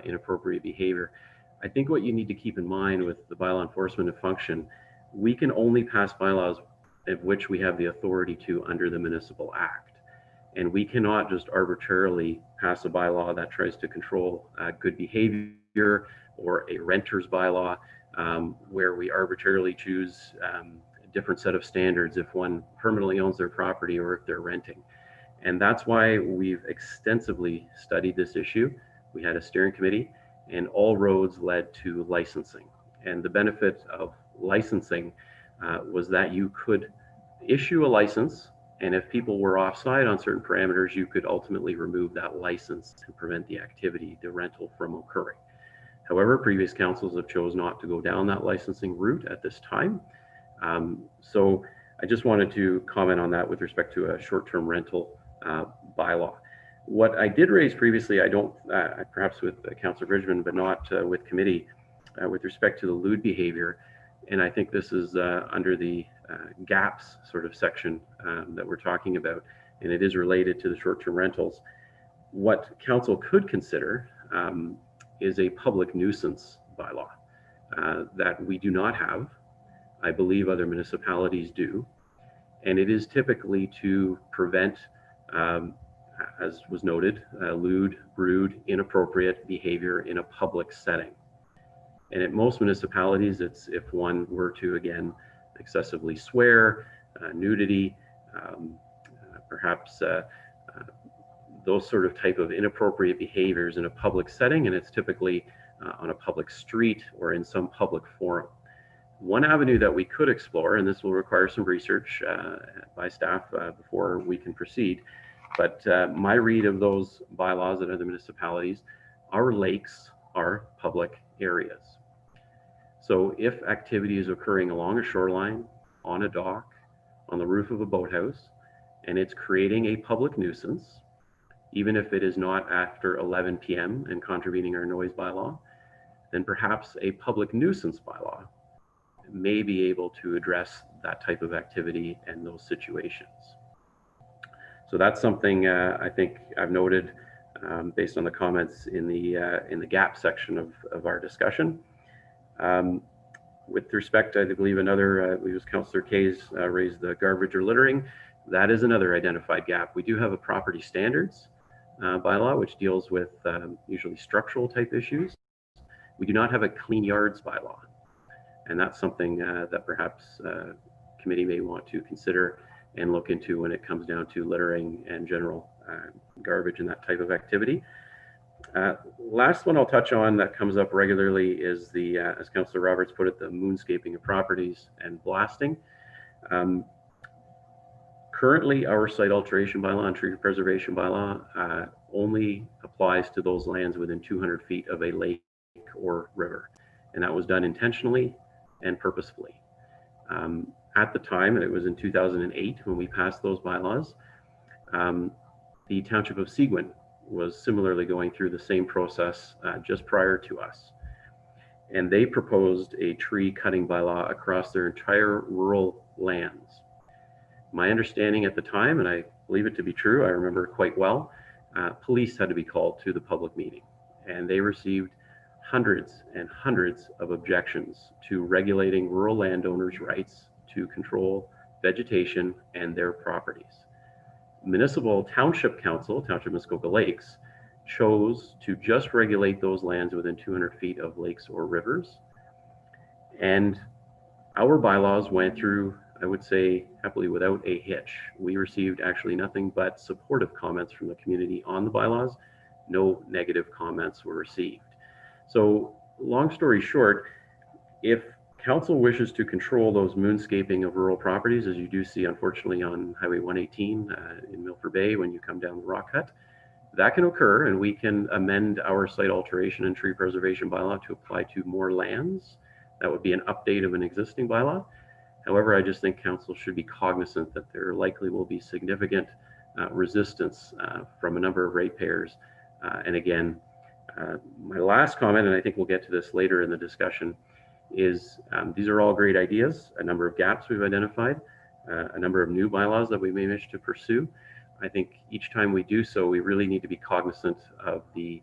inappropriate behavior. I think what you need to keep in mind with the bylaw enforcement and function, we can only pass bylaws of which we have the authority to under the Municipal Act. And we cannot just arbitrarily pass a bylaw that tries to control good behavior, or a renter's bylaw where we arbitrarily choose a different set of standards if one permanently owns their property or if they're renting. And that's why we've extensively studied this issue. We had a steering committee, and all roads led to licensing. And the benefit of licensing was that you could issue a license, and if people were offside on certain parameters, you could ultimately remove that license to prevent the activity, the rental, from occurring. However, previous councils have chosen not to go down that licensing route at this time. So I just wanted to comment on that with respect to a short-term rental bylaw. What I did raise previously, I don't, perhaps with Councillor Bridgeman, but not with committee, with respect to the lewd behavior. And I think this is under the gaps sort of section that we're talking about, and it is related to the short-term rentals. What council could consider is a public nuisance bylaw that we do not have. I believe other municipalities do. And it is typically to prevent, as was noted, lewd, rude, inappropriate behavior in a public setting. And at most municipalities, it's if one were to, again, excessively swear, nudity, perhaps those sort of type of inappropriate behaviors in a public setting, and it's typically on a public street or in some public forum. One avenue that we could explore, and this will require some research by staff before we can proceed, but my read of those bylaws at other municipalities, our lakes are public areas. So if activity is occurring along a shoreline, on a dock, on the roof of a boathouse, and it's creating a public nuisance, even if it is not after 11 p.m. and contravening our noise bylaw, then perhaps a public nuisance bylaw may be able to address that type of activity and those situations. So that's something I think I've noted based on the comments in the gap section of our discussion. With respect, I believe another, it was Councillor Kays raised the garbage or littering. That is another identified gap. We do have a property standards bylaw, which deals with usually structural type issues. We do not have a clean yards bylaw. And that's something that perhaps committee may want to consider and look into when it comes down to littering and general garbage and that type of activity. Last one I'll touch on that comes up regularly is the, as Councillor Roberts put it, the moonscaping of properties and blasting. Currently, our site alteration bylaw and tree preservation bylaw only applies to those lands within 200 feet of a lake or river. And that was done intentionally and purposefully. At the time, and it was in 2008 when we passed those bylaws, the Township of Seguin was similarly going through the same process just prior to us. And they proposed a tree cutting bylaw across their entire rural lands. My understanding at the time, and I believe it to be true, I remember quite well, police had to be called to the public meeting, and they received hundreds and hundreds of objections to regulating rural landowners' rights to control vegetation and their properties. Municipal Township Council, Township of Muskoka Lakes, chose to just regulate those lands within 200 feet of lakes or rivers. And our bylaws went through, I would say, happily without a hitch. We received actually nothing but supportive comments from the community on the bylaws. No negative comments were received. So long story short, if Council wishes to control those moonscaping of rural properties, as you do see, unfortunately, on Highway 118 in Milford Bay when you come down the Rock Cut. That can occur, and we can amend our site alteration and tree preservation bylaw to apply to more lands. That would be an update of an existing bylaw. However, I just think council should be cognizant that there likely will be significant resistance from a number of ratepayers. And again, my last comment, and I think we'll get to this later in the discussion, is these are all great ideas, a number of gaps we've identified, a number of new bylaws that we may wish to pursue. I think each time we do so, we really need to be cognizant of the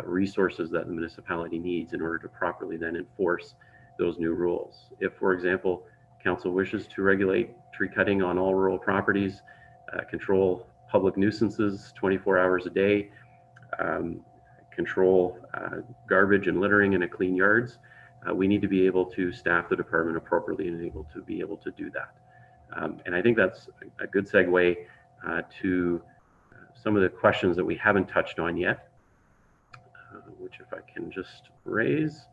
resources that the municipality needs in order to properly then enforce those new rules. If, for example, council wishes to regulate tree cutting on all rural properties, control public nuisances 24 hours a day, control garbage and littering in a clean yards, we need to be able to staff the department appropriately and able to do that. And I think that's a good segue to some of the questions that we haven't touched on yet, which if I can just raise.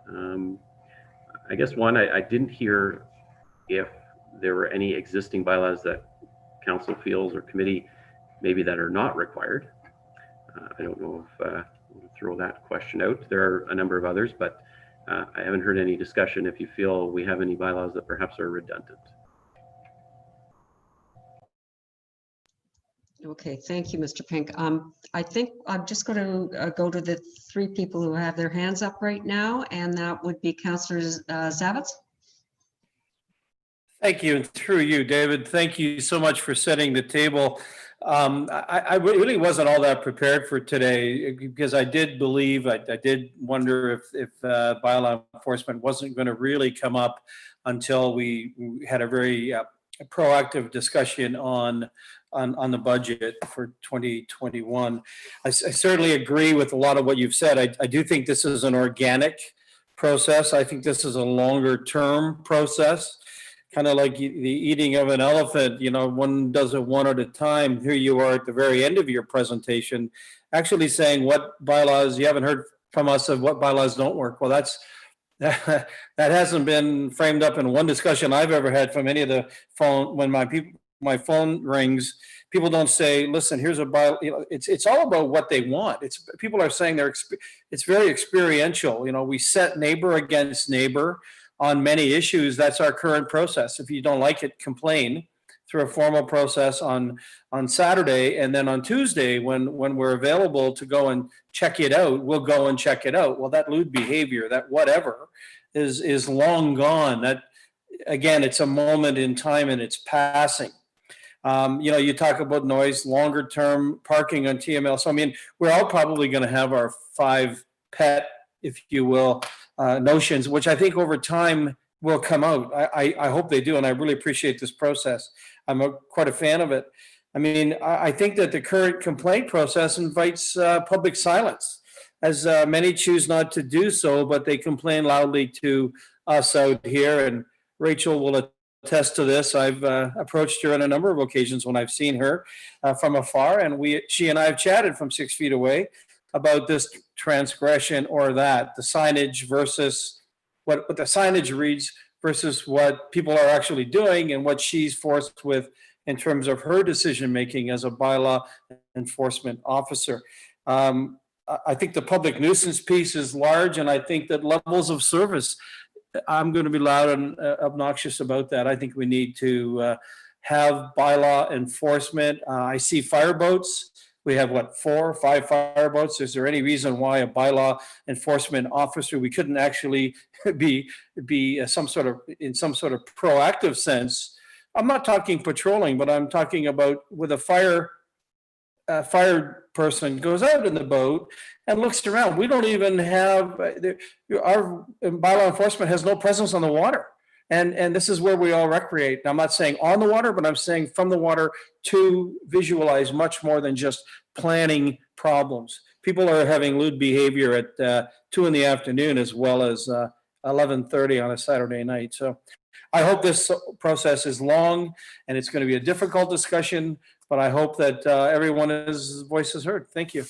I guess one, I didn't hear if there were any existing bylaws that council feels or committee maybe that are not required. I don't know if we'll throw that question out. There are a number of others, but I haven't heard any discussion if you feel we have any bylaws that perhaps are redundant. Okay, thank you, Mr. Pink. I think I'm just going to go to the three people who have their hands up right now, and that would be Councillors Zavitz. Thank you, and through you, David. Thank you so much for setting the table. I really wasn't all that prepared for today because I did believe, I did wonder if bylaw enforcement wasn't going to really come up until we had a very proactive discussion on the budget for 2021. I certainly agree with a lot of what you've said. I do think this is an organic process. I think this is a longer term process, kind of like the eating of an elephant. You know, one does it one at a time. Here you are at the very end of your presentation, actually saying what bylaws, you haven't heard from us of what bylaws don't work. Well, that hasn't been framed up in one discussion I've ever had from any of the phone. When my phone rings, people don't say, listen, here's a bylaw. You know, it's all about what they want. People are saying it's very experiential. You know, we set neighbor against neighbor on many issues. That's our current process. If you don't like it, complain through a formal process on Saturday, and then on Tuesday, when we're available to go and check it out, we'll go and check it out. Well, that lewd behavior, that whatever, is long gone. That, again, it's a moment in time and it's passing. You know, you talk about noise, longer term parking on TML. So, I mean, we're all probably going to have our 5 pet, if you will, notions, which I think over time will come out. I hope they do, and I really appreciate this process. I'm quite a fan of it. I mean, I think that the current complaint process invites public silence, as many choose not to do so, but they complain loudly to us out here. And Rachel will attest to this. I've approached her on a number of occasions when I've seen her from afar, and she and I have chatted from 6 feet away about this transgression or that, the signage versus what the signage reads versus what people are actually doing and what she's forced with in terms of her decision-making as a bylaw enforcement officer. I think the public nuisance piece is large, and I think that levels of service, I'm going to be loud and obnoxious about that. I think we need to have bylaw enforcement. I see fireboats. We have, what, 4 or 5 fireboats. Is there any reason why a bylaw enforcement officer, we couldn't actually be in some sort of proactive sense? I'm not talking patrolling, but I'm talking about with a fire person goes out in the boat and looks around. We don't even have, our bylaw enforcement has no presence on the water. And this is where we all recreate. I'm not saying on the water, but I'm saying from the water to visualize much more than just planning problems. People are having lewd behavior at 2 in the afternoon as well as 11:30 on a Saturday night. So I hope this process is long and it's going to be a difficult discussion, but I hope that everyone's voice is heard. Thank you.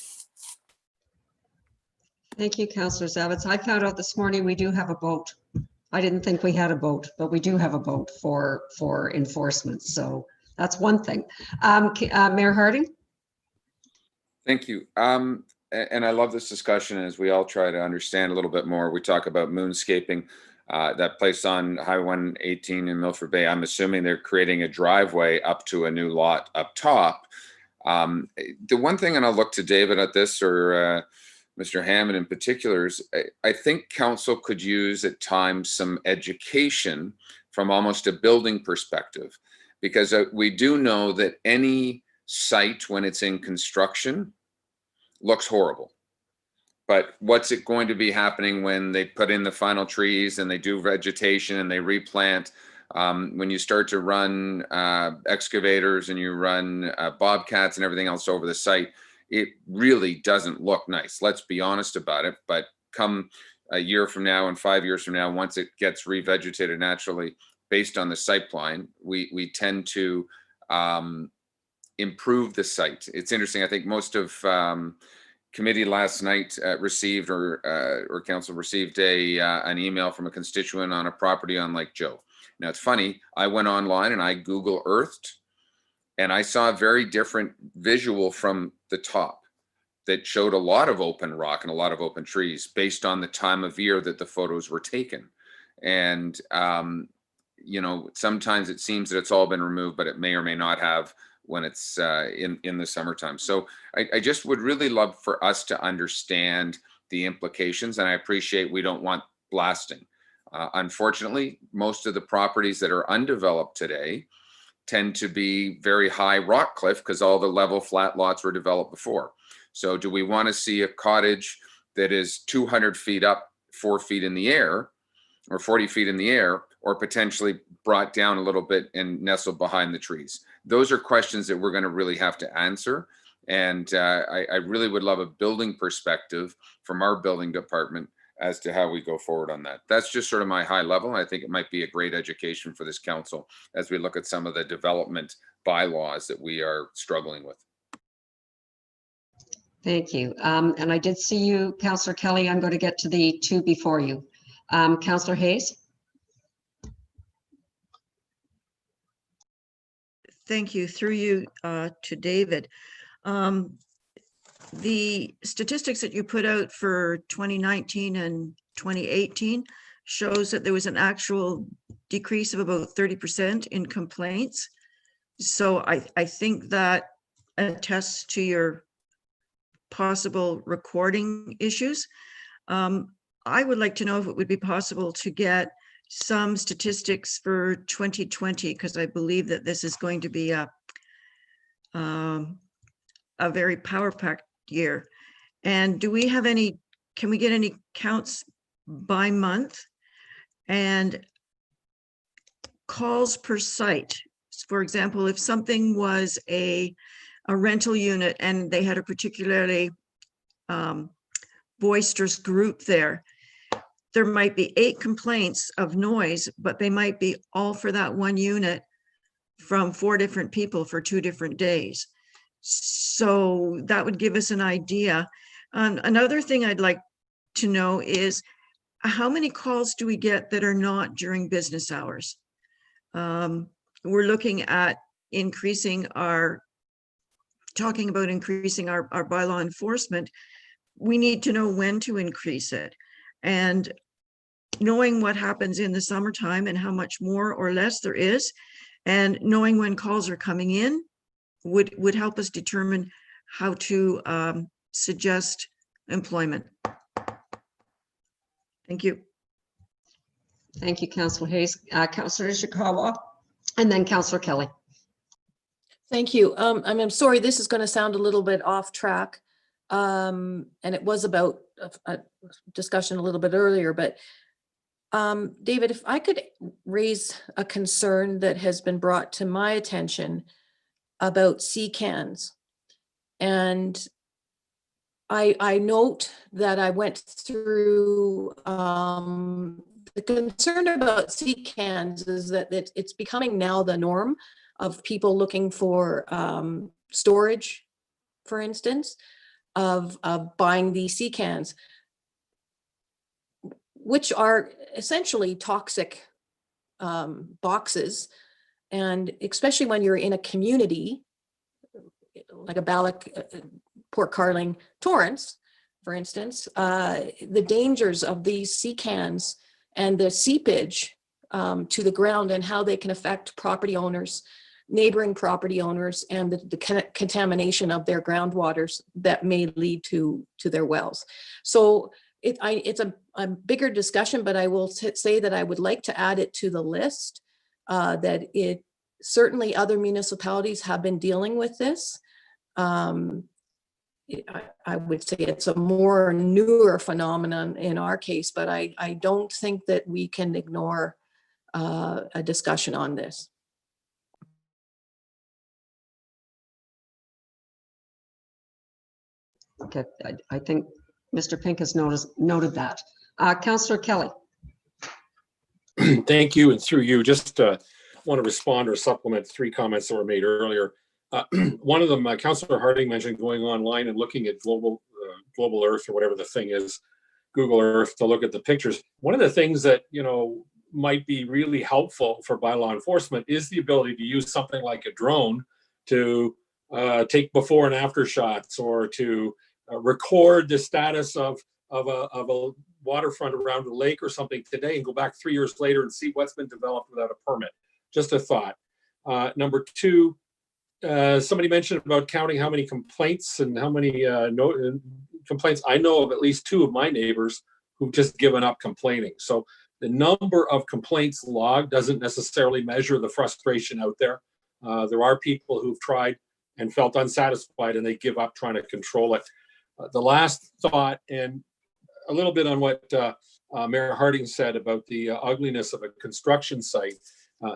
Thank you, Councillor Zavitz. I found out this morning we do have a boat. I didn't think we had a boat, but we do have a boat for enforcement. So that's one thing. Mayor Harding? Thank you. And I love this discussion as we all try to understand a little bit more. We talk about moonscaping, that place on Highway 118 in Milford Bay. I'm assuming they're creating a driveway up to a new lot up top. The one thing, and I'll look to David at this, or Mr. Hammond in particular, is I think council could use at times some education from almost a building perspective, because we do know that any site when it's in construction looks horrible. But what's it going to be happening when they put in the final trees and they do vegetation and they replant? When you start to run excavators and you run bobcats and everything else over the site, it really doesn't look nice. Let's be honest about it. But come a year from now and 5 years from now, once it gets revegetated naturally based on the site plan, we tend to improve the site. It's interesting. I think most of committee last night received, or council received an email from a constituent on a property on Lake Joe. Now it's funny, I went online and I Google Earthed and I saw a very different visual from the top that showed a lot of open rock and a lot of open trees based on the time of year that the photos were taken. And, you know, sometimes it seems that it's all been removed, but it may or may not have when it's in the summertime. So I just would really love for us to understand the implications, and I appreciate we don't want blasting. Unfortunately, most of the properties that are undeveloped today tend to be very high rock cliff because all the level flat lots were developed before. So do we want to see a cottage that is 200 feet up, 4 feet in the air, or 40 feet in the air, or potentially brought down a little bit and nestled behind the trees? Those are questions that we're going to really have to answer. And I really would love a building perspective from our building department as to how we go forward on that. That's just sort of my high level. I think it might be a great education for this council as we look at some of the development bylaws that we are struggling with. Thank you. And I did see you, Councillor Kelly. I'm going to get to the two before you. Councillor Hayes? Thank you. Through you to David. The statistics that you put out for 2019 and 2018 shows that there was an actual decrease of about 30% in complaints. So I think that attests to your possible recording issues. I would like to know if it would be possible to get some statistics for 2020, because I believe that this is going to be a very power-packed year. And do we have any, can we get any counts by month and calls per site? For example, if something was a rental unit and they had a particularly boisterous group there, there might be 8 complaints of noise, but they might be all for that one unit from 4 different people for 2 different days. So that would give us an idea. Another thing I'd like to know is how many calls do we get that are not during business hours? We're looking at talking about increasing our bylaw enforcement. We need to know when to increase it. And knowing what happens in the summertime and how much more or less there is, and knowing when calls are coming in would help us determine how to suggest employment. Thank you. Thank you, Councillor Hayes. Councillor Ishikawa, and then Councillor Kelly. Thank you. I'm sorry, this is going to sound a little bit off track. And it was about a discussion a little bit earlier, but David, if I could raise a concern that has been brought to my attention about sea cans. And I note that I went through the concern about sea cans is that it's becoming now the norm of people looking for storage, for instance, of buying these sea cans. which are essentially toxic boxes. And especially when you're in a community like a Balloch, Port Carling, Torrance, for instance, the dangers of these sea cans and the seepage to the ground and how they can affect property owners, neighboring property owners, and the contamination of their groundwaters that may lead to their wells. So it's a bigger discussion, but I will say that I would like to add it to the list, that it certainly other municipalities have been dealing with this. I would say it's a more newer phenomenon in our case, but I don't think that we can ignore a discussion on this. Okay, I think Mr. Pink has noted that. Councillor Kelly. Thank you, and through you, just want to respond or supplement 3 comments that were made earlier. One of them, Councillor Harding mentioned going online and looking at global Earth, or whatever the thing is, Google Earth, to look at the pictures. One of the things that, you know, might be really helpful for bylaw enforcement is the ability to use something like a drone to take before and after shots, or to record the status of a waterfront around a lake or something today and go back 3 years later and see what's been developed without a permit. Just a thought. Number 2, somebody mentioned about counting how many complaints and how many complaints. I know of at least 2 of my neighbors who've just given up complaining. So the number of complaints logged doesn't necessarily measure the frustration out there. There are people who've tried and felt unsatisfied, and they give up trying to control it. The last thought, and a little bit on what Mayor Harding said about the ugliness of a construction site.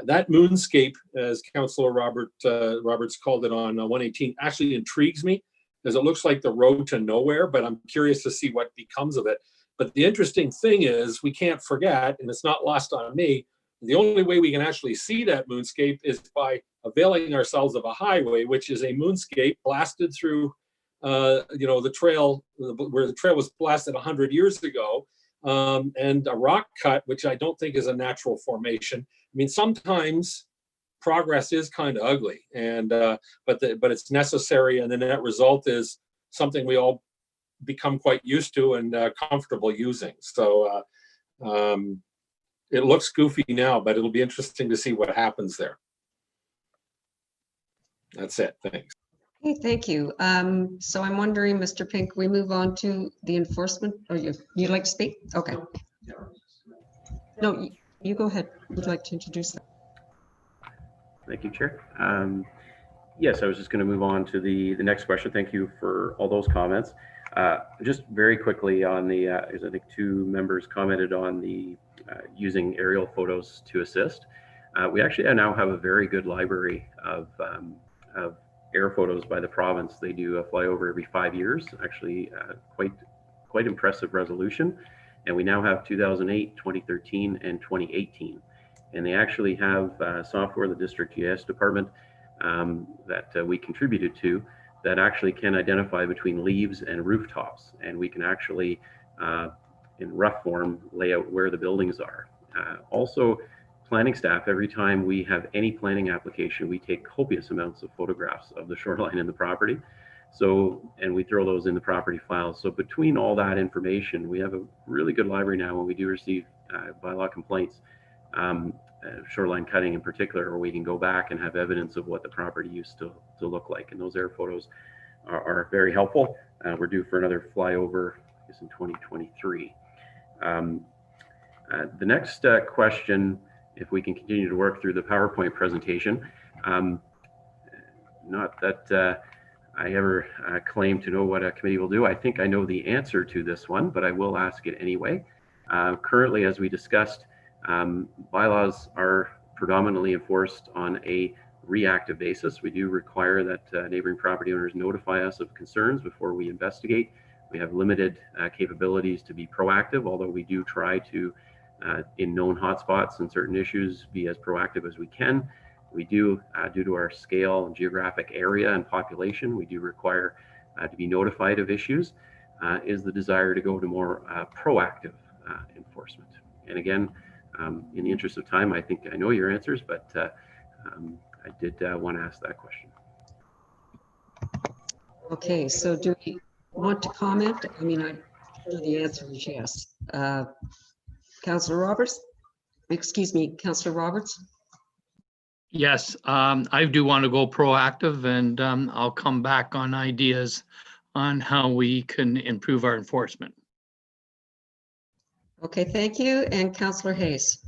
That moonscape, as Councillor Roberts called it on 118, actually intrigues me, because it looks like the road to nowhere, but I'm curious to see what becomes of it. But the interesting thing is, we can't forget, and it's not lost on me, the only way we can actually see that moonscape is by availing ourselves of a highway, which is a moonscape blasted through the trail, where the trail was blasted 100 years ago, and a rock cut, which I don't think is a natural formation. I mean, sometimes progress is kind of ugly, and but it's necessary, and the net result is something we all become quite used to and comfortable using. So it looks goofy now, but it'll be interesting to see what happens there. That's it. Thanks. Okay, thank you. So I'm wondering, Mr. Pink, we move on to the enforcement, or you'd like to speak? Okay. No, you go ahead. Would like to introduce that? Thank you, Chair. Yes, I was just going to move on to the next question. Thank you for all those comments. Just very quickly on the, I think 2 members commented on the using aerial photos to assist. We actually now have a very good library of air photos by the province. They do a flyover every 5 years, actually quite impressive resolution. And we now have 2008, 2013, and 2018. And they actually have software, the district GIS department, that we contributed to, that actually can identify between leaves and rooftops. And we can actually, in rough form, lay out where the buildings are. Also, planning staff, every time we have any planning application, we take copious amounts of photographs of the shoreline and the property. So, and we throw those in the property files. So between all that information, we have a really good library now when we do receive bylaw complaints, shoreline cutting in particular, where we can go back and have evidence of what the property used to look like. And those air photos are very helpful. We're due for another flyover, I guess, in 2023. The next question, if we can continue to work through the PowerPoint presentation, not that I ever claim to know what a committee will do. I think I know the answer to this one, but I will ask it anyway. Currently, as we discussed, bylaws are predominantly enforced on a reactive basis. We do require that neighboring property owners notify us of concerns before we investigate. We have limited capabilities to be proactive, although we do try to, in known hotspots and certain issues, be as proactive as we can. We do, due to our scale and geographic area and population, we do require to be notified of issues. Is the desire to go to more proactive enforcement. And again, in the interest of time, I think I know your answers, but I did want to ask that question. Okay, so do we want to comment? I mean, I'm sure the answer is yes. Councillor Roberts? Excuse me, Councillor Roberts? Yes, I do want to go proactive, and I'll come back on ideas on how we can improve our enforcement. Okay, thank you. And Councillor Hayes?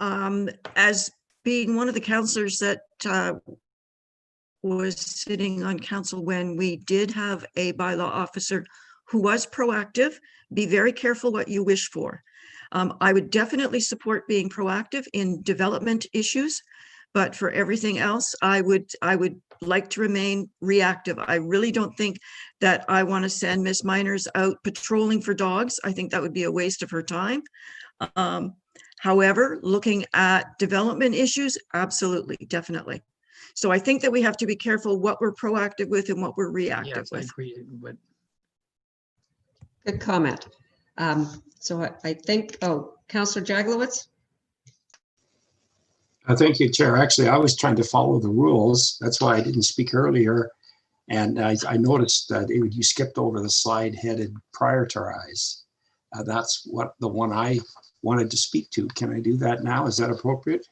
As being one of the councillors that was sitting on council when we did have a bylaw officer who was proactive, be very careful what you wish for. I would definitely support being proactive in development issues, but for everything else, I would like to remain reactive. I really don't think that I want to send Miss Miners out patrolling for dogs. I think that would be a waste of her time. However, looking at development issues, absolutely, definitely. So I think that we have to be careful what we're proactive with and what we're reactive with. I agree. But... Good comment. So I think, Councillor Jaglowitz? Thank you, Chair. Actually, I was trying to follow the rules. That's why I didn't speak earlier. And I noticed that you skipped over the slide headed prioritize. That's the one I wanted to speak to. Can I do that now? Is that appropriate?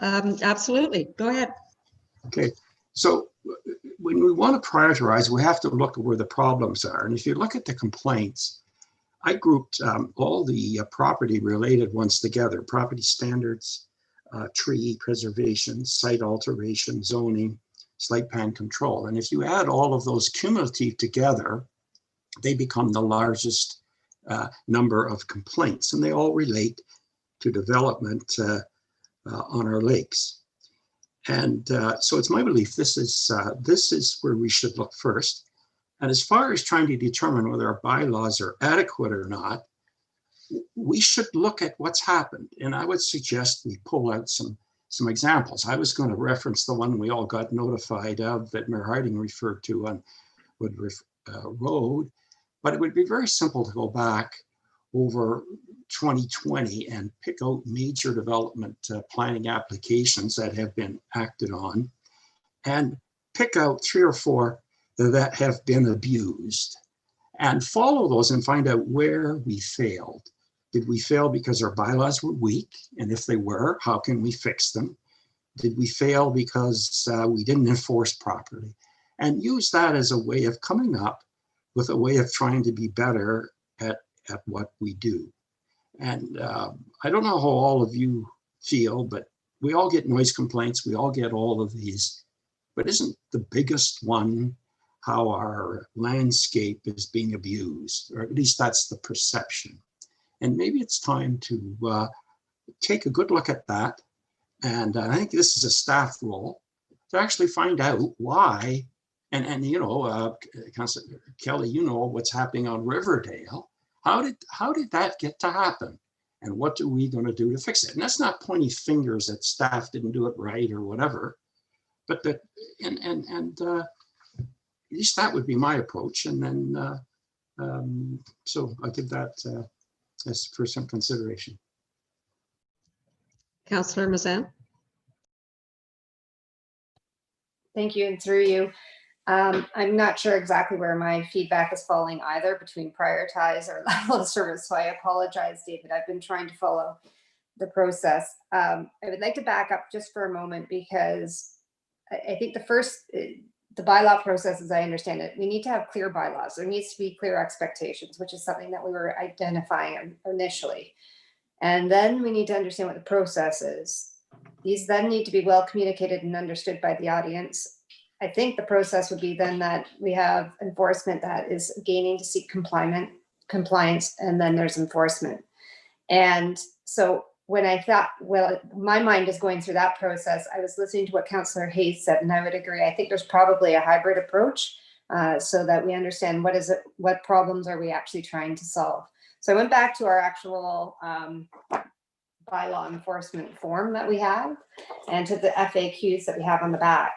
Absolutely. Go ahead. Okay. So when we want to prioritize, we have to look at where the problems are. And if you look at the complaints, I grouped all the property related ones together: property standards, tree preservation, site alteration, zoning, site plan control. And if you add all of those cumulative together, they become the largest number of complaints, and they all relate to development on our lakes. And so it's my belief this is where we should look first. And as far as trying to determine whether our bylaws are adequate or not, we should look at what's happened. And I would suggest we pull out some examples. I was going to reference the one we all got notified of that Mayor Harding referred to on Woodruff Road, but it would be very simple to go back over 2020 and pick out major development planning applications that have been acted on and pick out 3 or 4 that have been abused and follow those and find out where we failed. Did we fail because our bylaws were weak? And if they were, how can we fix them? Did we fail because we didn't enforce properly? And use that as a way of coming up with a way of trying to be better at what we do. And I don't know how all of you feel, but we all get noise complaints. We all get all of these. But isn't the biggest one how our landscape is being abused? Or at least that's the perception. And maybe it's time to take a good look at that. And I think this is a staff role to actually find out why. And you know, Councillor Kelly, you know what's happening on Riverdale. How did that get to happen? And what are we going to do to fix it? And that's not pointing fingers at staff didn't do it right or whatever, but that at least that would be my approach. And then so I'll give that as for some consideration. Councillor Mazan. Thank you, and through you. I'm not sure exactly where my feedback is falling either between prioritize or level of service, so I apologize, David. I've been trying to follow the process. I would like to back up just for a moment because I think the bylaw process, as I understand it, we need to have clear bylaws. There needs to be clear expectations, which is something that we were identifying initially. And then we need to understand what the process is. These then need to be well communicated and understood by the audience. I think the process would be then that we have enforcement that is gaining to seek compliance, and then there's enforcement. And so when I thought, well, my mind is going through that process, I was listening to what Councillor Hayes said, and I would agree. I think there's probably a hybrid approach so that we understand what problems are we actually trying to solve. So I went back to our actual bylaw enforcement form that we have and to the FAQs that we have on the back.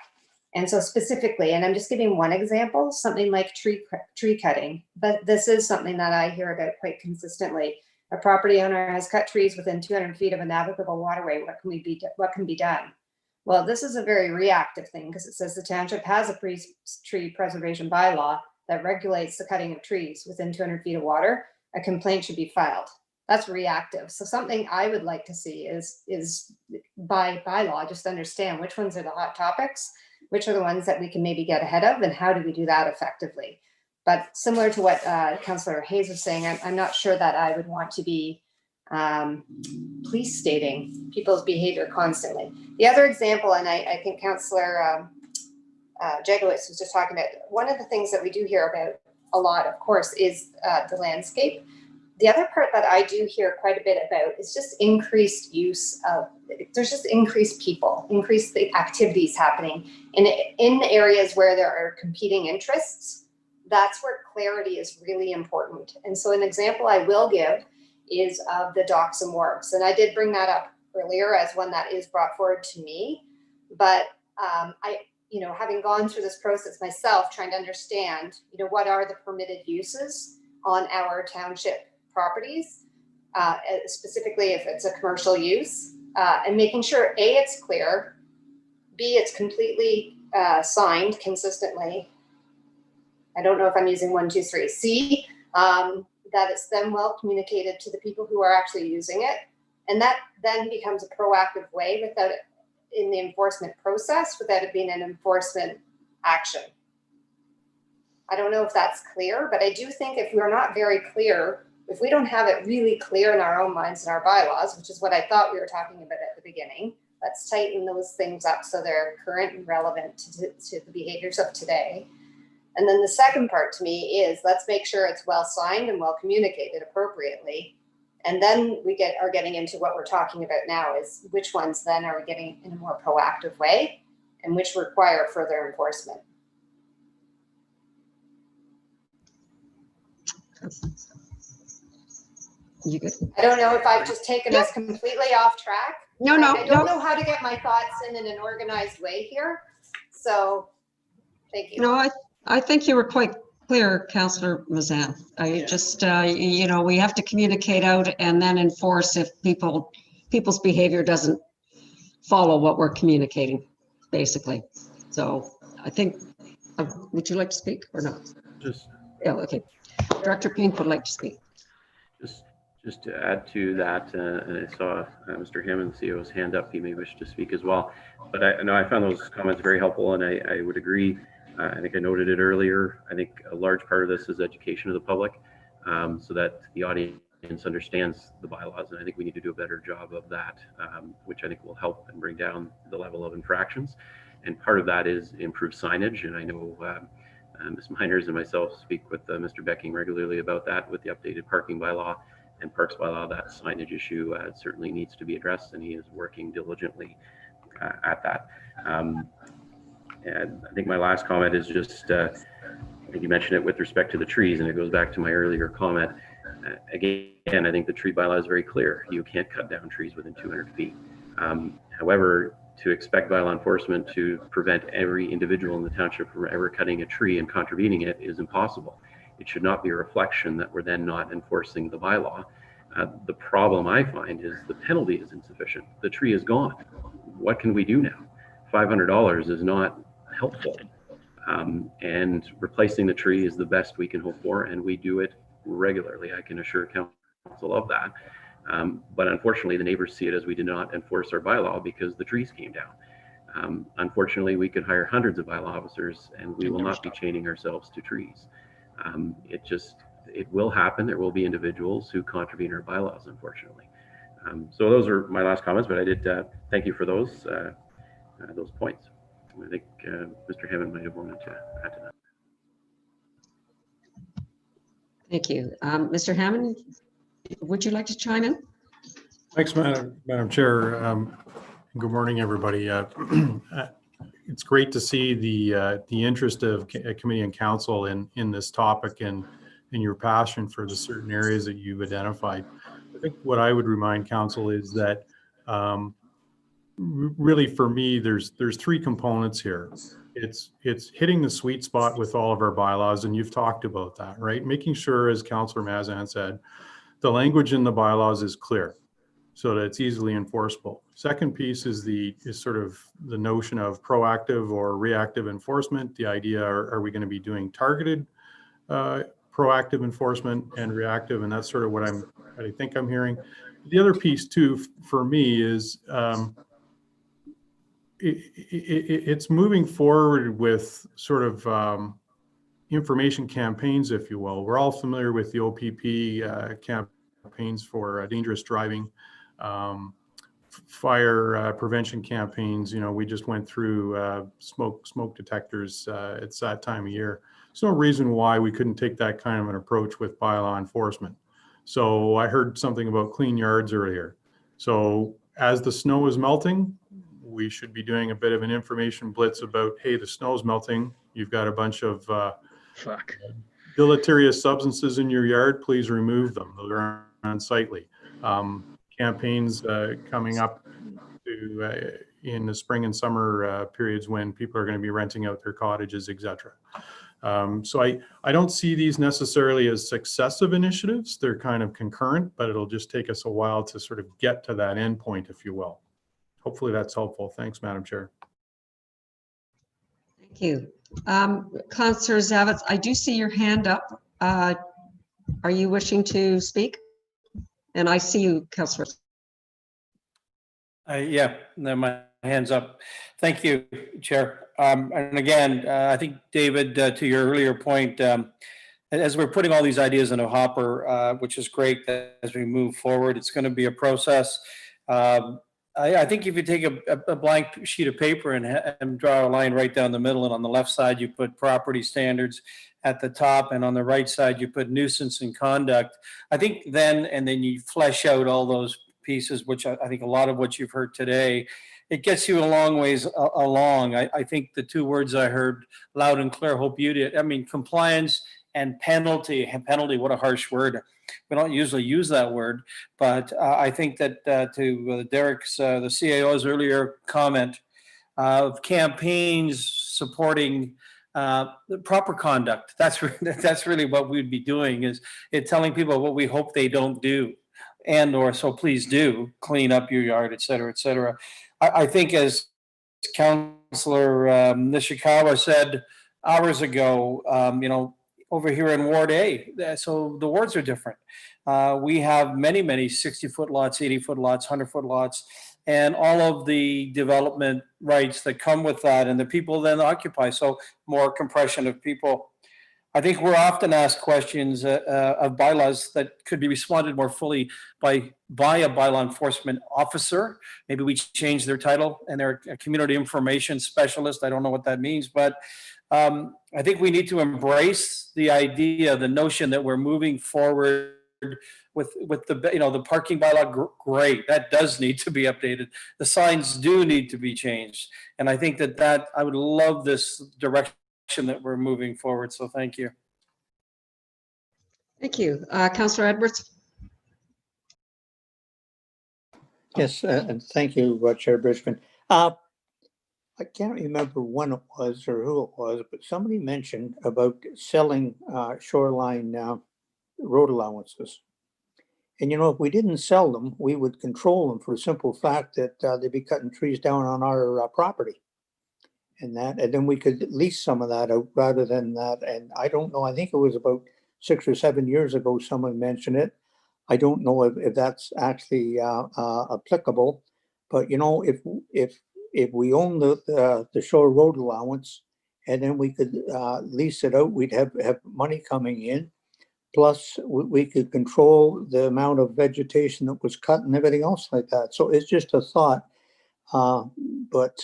And so specifically, and I'm just giving one example, something like tree cutting, but this is something that I hear about quite consistently. A property owner has cut trees within 200 feet of a navigable waterway. What can be done? Well, this is a very reactive thing because it says the township has a tree preservation bylaw that regulates the cutting of trees within 200 feet of water. A complaint should be filed. That's reactive. So something I would like to see is by bylaw, just understand which ones are the hot topics, which are the ones that we can maybe get ahead of, and how do we do that effectively. But similar to what Councillor Hayes was saying, I'm not sure that I would want to be police stating people's behavior constantly. The other example, and I think Councillor Jegowitz was just talking about, one of the things that we do hear about a lot, of course, is the landscape. The other part that I do hear quite a bit about is just increased use of, there's just increased people, increased activities happening in areas where there are competing interests. That's where clarity is really important. And so an example I will give is of the docks and wharves. And I did bring that up earlier as one that is brought forward to me. But having gone through this process myself, trying to understand, what are the permitted uses on our township properties, specifically if it's a commercial use, and making sure A, it's clear, B, it's completely signed consistently. I don't know if I'm using 1, 2, 3. C, that it's then well communicated to the people who are actually using it. And that then becomes a proactive way without it in the enforcement process, without it being an enforcement action. I don't know if that's clear, but I do think if we're not very clear, if we don't have it really clear in our own minds and our bylaws, which is what I thought we were talking about at the beginning, let's tighten those things up so they're current and relevant to the behaviors of today. And then the second part to me is let's make sure it's well signed and well communicated appropriately. And then we are getting into what we're talking about now is which ones then are we getting in a more proactive way and which require further enforcement. You good? I don't know if I've just taken us completely off track. No. I don't know how to get my thoughts in an organized way here. So thank you. No, I think you were quite clear, Councillor Mazan. Just, we have to communicate out and then enforce if people's behavior doesn't follow what we're communicating, basically. So I think, would you like to speak or not? Yeah, okay. Director Pink would like to speak. Just to add to that, and I saw Mr. Hammond, the CEO's hand up, he may wish to speak as well. But I found those comments very helpful, and I would agree. I think I noted it earlier. I think a large part of this is education of the public, so that the audience understands the bylaws, and I think we need to do a better job of that, which I think will help and bring down the level of infractions. And part of that is improved signage, and I know Ms. Miners and myself speak with Mr. Becking regularly about that with the updated parking bylaw and parks bylaw. That signage issue certainly needs to be addressed, and he is working diligently at that. And I think my last comment is just, I think you mentioned it with respect to the trees, and it goes back to my earlier comment. Again, I think the tree bylaw is very clear. You can't cut down trees within 200 feet. However, to expect bylaw enforcement to prevent every individual in the township from ever cutting a tree and contravening it is impossible. It should not be a reflection that we're then not enforcing the bylaw. The problem I find is the penalty is insufficient. The tree is gone. What can we do now? $500 is not helpful. And replacing the tree is the best we can hope for, and we do it regularly. I can assure council of that. But unfortunately, the neighbors see it as we did not enforce our bylaw because the trees came down. Unfortunately, we could hire hundreds of bylaw officers, and we will not be chaining ourselves to trees. It will happen. There will be individuals who contravene our bylaws, unfortunately. So those are my last comments, but I did thank you for those points. I think Mr. Hammond might have wanted to add to that. Thank you. Mr. Hammond, would you like to chime in? Thanks, Madam Chair. Good morning, everybody. It's great to see the interest of committee and council in this topic and your passion for the certain areas that you've identified. I think what I would remind council is that really for me, there's three components here. it's hitting the sweet spot with all of our bylaws, and you've talked about that, right? Making sure, as Councillor Mazan said, the language in the bylaws is clear so that it's easily enforceable. Second piece is sort of the notion of proactive or reactive enforcement. The idea, are we going to be doing targeted proactive enforcement and reactive? And that's sort of what I think I'm hearing. The other piece too, for me, is it's moving forward with sort of information campaigns, if you will. We're all familiar with the OPP campaigns for dangerous driving, fire prevention campaigns. You know, we just went through smoke detectors. It's that time of year. There's no reason why we couldn't take that kind of an approach with bylaw enforcement. So I heard something about clean yards earlier. So as the snow is melting, we should be doing a bit of an information blitz about, hey, the snow's melting. You've got a bunch of deleterious substances in your yard. Please remove them. Those are unsightly. Campaigns coming up in the spring and summer periods when people are going to be renting out their cottages, etc. So I don't see these necessarily as successive initiatives. They're kind of concurrent, but it'll just take us a while to sort of get to that end point, if you will. Hopefully that's helpful. Thanks, Madam Chair. Thank you. Councillor Zavitz, I do see your hand up. Are you wishing to speak? And I see you, Councillor. Yeah, no, my hand's up. Thank you, Chair. And again, I think, David, to your earlier point, as we're putting all these ideas in a hopper, which is great that as we move forward, it's going to be a process. I think if you take a blank sheet of paper and draw a line right down the middle, and on the left side you put property standards at the top, and on the right side you put nuisance and conduct, I think then you flesh out all those pieces, which I think a lot of what you've heard today, it gets you a long ways along. I think the two words I heard loud and clear, hope you did, I mean, compliance and penalty. Penalty, what a harsh word. We don't usually use that word, but I think that to Derek's, the CAO's earlier comment of campaigns supporting the proper conduct, that's really what we'd be doing, is it telling people what we hope they don't do, and or so please do clean up your yard, et cetera, et cetera. I think, as Councillor Nishikawa said hours ago, you know, over here in Ward A, so the wards are different. We have many 60-foot lots, 80-foot lots, 100-foot lots, and all of the development rights that come with that, and the people then occupy, so more compression of people. I think we're often asked questions of bylaws that could be responded more fully by a bylaw enforcement officer. Maybe we change their title and they're a community information specialist. I don't know what that means, but I think we need to embrace the idea, the notion that we're moving forward with the, you know, the parking bylaw. Great, that does need to be updated. The signs do need to be changed, and I think that I would love this direction that we're moving forward. So thank you. Thank you. Councillor Edwards. Yes, and thank you, Chair Bridgeman. I can't remember when it was or who it was, but somebody mentioned about selling shoreline road allowances. And, you know, if we didn't sell them, we would control them for the simple fact that they'd be cutting trees down on our property. And then we could lease some of that out rather than that. And I don't know, I think it was about 6 or 7 years ago, someone mentioned it. I don't know if that's actually applicable, but, you know, if we own the shore road allowance and then we could lease it out, we'd have money coming in. Plus we could control the amount of vegetation that was cut and everything else like that. So it's just a thought. But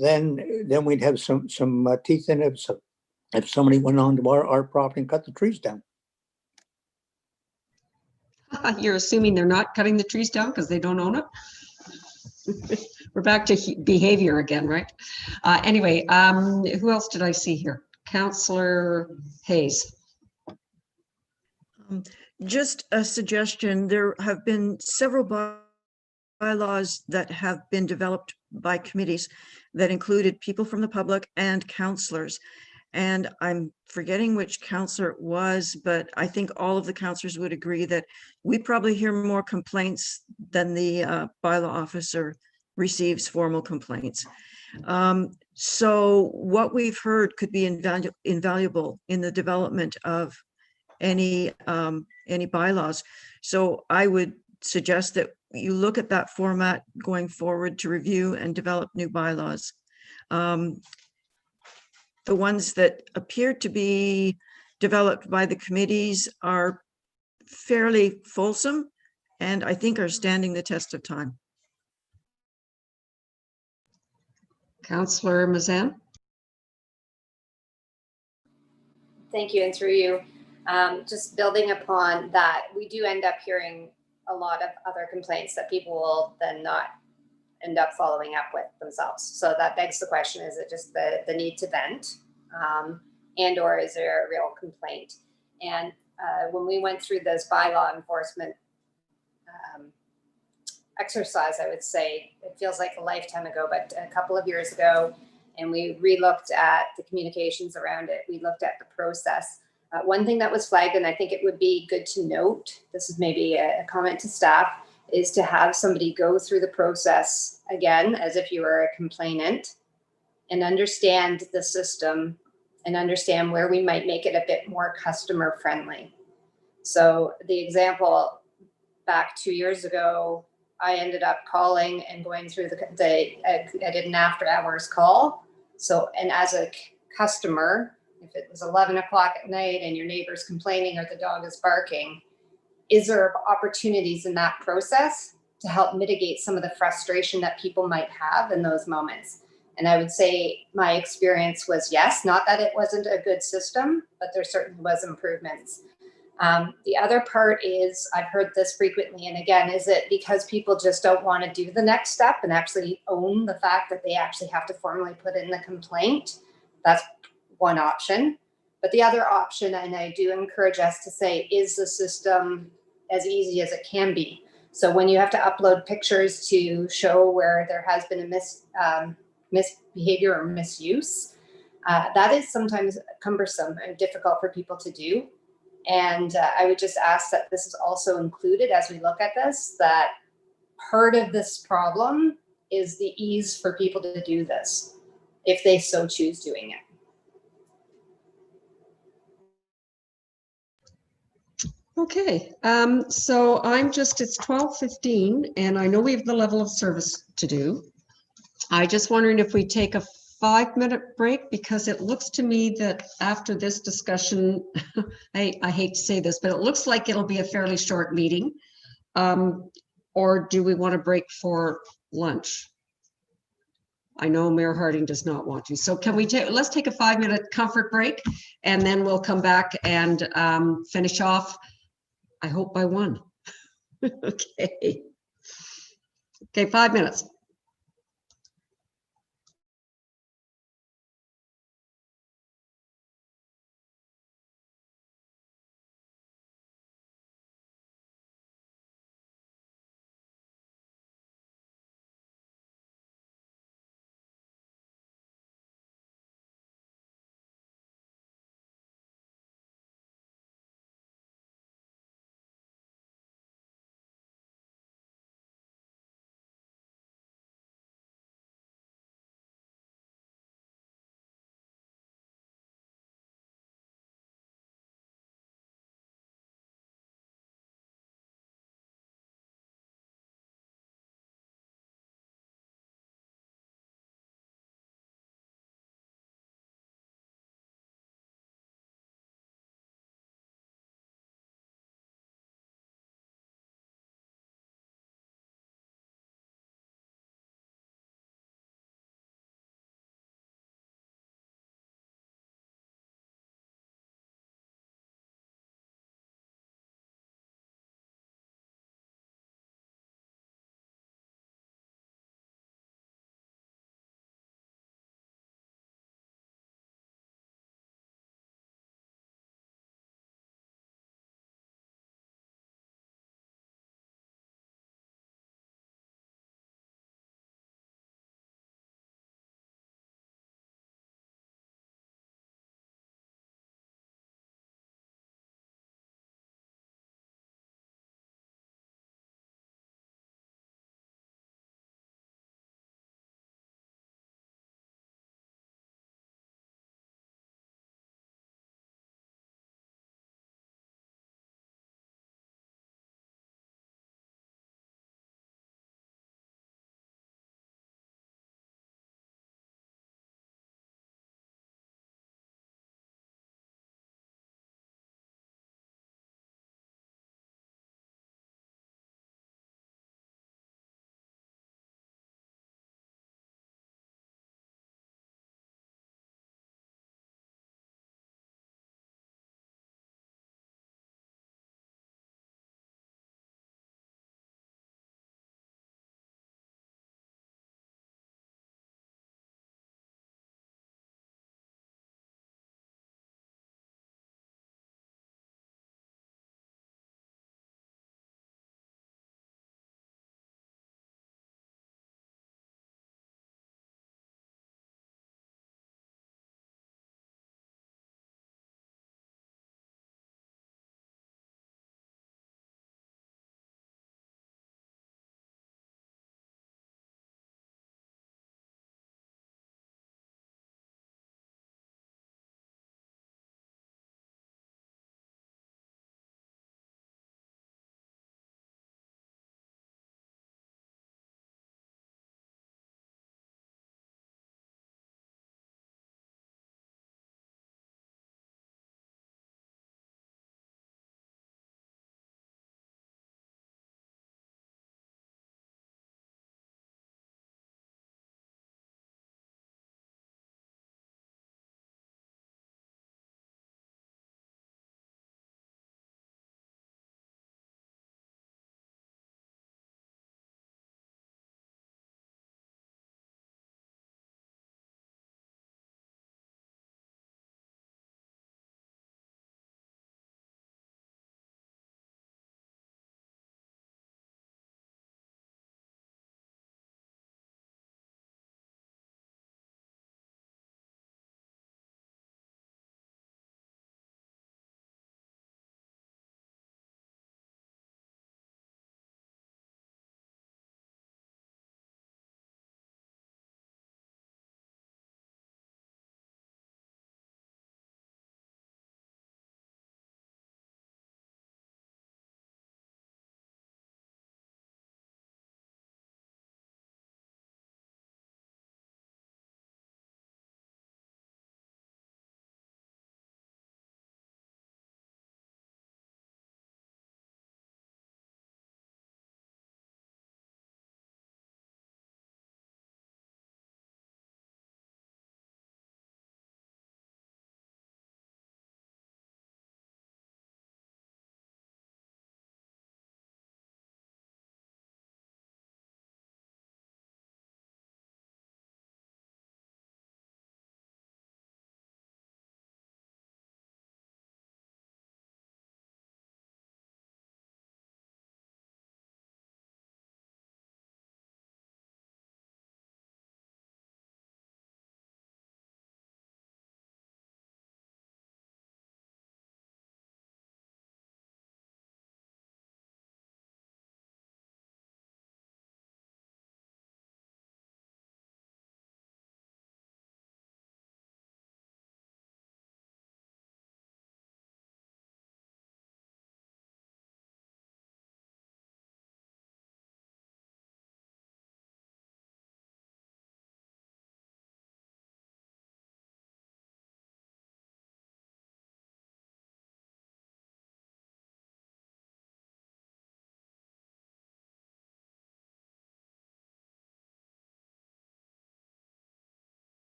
then we'd have some teeth in it if somebody went onto our property and cut the trees down. You're assuming they're not cutting the trees down because they don't own it? We're back to behavior again, right? Anyway, who else did I see here? Councillor Hayes. Just a suggestion. There have been several bylaws that have been developed by committees that included people from the public and counselors. And I'm forgetting which counselor it was, but I think all of the counselors would agree that we probably hear more complaints than the bylaw officer receives formal complaints. So what we've heard could be invaluable in the development of any bylaws. So I would suggest that you look at that format going forward to review and develop new bylaws. The ones that appear to be developed by the committees are fairly fulsome and I think are standing the test of time. Councillor Mazan. Thank you, and through you. Just building upon that, we do end up hearing a lot of other complaints that people will then not end up following up with themselves. So that begs the question, is it just the need to vent? And or is there a real complaint? And when we went through this bylaw enforcement exercise, I would say, it feels like a lifetime ago, but a couple of years ago, and we re-looked at the communications around it. We looked at the process. One thing that was flagged, and I think it would be good to note, this is maybe a comment to staff, is to have somebody go through the process again, as if you were a complainant, and understand the system and understand where we might make it a bit more customer friendly. So the example back 2 years ago, I ended up calling and going through I did an after hours call. So, and as a customer, if it was 11 o'clock at night and your neighbor's complaining or the dog is barking, is there opportunities in that process to help mitigate some of the frustration that people might have in those moments? And I would say my experience was yes, not that it wasn't a good system, but there certainly was improvements. The other part is, I've heard this frequently, and again, is it because people just don't want to do the next step and actually own the fact that they actually have to formally put in the complaint? That's one option. But the other option, and I do encourage us to say, is the system as easy as it can be? So when you have to upload pictures to show where there has been a misbehavior or misuse, that is sometimes cumbersome and difficult for people to do. And I would just ask that this is also included as we look at this, that part of this problem is the ease for people to do this, if they so choose doing it. Okay, so it's 12:15 and I know we have the level of service to do. I just wondering if we take a 5-minute break, because it looks to me that after this discussion, I hate to say this, but it looks like it'll be a fairly short meeting. Or do we want to break for lunch? I know Mayor Harding does not want to. So let's take a 5-minute comfort break and then we'll come back and finish off, I hope by 1. Okay. Okay, 5 minutes.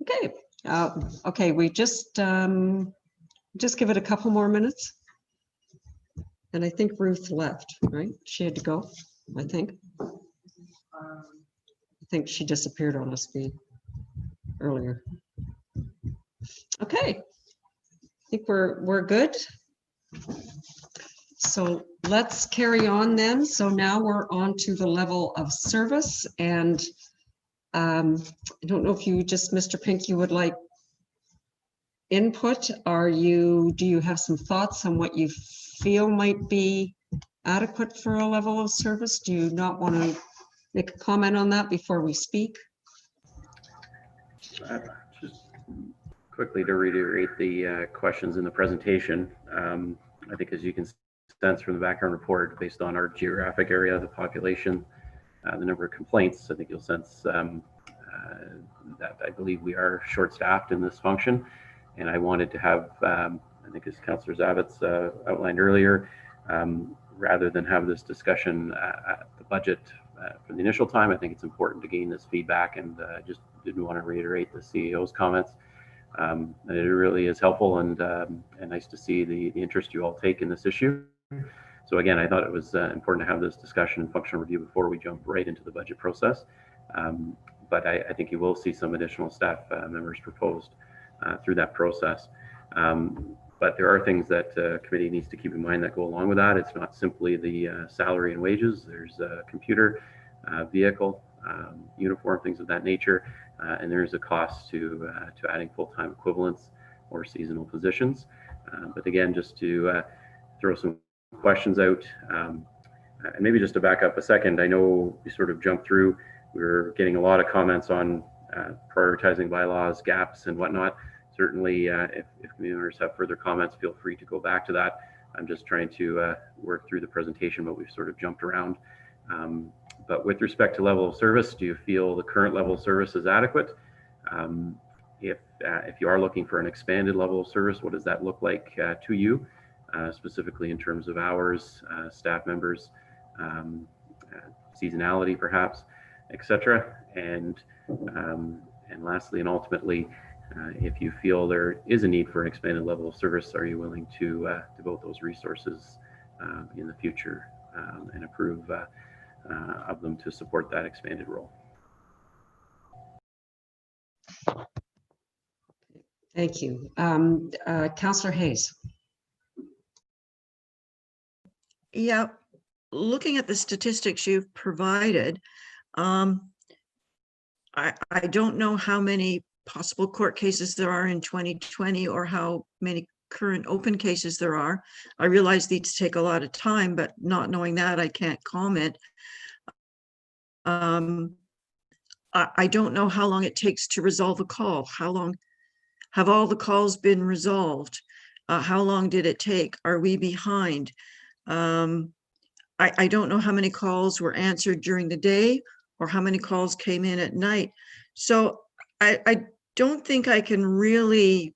Okay, okay, we just give it a couple more minutes. And I think Ruth left, right? She had to go, I think. I think she disappeared on us earlier. Okay, I think we're good. So let's carry on then. So now we're on to the level of service, and I don't know if you just, Mr. Pink, you would like input. Do you have some thoughts on what you feel might be adequate for a level of service? Do you not want to make a comment on that before we speak? Just quickly to reiterate the questions in the presentation. I think as you can sense from the background report, based on our geographic area, the population, the number of complaints, I think you'll sense that I believe we are short-staffed in this function. And I wanted to have, I think as Councillor Zavitz outlined earlier, rather than have this discussion at the budget for the initial time, I think it's important to gain this feedback, and just didn't want to reiterate the CEO's comments. And it really is helpful and nice to see the interest you all take in this issue. So again, I thought it was important to have this discussion and functional review before we jump right into the budget process. But I think you will see some additional staff members proposed through that process. But there are things that committee needs to keep in mind that go along with that. It's not simply the salary and wages. There's a computer, vehicle, uniform, things of that nature. And there is a cost to adding full-time equivalents or seasonal positions. But again, just to throw some questions out, and maybe just to back up a second, I know we sort of jumped through, we're getting a lot of comments on prioritizing bylaws, gaps and whatnot. Certainly, if community members have further comments, feel free to go back to that. I'm just trying to work through the presentation, but we've sort of jumped around. But with respect to level of service, do you feel the current level of service is adequate? If you are looking for an expanded level of service, what does that look like to you, specifically in terms of hours, staff members, seasonality perhaps, etc. And lastly and ultimately, if you feel there is a need for an expanded level of service, are you willing to devote those resources in the future and approve of them to support that expanded role? Thank you. Councillor Hayes. Yeah, looking at the statistics you've provided, I don't know how many possible court cases there are in 2020 or how many current open cases there are. I realize these take a lot of time, but not knowing that, I can't comment. I don't know how long it takes to resolve a call. How long have all the calls been resolved? How long did it take? Are we behind? I don't know how many calls were answered during the day or how many calls came in at night. So I don't think I can really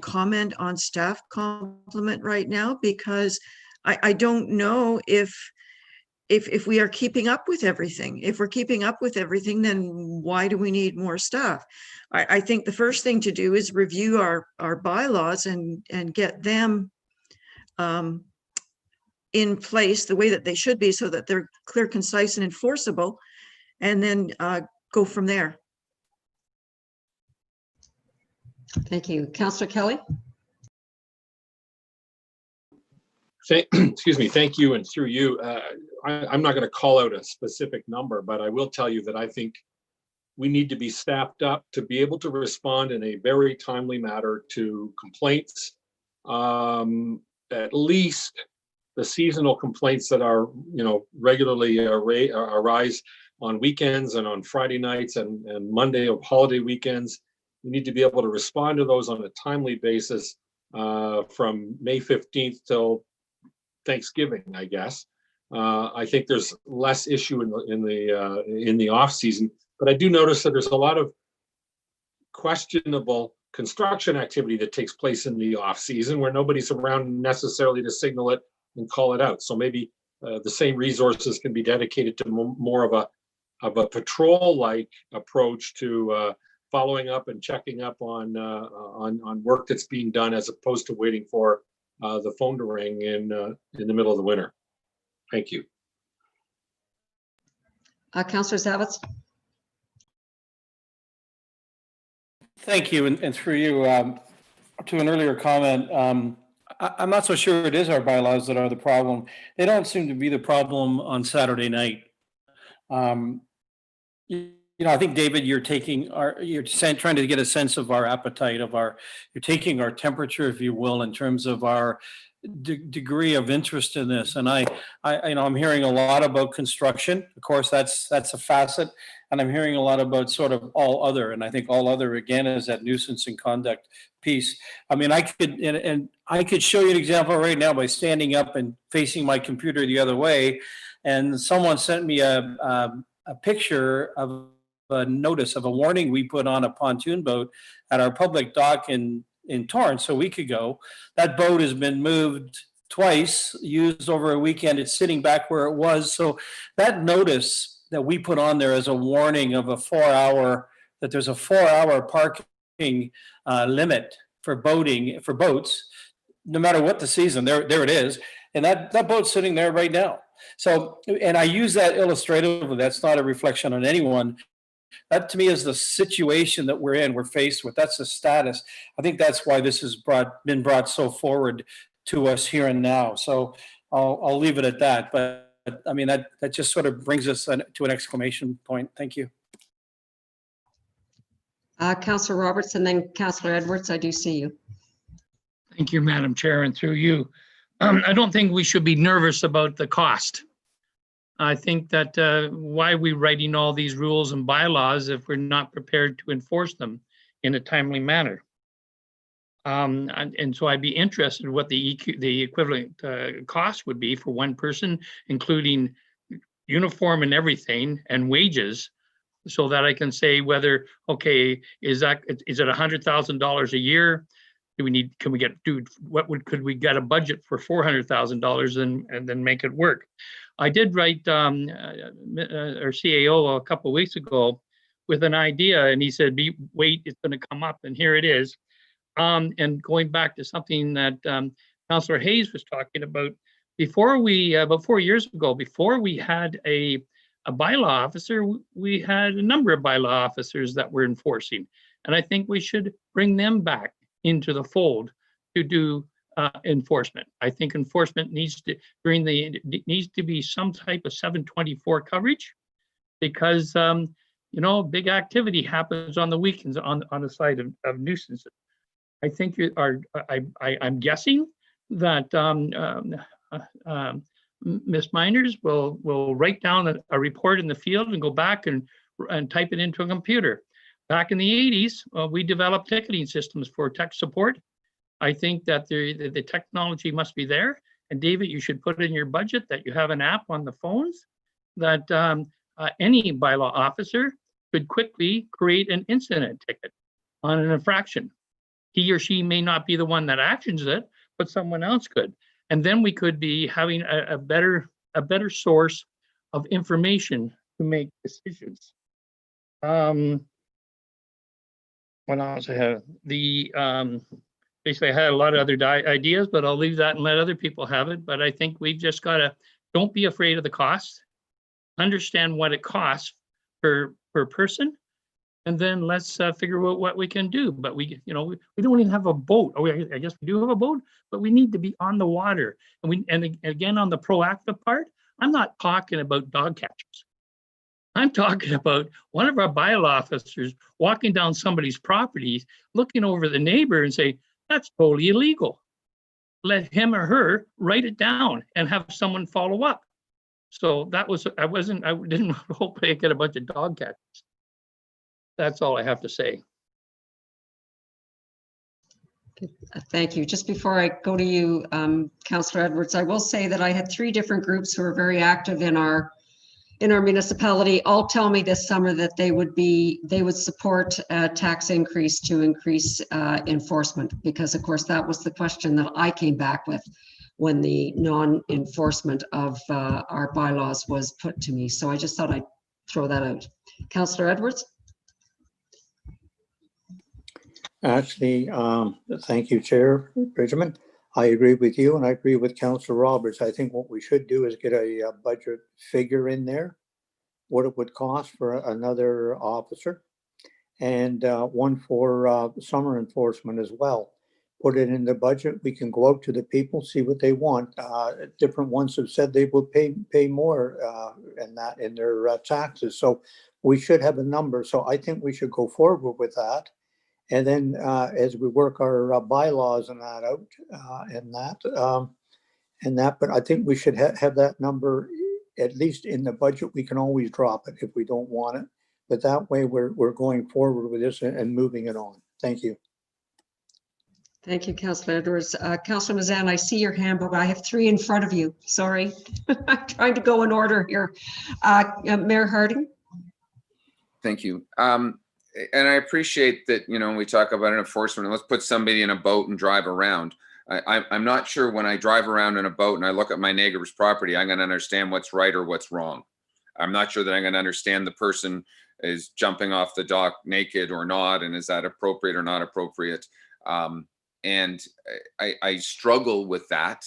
comment on staff complement right now, because I don't know if we are keeping up with everything. If we're keeping up with everything, then why do we need more staff? I think the first thing to do is review our bylaws and get them in place the way that they should be, so that they're clear, concise, and enforceable, and then go from there. Thank you. Councillor Kelly. Excuse me, thank you, and through you. I'm not going to call out a specific number, but I will tell you that I think we need to be staffed up to be able to respond in a very timely manner to complaints, at least the seasonal complaints that are, regularly arise on weekends and on Friday nights and Monday of holiday weekends. We need to be able to respond to those on a timely basis from May 15th till Thanksgiving, I guess. I think there's less issue in the off season, but I do notice that there's a lot of questionable construction activity that takes place in the off season where nobody's around necessarily to signal it and call it out. So maybe the same resources can be dedicated to more of a patrol-like approach to following up and checking up on work that's being done, as opposed to waiting for the phone to ring in the middle of the winter. Thank you. Councillor Zavitz. Thank you, and through you, to an earlier comment, I'm not so sure it is our bylaws that are the problem. They don't seem to be the problem on Saturday night. You know, I think, David, you're trying to get a sense of our appetite, you're taking our temperature, if you will, in terms of our degree of interest in this. And I'm hearing a lot about construction. Of course, that's a facet. And I'm hearing a lot about sort of all other. And I think all other, again, is that nuisance and conduct piece. I mean, I could show you an example right now by standing up and facing my computer the other way. And someone sent me a picture of a notice of a warning we put on a pontoon boat at our public dock in Torrance a week ago. That boat has been moved twice, used over a weekend. It's sitting back where it was. So that notice that we put on there as a warning of that there's a 4-hour parking limit for boats, no matter what the season, there it is. And that boat's sitting there right now. So, and I use that illustratively. That's not a reflection on anyone. That to me is the situation that we're faced with. That's the status. I think that's why this has been brought so forward to us here and now. So I'll leave it at that. But I mean, that just sort of brings us to an exclamation point. Thank you. Councillor Roberts, and then Councillor Edwards, I do see you. Thank you, Madam Chair, and through you. I don't think we should be nervous about the cost. I think that why are we writing all these rules and bylaws if we're not prepared to enforce them in a timely manner? And so I'd be interested in what the equivalent cost would be for one person, including uniform and everything and wages, so that I can say whether, okay, is it $100,000 a year? Could we get a budget for $400,000 and then make it work? I did write our CAO a couple of weeks ago with an idea, and he said, wait, it's going to come up, and here it is. And going back to something that Councillor Hayes was talking about, about 4 years ago, before we had a bylaw officer, we had a number of bylaw officers that were enforcing. And I think we should bring them back into the fold to do enforcement. I think enforcement needs to be some type of 724 coverage, because big activity happens on the weekends on the side of nuisances. I think I'm guessing that Ms. Miners will write down a report in the field and go back and type it into a computer. Back in the 80s, we developed ticketing systems for tech support. I think that the technology must be there. And David, you should put in your budget that you have an app on the phones that any bylaw officer could quickly create an incident ticket on an infraction. He or she may not be the one that actions it, but someone else could. And then we could be having a better source of information to make decisions. What else I have? Basically, I had a lot of other ideas, but I'll leave that and let other people have it. But I think we've just got to, don't be afraid of the cost. Understand what it costs per person. And then let's figure out what we can do. But we don't even have a boat. Oh, I guess we do have a boat, but we need to be on the water. And again, on the proactive part, I'm not talking about dog catchers. I'm talking about one of our bylaw officers walking down somebody's property, looking over the neighbor and say, that's totally illegal. Let him or her write it down and have someone follow up. So that was, I didn't hope I get a bunch of dog catchers. That's all I have to say. Thank you. Just before I go to you, Councillor Edwards, I will say that I had 3 different groups who are very active in our municipality all tell me this summer that they would support a tax increase to increase enforcement, because of course that was the question that I came back with when the non-enforcement of our bylaws was put to me. So I just thought I'd throw that out. Councillor Edwards. Actually, thank you, Chair Bridgeman. I agree with you, and I agree with Councillor Roberts. I think what we should do is get a budget figure in there, what it would cost for another officer, and one for summer enforcement as well. Put it in the budget. We can go out to the people, see what they want. Different ones have said they will pay more in their taxes. So we should have a number. So I think we should go forward with that. And then as we work our bylaws and that out but I think we should have that number at least in the budget. We can always drop it if we don't want it, but that way we're going forward with this and moving it on. Thank you. Thank you, Councillor Edwards. Councillor Mazan, I see your hand, but I have three in front of you. Sorry. I'm trying to go in order here. Mayor Harding. Thank you. And I appreciate that, you know, we talk about enforcement, let's put somebody in a boat and drive around. I'm not sure when I drive around in a boat and I look at my neighbor's property, I'm going to understand what's right or what's wrong. I'm not sure that I'm going to understand the person is jumping off the dock naked or not, and is that appropriate or not appropriate. And I struggle with that.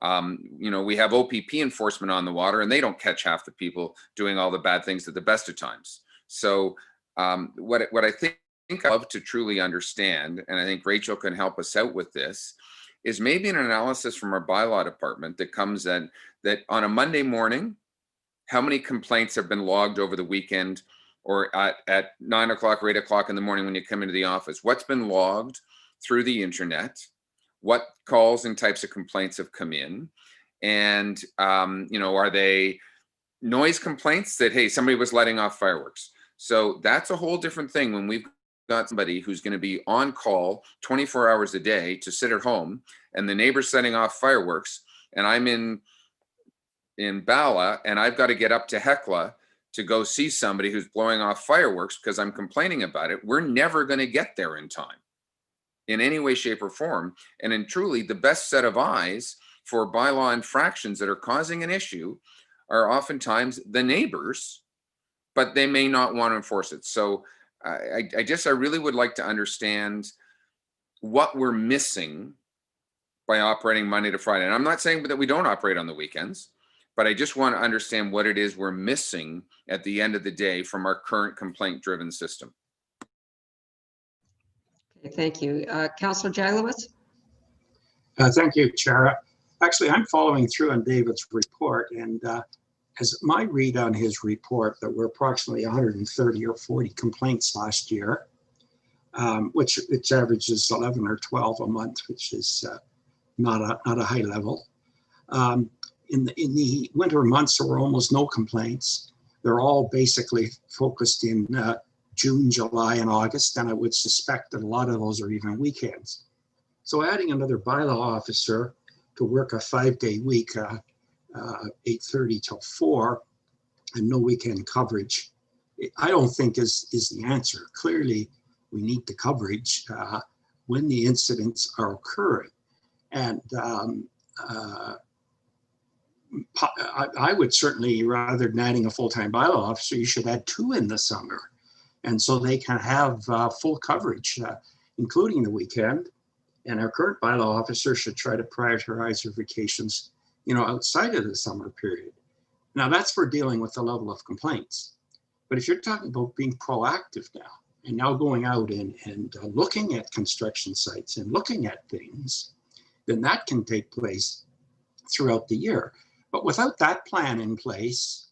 You know, we have OPP enforcement on the water, and they don't catch half the people doing all the bad things at the best of times. So what I think I'd love to truly understand, and I think Rachel can help us out with this, is maybe an analysis from our bylaw department that comes in that on a Monday morning, how many complaints have been logged over the weekend or at 9 o'clock or 8 o'clock in the morning when you come into the office? What's been logged through the internet? What calls and types of complaints have come in? And, you know, are they noise complaints that, hey, somebody was letting off fireworks? So that's a whole different thing when we've got somebody who's going to be on call 24 hours a day to sit at home and the neighbor's setting off fireworks and I'm in Bala and I've got to get up to Hecla to go see somebody who's blowing off fireworks because I'm complaining about it. We're never going to get there in time in any way, shape or form. And in truly the best set of eyes for bylaw infractions that are causing an issue are oftentimes the neighbors, but they may not want to enforce it. So I really would like to understand what we're missing by operating Monday to Friday. And I'm not saying that we don't operate on the weekends, but I just want to understand what it is we're missing at the end of the day from our current complaint-driven system. Okay, thank you. Councillor Jaglowitz. Thank you, Chair. Actually, I'm following through on David's report, and as my read on his report, that were approximately 130 or 40 complaints last year, which averages 11 or 12 a month, which is not a high level. In the winter months, there were almost no complaints. They're all basically focused in June, July, and August, and I would suspect that a lot of those are even weekends. So adding another bylaw officer to work a 5-day week, 8:30 till 4, and no weekend coverage, I don't think is the answer. Clearly, we need the coverage when the incidents are occurring. And I would certainly, rather than adding a full-time bylaw officer, you should add 2 in the summer. And so they can have full coverage, including the weekend. And our current bylaw officer should try to prioritize her vacations, you know, outside of the summer period. Now that's for dealing with the level of complaints. But if you're talking about being proactive now, and now going out and looking at construction sites and looking at things, then that can take place throughout the year. But without that plan in place,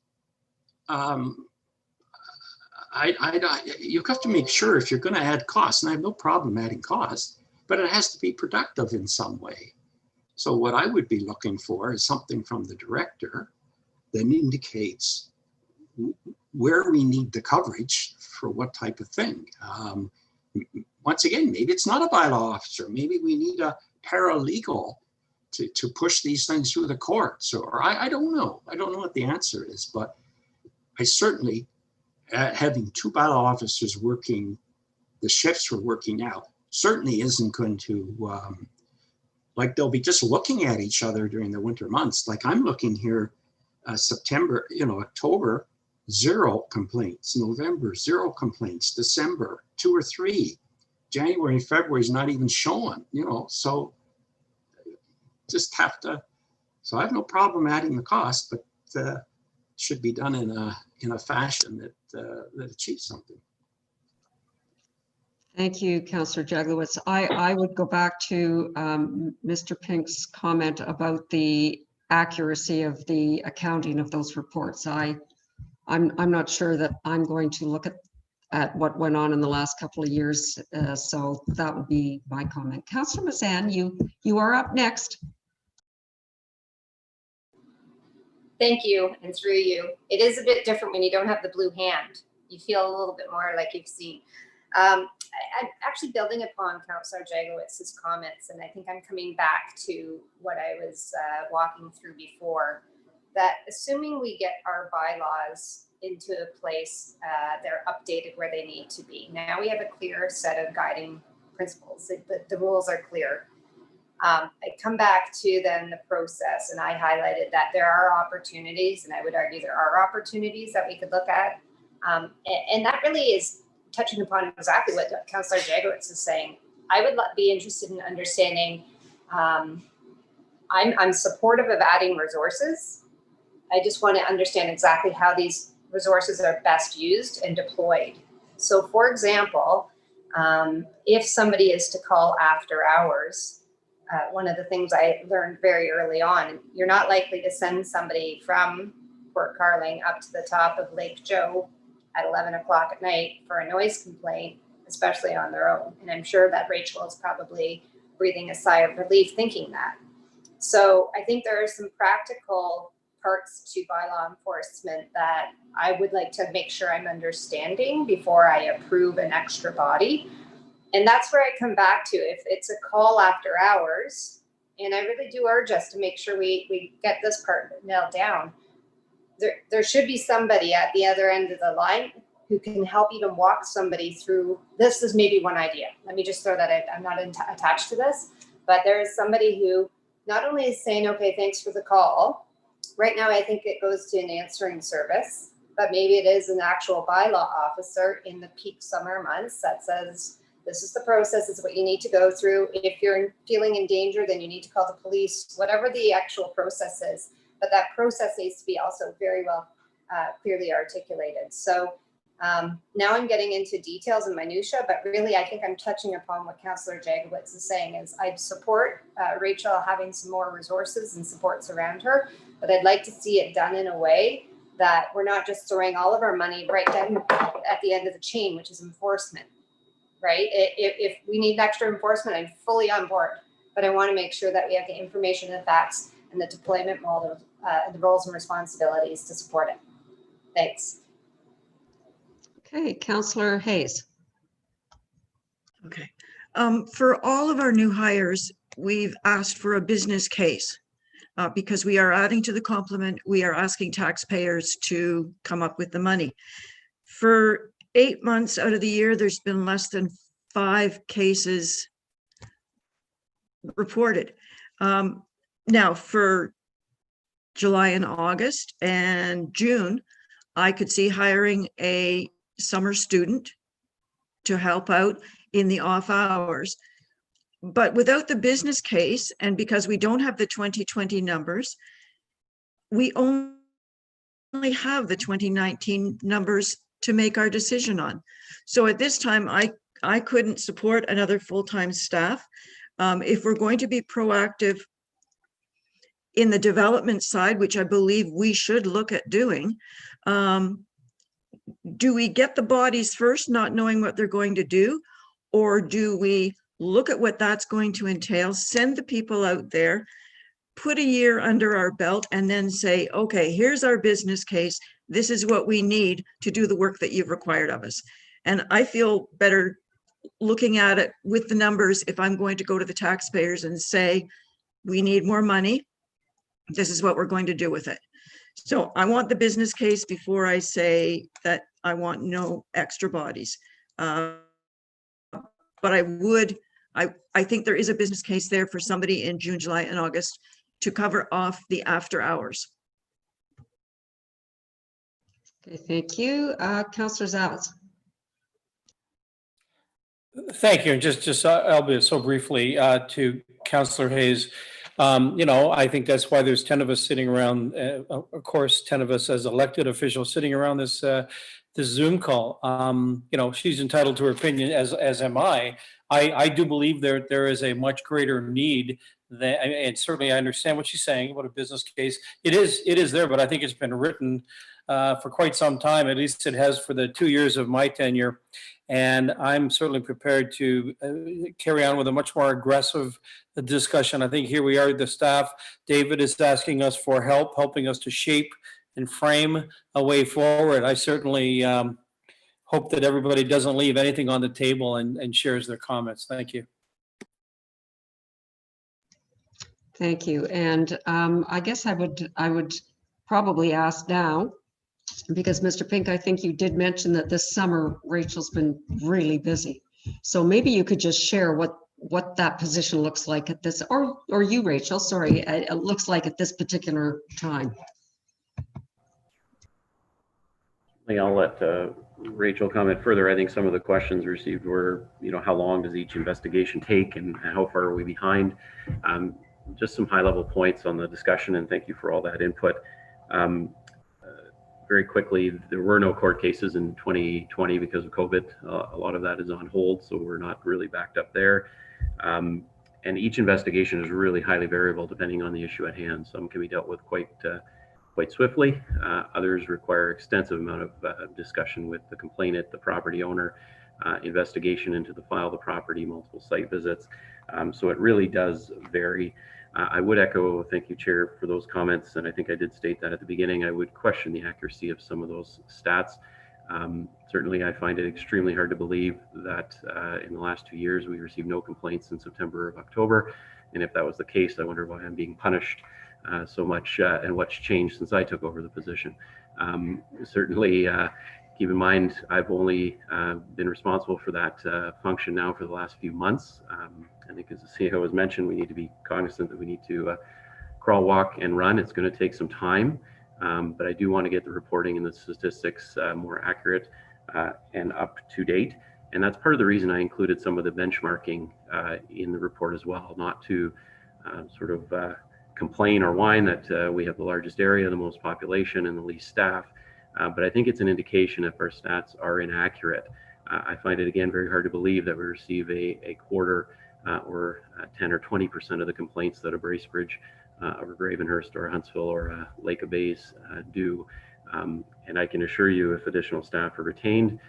you have to make sure if you're going to add costs, and I have no problem adding costs, but it has to be productive in some way. So what I would be looking for is something from the director that indicates where we need the coverage for what type of thing. Once again, maybe it's not a bylaw officer. Maybe we need a paralegal to push these things through the courts, or I don't know. I don't know what the answer is, but I certainly, having 2 bylaw officers working the shifts we're working out certainly isn't going to, like they'll be just looking at each other during the winter months. Like I'm looking here, September, October, 0 complaints, November, 0 complaints, December, 2 or 3. January, February is not even showing, you know, so just have to, so I have no problem adding the cost, but should be done in a fashion that achieves something. Thank you, Councillor Jaglowitz. I would go back to Mr. Pink's comment about the accuracy of the accounting of those reports. I'm not sure that I'm going to look at what went on in the last couple of years. So that would be my comment. Councillor Mazan, you are up next. Thank you, and through you. It is a bit different when you don't have the blue hand. You feel a little bit more like you've seen. I'm actually building upon Councillor Jagowitz's comments, and I think I'm coming back to what I was walking through before, that assuming we get our bylaws into a place, they're updated where they need to be. Now we have a clear set of guiding principles. The rules are clear. I come back to then the process, and I highlighted that there are opportunities, and I would argue there are opportunities that we could look at. And that really is touching upon exactly what Councillor Jagowitz is saying. I would be interested in understanding, I'm supportive of adding resources. I just want to understand exactly how these resources are best used and deployed. So for example, if somebody is to call after hours, one of the things I learned very early on, you're not likely to send somebody from Port Carling up to the top of Lake Joe at 11 o'clock at night for a noise complaint, especially on their own. And I'm sure that Rachel is probably breathing a sigh of relief thinking that. So I think there are some practical parts to bylaw enforcement that I would like to make sure I'm understanding before I approve an extra body. And that's where I come back to, if it's a call after hours, and I really do urge us to make sure we get this part nailed down. There should be somebody at the other end of the line who can help even walk somebody through. This is maybe one idea. Let me just throw that out. I'm not attached to this, but there is somebody who not only is saying, okay, thanks for the call. Right now, I think it goes to an answering service, but maybe it is an actual bylaw officer in the peak summer months that says, this is the process, this is what you need to go through. If you're feeling in danger, then you need to call the police, whatever the actual process is. But that process needs to be also very well clearly articulated. So now I'm getting into details and minutia, but really I think I'm touching upon what Councillor Jagowitz is saying is I'd support Rachel having some more resources and supports around her, but I'd like to see it done in a way that we're not just throwing all of our money right down at the end of the chain, which is enforcement, right? If we need extra enforcement, I'm fully on board, but I want to make sure that we have the information and facts and the deployment model, the roles and responsibilities to support it. Thanks. Okay, Councillor Hayes. Okay. For all of our new hires, we've asked for a business case because we are adding to the complement. We are asking taxpayers to come up with the money. For 8 months out of the year, there's been less than 5 cases reported. Now, for July and August and June, I could see hiring a summer student to help out in the off hours. But without the business case, and because we don't have the 2020 numbers, we only have the 2019 numbers to make our decision on. So at this time, I couldn't support another full-time staff. If we're going to be proactive in the development side, which I believe we should look at doing, do we get the bodies first, not knowing what they're going to do? Or do we look at what that's going to entail, send the people out there, put a year under our belt, and then say, okay, here's our business case. This is what we need to do the work that you've required of us. And I feel better looking at it with the numbers if I'm going to go to the taxpayers and say, we need more money. This is what we're going to do with it. So I want the business case before I say that I want no extra bodies. But I think there is a business case there for somebody in June, July, and August to cover off the after hours. Okay, thank you. Councillor Zavitz. Thank you. And just albeit so briefly, to Councillor Hayes, I think that's why there's 10 of us sitting around, of course, 10 of us as elected officials sitting around this Zoom call. She's entitled to her opinion, as am I. I do believe there is a much greater need that, and certainly I understand what she's saying about a business case. It is there, but I think it's been written for quite some time. At least it has for the 2 years of my tenure. And I'm certainly prepared to carry on with a much more aggressive discussion. I think here we are, the staff. David is asking us for help, helping us to shape and frame a way forward. I certainly hope that everybody doesn't leave anything on the table and shares their comments. Thank you. Thank you. And I guess I would probably ask now, because Mr. Pink, I think you did mention that this summer Rachel's been really busy. So maybe you could just share what that position looks like at this, or you, Rachel, sorry, it looks like at this particular time. I'll let Rachel comment further. I think some of the questions received were, how long does each investigation take and how far are we behind? Just some high level points on the discussion, and thank you for all that input. Very quickly, there were no court cases in 2020 because of COVID. A lot of that is on hold, so we're not really backed up there. And each investigation is really highly variable depending on the issue at hand. Some can be dealt with quite swiftly. Others require extensive amount of discussion with the complainant, the property owner, investigation into the file of the property, multiple site visits. So it really does vary. I would echo, thank you, Chair, for those comments, and I think I did state that at the beginning. I would question the accuracy of some of those stats. Certainly, I find it extremely hard to believe that in the last 2 years, we received no complaints in September or October. And if that was the case, I wonder why I'm being punished so much and what's changed since I took over the position. Certainly, keep in mind, I've only been responsible for that function now for the last few months. I think as the CEO has mentioned, we need to be cognizant that we need to crawl, walk, and run. It's going to take some time, but I do want to get the reporting and the statistics more accurate and up to date. And that's part of the reason I included some of the benchmarking in the report as well, not to sort of complain or whine that we have the largest area, the most population, and the least staff. But I think it's an indication if our stats are inaccurate. I find it, again, very hard to believe that we receive a quarter or 10 or 20% of the complaints that a Bracebridge or Gravenhurst or Huntsville or Lake of Bays do. And I can assure you, if additional staff are retained,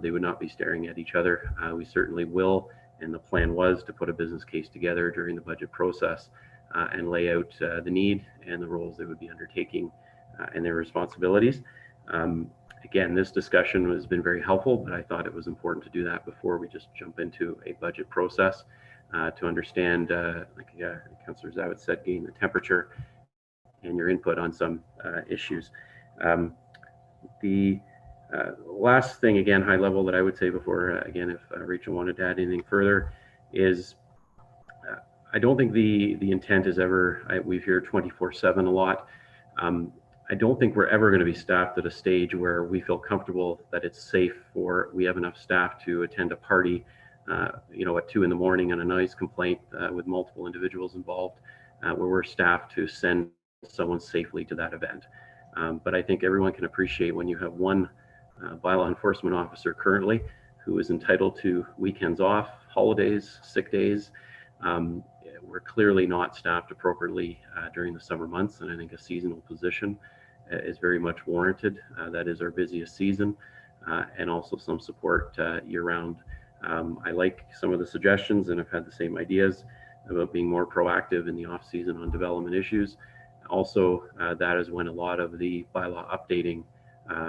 they would not be staring at each other. We certainly will, and the plan was to put a business case together during the budget process and lay out the need and the roles they would be undertaking and their responsibilities. Again, this discussion has been very helpful, but I thought it was important to do that before we just jump into a budget process to understand, like Councillor Zawitz said, gain the temperature and your input on some issues. The last thing, again, high level, that I would say before, again, if Rachel wanted to add anything further, is I don't think the intent is ever, we hear 24/7 a lot. I don't think we're ever going to be staffed at a stage where we feel comfortable that it's safe for, we have enough staff to attend a party, at 2 in the morning on a noise complaint with multiple individuals involved, where we're staffed to send someone safely to that event. But I think everyone can appreciate when you have one bylaw enforcement officer currently who is entitled to weekends off, holidays, sick days. We're clearly not staffed appropriately during the summer months, and I think a seasonal position is very much warranted. That is our busiest season, and also some support year-round. I like some of the suggestions, and I've had the same ideas about being more proactive in the off-season on development issues. Also, that is when a lot of the bylaw updating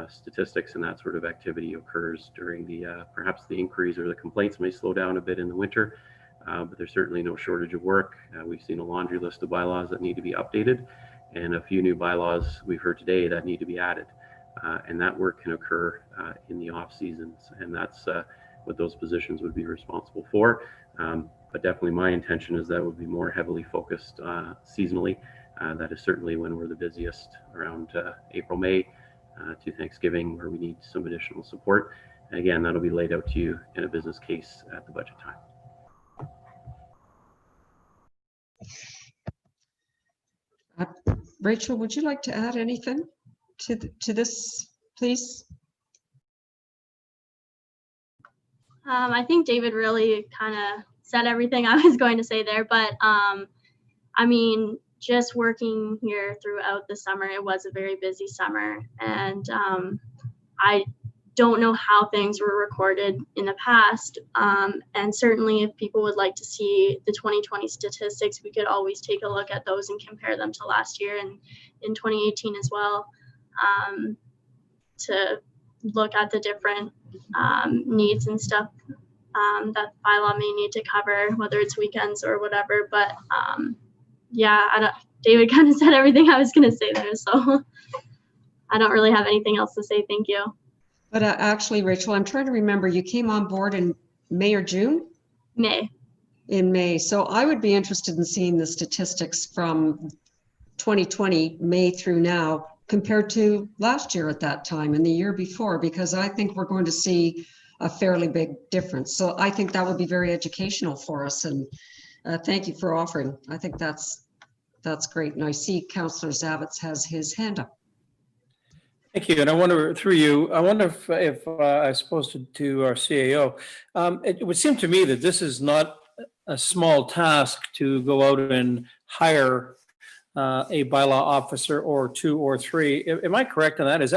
statistics and that sort of activity occurs during the perhaps the inquiries or the complaints may slow down a bit in the winter, but there's certainly no shortage of work. We've seen a laundry list of bylaws that need to be updated, and a few new bylaws we've heard today that need to be added. And that work can occur in the off seasons, and that's what those positions would be responsible for. But definitely my intention is that would be more heavily focused seasonally. That is certainly when we're the busiest, around April, May to Thanksgiving, where we need some additional support. And again, that'll be laid out to you in a business case at the budget time. Rachel, would you like to add anything to this, please? I think David really kind of said everything I was going to say there, but I mean, just working here throughout the summer, it was a very busy summer, and I don't know how things were recorded in the past, and certainly if people would like to see the 2020 statistics, we could always take a look at those and compare them to last year and in 2018 as well, to look at the different needs and stuff that bylaw may need to cover, whether it's weekends or whatever. But yeah, David kind of said everything I was going to say there, so I don't really have anything else to say. Thank you. But actually, Rachel, I'm trying to remember, you came on board in May or June? May. In May. So I would be interested in seeing the statistics from 2020, May through now, compared to last year at that time and the year before, because I think we're going to see a fairly big difference. So I think that would be very educational for us. And thank you for offering. I think that's great. And I see Councillor Zavitz has his hand up. Thank you. And I wonder, through you, I wonder if I suppose to our CAO, it would seem to me that this is not a small task to go out and hire a bylaw officer or two or three. Am I correct on that? Is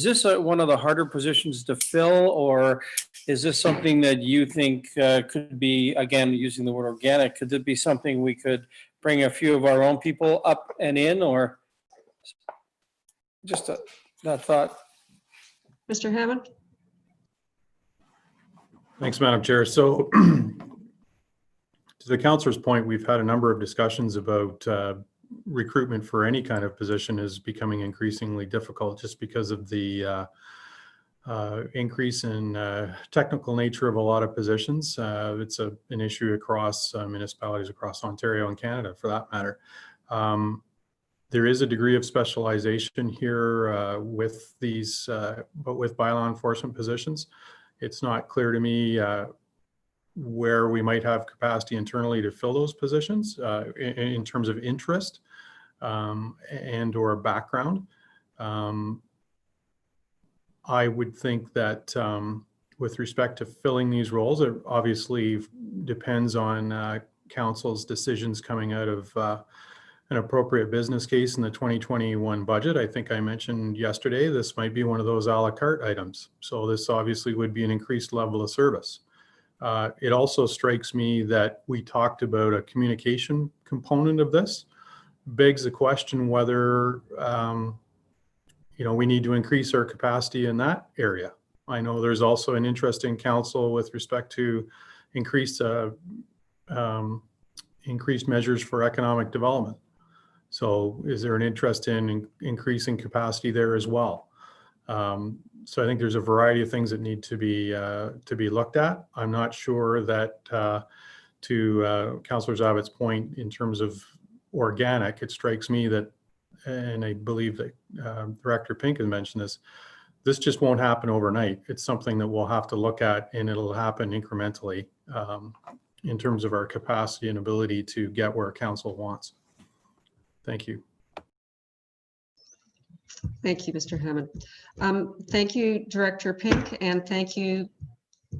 this one of the harder positions to fill, or is this something that you think could be, again, using the word organic, could it be something we could bring a few of our own people up and in, or just that thought? Mr. Hammond? Thanks, Madam Chair. So to the councillor's point, we've had a number of discussions about recruitment for any kind of position is becoming increasingly difficult just because of the increase in technical nature of a lot of positions. It's an issue across municipalities across Ontario and Canada, for that matter. There is a degree of specialization here with these, but with bylaw enforcement positions. It's not clear to me where we might have capacity internally to fill those positions in terms of interest and or background. I would think that with respect to filling these roles, it obviously depends on council's decisions coming out of an appropriate business case in the 2021 budget. I think I mentioned yesterday, this might be one of those a la carte items. So this obviously would be an increased level of service. It also strikes me that we talked about a communication component of this. Begs the question whether we need to increase our capacity in that area. I know there's also an interest in council with respect to increased measures for economic development. So is there an interest in increasing capacity there as well? So I think there's a variety of things that need to be looked at. I'm not sure that to Councillor Zavitz's point in terms of organic, it strikes me that, and I believe that Director Pink has mentioned this just won't happen overnight. It's something that we'll have to look at, and it'll happen incrementally in terms of our capacity and ability to get where council wants. Thank you. Thank you, Mr. Hammond. Thank you, Director Pink, and thank you,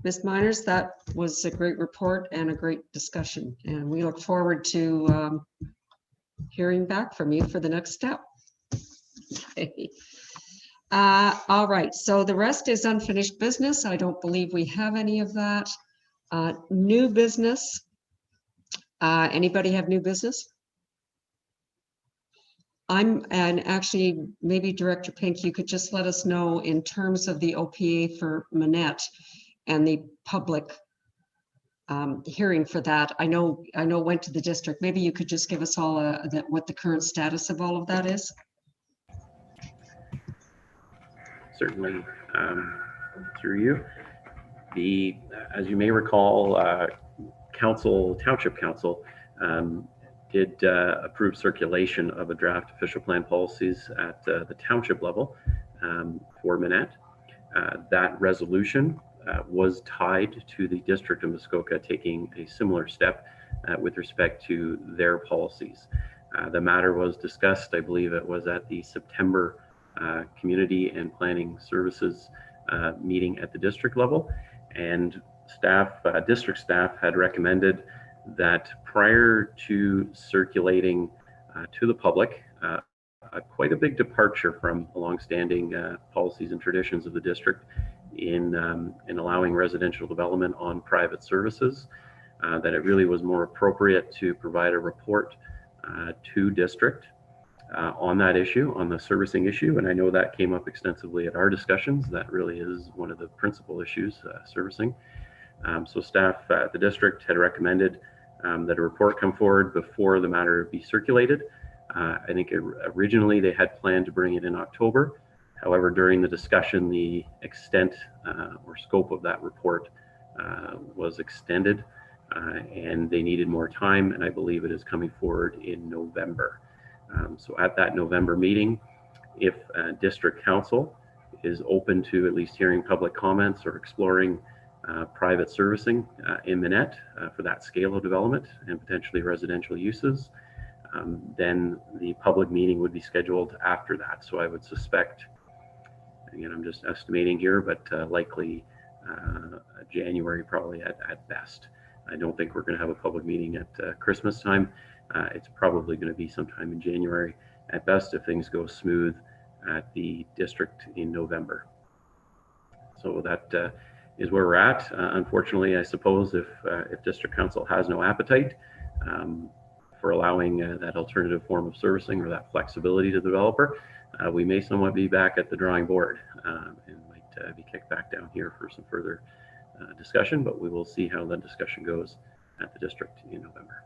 Ms. Miners. That was a great report and a great discussion, and we look forward to hearing back from you for the next step. Okay. All right, so the rest is unfinished business. I don't believe we have any of that. New business. Anybody have new business? And actually, maybe Director Pink, you could just let us know in terms of the OPA for Manette and the public hearing for that. I know went to the district. Maybe you could just give us all what the current status of all of that is. Certainly, through you. As you may recall, Township Council did approve circulation of a draft official plan policies at the township level for Manette. That resolution was tied to the District of Muskoka taking a similar step with respect to their policies. The matter was discussed, I believe it was at the September Community and Planning Services meeting at the district level, and district staff had recommended that prior to circulating to the public, quite a big departure from the longstanding policies and traditions of the district in allowing residential development on private services, that it really was more appropriate to provide a report to district on that issue, on the servicing issue. And I know that came up extensively at our discussions. That really is one of the principal issues, servicing. So staff at the district had recommended that a report come forward before the matter be circulated. I think originally they had planned to bring it in October. However, during the discussion, the extent or scope of that report was extended and they needed more time, and I believe it is coming forward in November. So at that November meeting, if district council is open to at least hearing public comments or exploring private servicing in Minette for that scale of development and potentially residential uses, then the public meeting would be scheduled after that. So I would suspect, again, I'm just estimating here, but likely January probably at best. I don't think we're going to have a public meeting at Christmas time. It's probably going to be sometime in January at best if things go smooth at the district in November. So that is where we're at. Unfortunately, I suppose if district council has no appetite for allowing that alternative form of servicing or that flexibility to the developer, we may somewhat be back at the drawing board and might be kicked back down here for some further discussion, but we will see how that discussion goes at the district in November.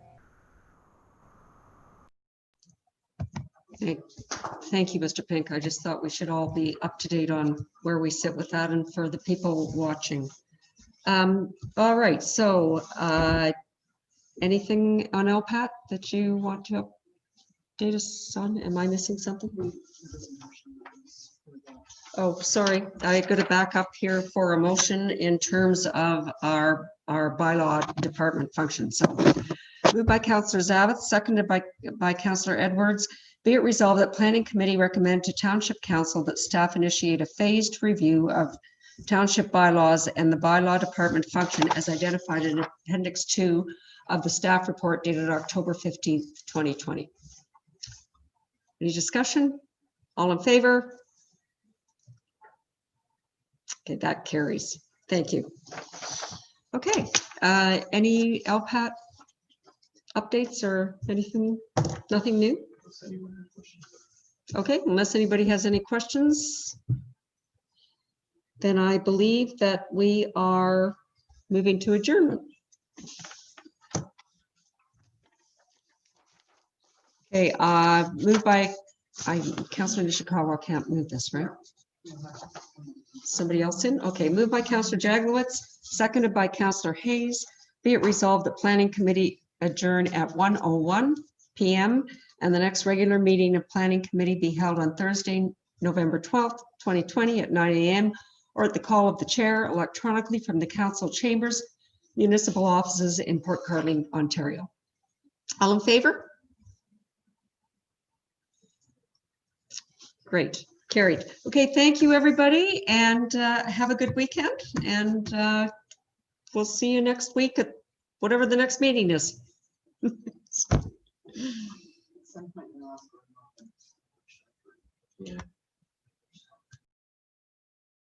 Thank you, Mr. Pink. I just thought we should all be up to date on where we sit with that and for the people watching. All right, so anything on LPAT that you want to update us on? Am I missing something? Oh, sorry, I got to back up here for a motion in terms of our bylaw department function. So moved by Councillor Zavitz, seconded by Councillor Edwards. Be it resolved that Planning Committee recommend to Township Council that staff initiate a phased review of township bylaws and the bylaw department function as identified in Appendix 2 of the staff report dated October 15th, 2020. Any discussion? All in favor? Okay, that carries. Thank you. Okay, any LPAT updates or anything? Nothing new? Okay, unless anybody has any questions, then I believe that we are moving to adjournment. Okay, moved by Councillor Nishikawa can't move this, right? Somebody else in? Okay, moved by Councillor Jaglowitz, seconded by Councillor Hayes. Be it resolved that Planning Committee adjourn at 1:01 p.m. and the next regular meeting of Planning Committee be held on Thursday, November 12th, 2020 at 9 a.m. or at the call of the chair electronically from the council chambers, municipal offices in Port Carling, Ontario. All in favor? Great, carried. Okay, thank you everybody, and have a good weekend, and we'll see you next week at whatever the next meeting is. Yeah.